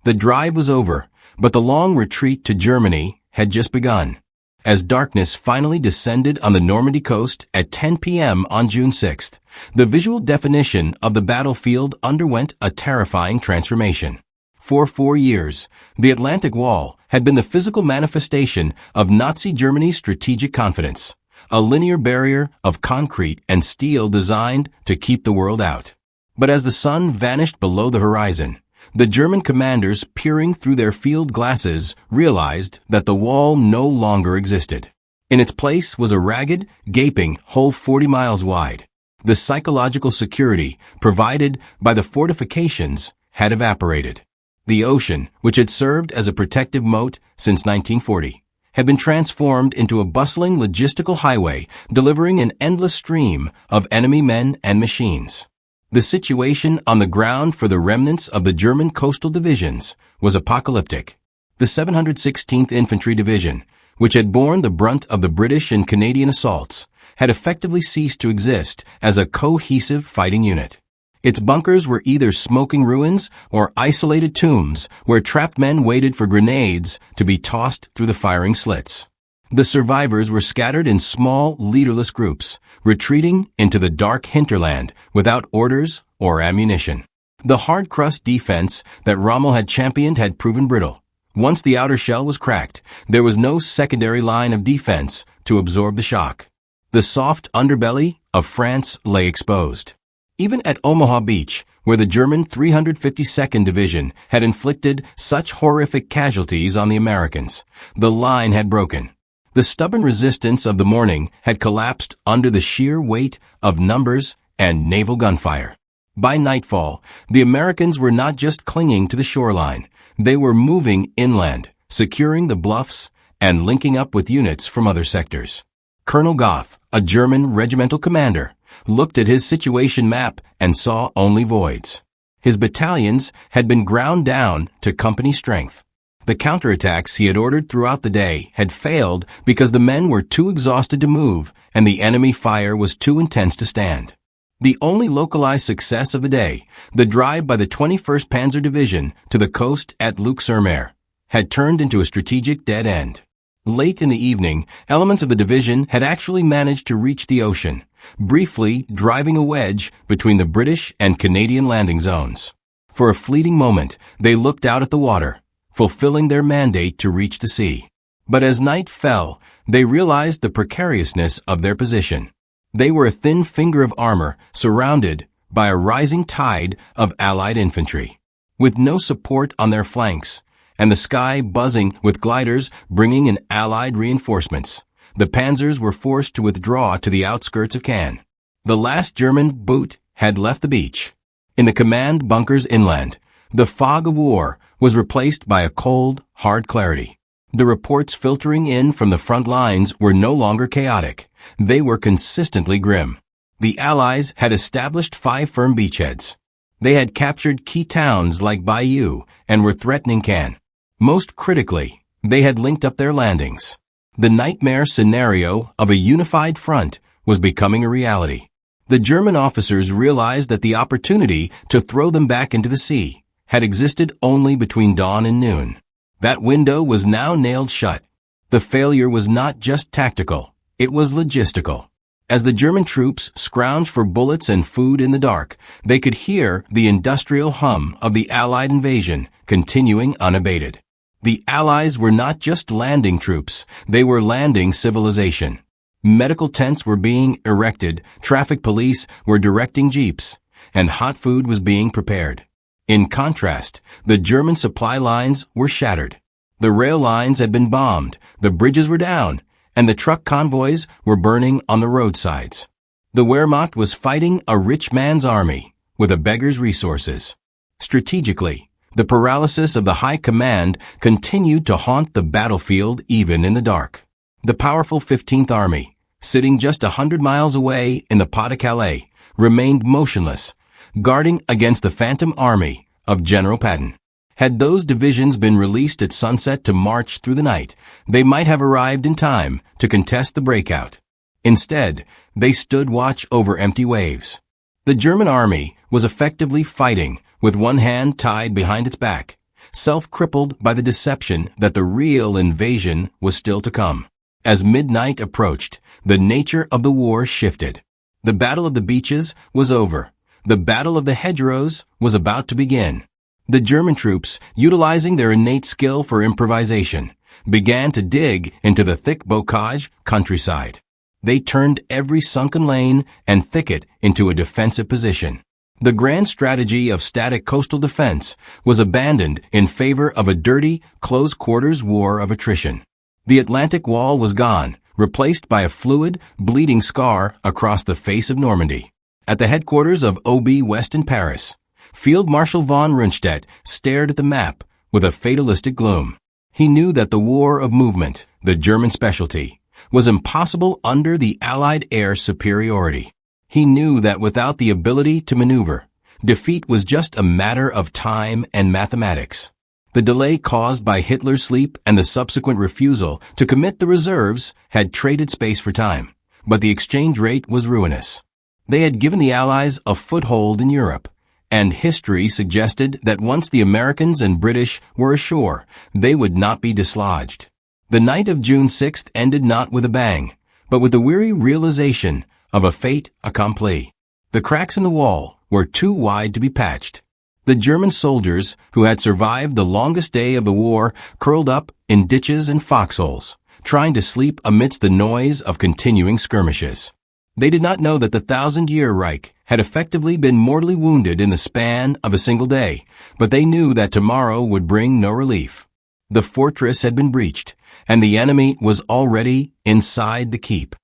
The drive was over, but the long retreat to Germany had just begun. As darkness finally descended on the Normandy coast at 10 p.m. on June 6th, the visual definition of the battlefield underwent a terrifying transformation. For 4 years, the Atlantic Wall had been the physical manifestation of Nazi Germany's strategic confidence, a linear barrier of concrete and steel designed to keep the world out. But as the sun vanished below the horizon, the German commanders peering through their field glasses realized that the wall no longer existed. In its place was a ragged, gaping hole 40 miles wide. The psychological security provided by the fortifications had evaporated. The ocean, which had served as a protective moat since 1940, had been transformed into a bustling logistical highway delivering an endless stream of enemy men and machines. The situation on the ground for the remnants of the German coastal divisions was apocalyptic. The 716th Infantry Division, which had borne the brunt of the British and Canadian assaults, had effectively ceased to exist as a cohesive fighting unit. Its bunkers were either smoking ruins or isolated tombs where trapped men waited for grenades to be tossed through the firing slits. The survivors were scattered in small, leaderless groups, retreating into the dark hinterland without orders or ammunition. The hard-crust defense that Rommel had championed had proven brittle. Once the outer shell was cracked, there was no secondary line of defense to absorb the shock. The soft underbelly of France lay exposed. Even at Omaha Beach, where the German 352nd Division had inflicted such horrific casualties on the Americans, the line had broken. The stubborn resistance of the morning had collapsed under the sheer weight of numbers and naval gunfire. By nightfall, the Americans were not just clinging to the shoreline. They were moving inland, securing the bluffs and linking up with units from other sectors. Colonel Goff, a German regimental commander, looked at his situation map and saw only voids. His battalions had been ground down to company strength. The counterattacks he had ordered throughout the day had failed because the men were too exhausted to move and the enemy fire was too intense to stand. The only localized success of the day, the drive by the 21st Panzer Division to the coast at Luxembourg, had turned into a strategic dead end. Late in the evening, elements of the division had actually managed to reach the ocean, briefly driving a wedge between the British and Canadian landing zones. For a fleeting moment, they looked out at the water, fulfilling their mandate to reach the sea. But as night fell, they realized the precariousness of their position. They were a thin finger of armor surrounded by a rising tide of Allied infantry. With no support on their flanks, and the sky buzzing with gliders bringing in Allied reinforcements, the panzers were forced to withdraw to the outskirts of Caen. The last German boot had left the beach. In the command bunkers inland, the fog of war was replaced by a cold, hard clarity. The reports filtering in from the front lines were no longer chaotic. They were consistently grim. The Allies had established 5 firm beachheads. They had captured key towns like Bayeux and were threatening Caen. Most critically, they had linked up their landings. The nightmare scenario of a unified front was becoming a reality. The German officers realized that the opportunity to throw them back into the sea had existed only between dawn and noon. That window was now nailed shut. The failure was not just tactical, it was logistical. As the German troops scrounged for bullets and food in the dark, they could hear the industrial hum of the Allied invasion continuing unabated. The Allies were not just landing troops, they were landing civilization. Medical tents were being erected, traffic police were directing jeeps, and hot food was being prepared. In contrast, the German supply lines were shattered. The rail lines had been bombed, the bridges were down, and the truck convoys were burning on the roadsides. The Wehrmacht was fighting a rich man's army with a beggar's resources. Strategically, the paralysis of the high command continued to haunt the battlefield even in the dark. The powerful 15th Army, sitting just 100 miles away in the Pas-de-Calais, remained motionless, guarding against the phantom army of General Patton. Had those divisions been released at sunset to march through the night, they might have arrived in time to contest the breakout. Instead, they stood watch over empty waves. The German army was effectively fighting with one hand tied behind its back, self-crippled by the deception that the real invasion was still to come. As midnight approached, the nature of the war shifted. The Battle of the Beaches was over. The Battle of the Hedgerows was about to begin. The German troops, utilizing their innate skill for improvisation, began to dig into the thick bocage countryside. They turned every sunken lane and thicket into a defensive position. The grand strategy of static coastal defense was abandoned in favor of a dirty, close-quarters war of attrition. The Atlantic Wall was gone, replaced by a fluid, bleeding scar across the face of Normandy. At the headquarters of OB West in Paris, Field Marshal von Rundstedt stared at the map with a fatalistic gloom. He knew that the war of movement, the German specialty, was impossible under the Allied air superiority. He knew that without the ability to maneuver, defeat was just a matter of time and mathematics. The delay caused by Hitler's sleep and the subsequent refusal to commit the reserves had traded space for time, but the exchange rate was ruinous. They had given the Allies a foothold in Europe, and history suggested that once the Americans and British were ashore, they would not be dislodged. The night of June 6th ended not with a bang, but with the weary realization of a fait accompli. The cracks in the wall were too wide to be patched. The German soldiers, who had survived the longest day of the war, curled up in ditches and foxholes, trying to sleep amidst the noise of continuing skirmishes. They did not know that the 1,000-year Reich had effectively been mortally wounded in the span of a single day, but they knew that tomorrow would bring no relief. The fortress had been breached, and the enemy was already inside the keep.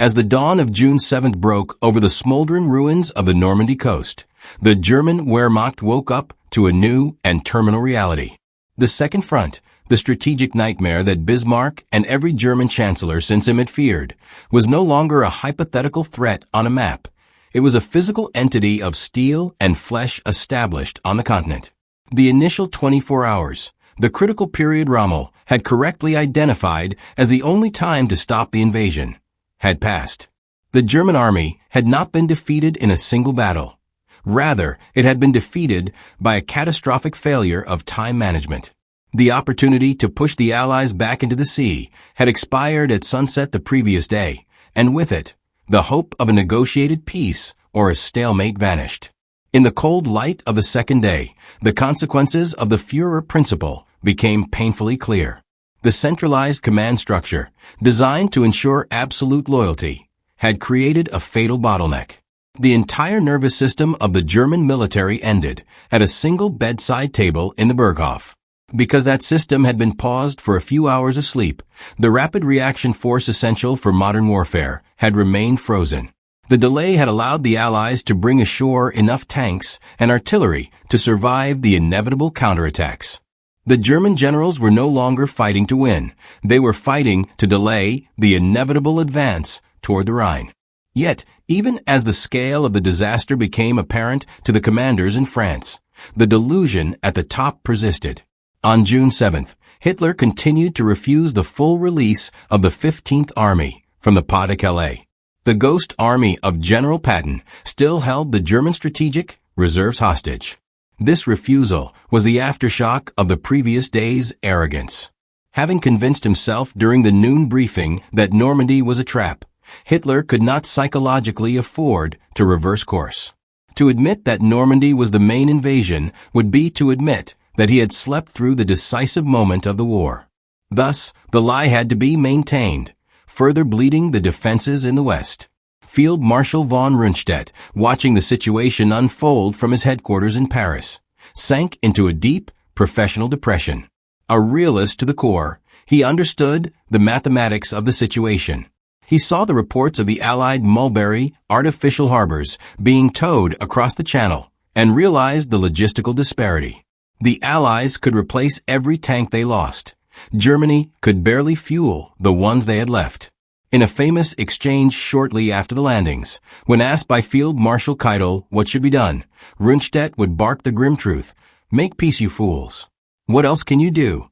As the dawn of June 7th broke over the smoldering ruins of the Normandy coast, the German Wehrmacht woke up to a new and terminal reality. The Second Front, the strategic nightmare that Bismarck and every German chancellor since him had feared, was no longer a hypothetical threat on a map. It was a physical entity of steel and flesh established on the continent. The initial 24 hours, the critical period Rommel had correctly identified as the only time to stop the invasion, had passed. The German army had not been defeated in a single battle. Rather, it had been defeated by a catastrophic failure of time management. The opportunity to push the Allies back into the sea had expired at sunset the previous day, and with it, the hope of a negotiated peace or a stalemate vanished. In the cold light of the second day, the consequences of the Führer principle became painfully clear. The centralized command structure, designed to ensure absolute loyalty, had created a fatal bottleneck. The entire nervous system of the German military ended at a single bedside table in the Berghof. Because that system had been paused for a few hours of sleep, the rapid reaction force essential for modern warfare had remained frozen. The delay had allowed the Allies to bring ashore enough tanks and artillery to survive the inevitable counterattacks. The German generals were no longer fighting to win. They were fighting to delay the inevitable advance toward the Rhine. Yet, even as the scale of the disaster became apparent to the commanders in France, the delusion at the top persisted. On June 7th, Hitler continued to refuse the full release of the 15th Army from the Pas-de-Calais. The ghost army of General Patton still held the German strategic reserves hostage. This refusal was the aftershock of the previous day's arrogance. Having convinced himself during the noon briefing that Normandy was a trap, Hitler could not psychologically afford to reverse course. To admit that Normandy was the main invasion would be to admit that he had slept through the decisive moment of the war. Thus, the lie had to be maintained, further bleeding the defenses in the West. Field Marshal von Rundstedt, watching the situation unfold from his headquarters in Paris, sank into a deep, professional depression. A realist to the core, He understood the mathematics of the situation. He saw the reports of the Allied Mulberry artificial harbors being towed across the Channel and realized the logistical disparity. The Allies could replace every tank they lost. Germany could barely fuel the ones they had left. In a famous exchange shortly after the landings, when asked by Field Marshal Keitel what should be done, Rundstedt would bark the grim truth, "Make peace, you fools. What else can you do?"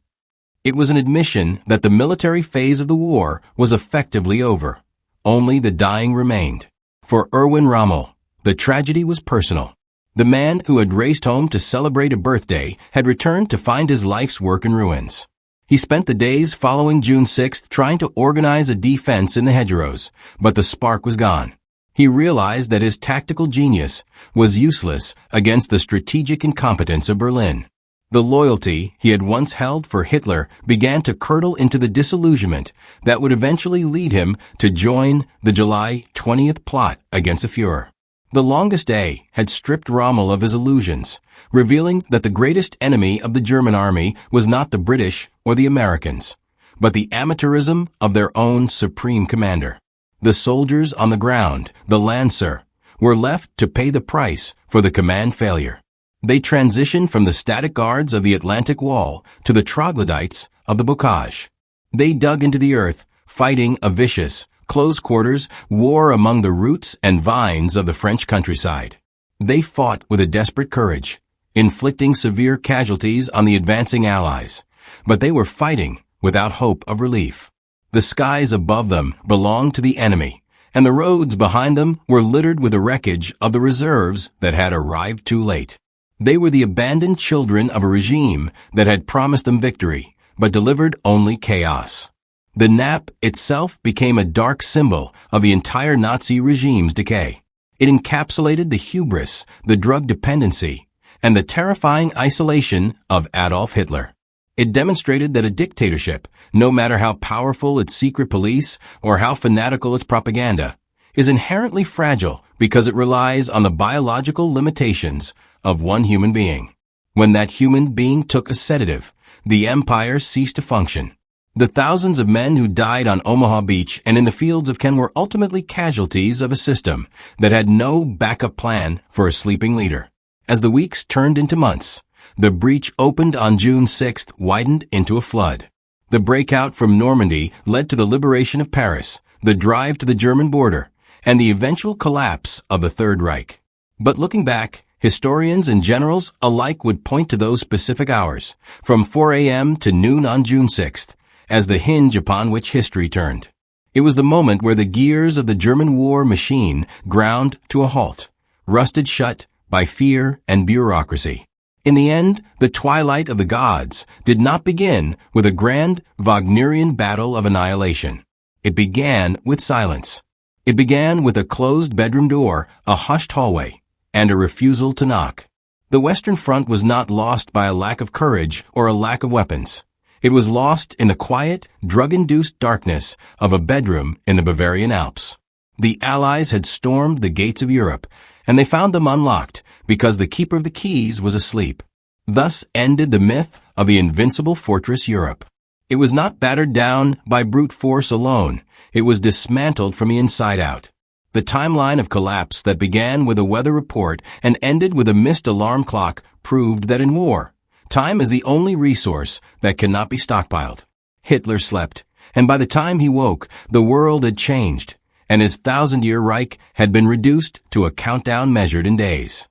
It was an admission that the military phase of the war was effectively over. Only the dying remained. For Erwin Rommel, the tragedy was personal. The man who had raced home to celebrate a birthday had returned to find his life's work in ruins. He spent the days following June 6th trying to organize a defense in the hedgerows, but the spark was gone. He realized that his tactical genius was useless against the strategic incompetence of Berlin. The loyalty he had once held for Hitler began to curdle into the disillusionment that would eventually lead him to join the July 20th plot against the Führer. The longest day had stripped Rommel of his illusions, revealing that the greatest enemy of the German army was not the British or the Americans, but the amateurism of their own supreme commander. The soldiers on the ground, the Lancer, were left to pay the price for the command failure. They transitioned from the static guards of the Atlantic Wall to the troglodytes of the Bocage. They dug into the earth, fighting a vicious, close-quarters war among the roots and vines of the French countryside. They fought with a desperate courage, inflicting severe casualties on the advancing Allies, but they were fighting without hope of relief. The skies above them belonged to the enemy, and the roads behind them were littered with the wreckage of the reserves that had arrived too late. They were the abandoned children of a regime that had promised them victory, but delivered only chaos. The NAP itself became a dark symbol of the entire Nazi regime's decay. It encapsulated the hubris, the drug dependency, and the terrifying isolation of Adolf Hitler. It demonstrated that a dictatorship, no matter how powerful its secret police or how fanatical its propaganda, is inherently fragile because it relies on the biological limitations of one human being. When that human being took a sedative, the empire ceased to function. The thousands of men who died on Omaha Beach and in the fields of Ken were ultimately casualties of a system that had no backup plan for a sleeping leader. As the weeks turned into months, the breach opened on June 6th widened into a flood. The breakout from Normandy led to the liberation of Paris, the drive to the German border, and the eventual collapse of the Third Reich. But looking back, historians and generals alike would point to those specific hours, from 4 a.m. to noon on June 6th, as the hinge upon which history turned. It was the moment where the gears of the German war machine ground to a halt, rusted shut by fear and bureaucracy. In the end, the twilight of the gods did not begin with a grand Wagnerian battle of annihilation. It began with silence. It began with a closed bedroom door, a hushed hallway, and a refusal to knock. The Western Front was not lost by a lack of courage or a lack of weapons. It was lost in the quiet, drug-induced darkness of a bedroom in the Bavarian Alps. The Allies had stormed the gates of Europe, and they found them unlocked because the keeper of the keys was asleep. Thus ended the myth of the invincible fortress Europe. It was not battered down by brute force alone. It was dismantled from the inside out. The timeline of collapse that began with a weather report and ended with a missed alarm clock proved that in war, time is the only resource that cannot be stockpiled. Hitler slept, and by the time he woke, the world had changed, and his 1,000-year Reich had been reduced to a countdown measured in days.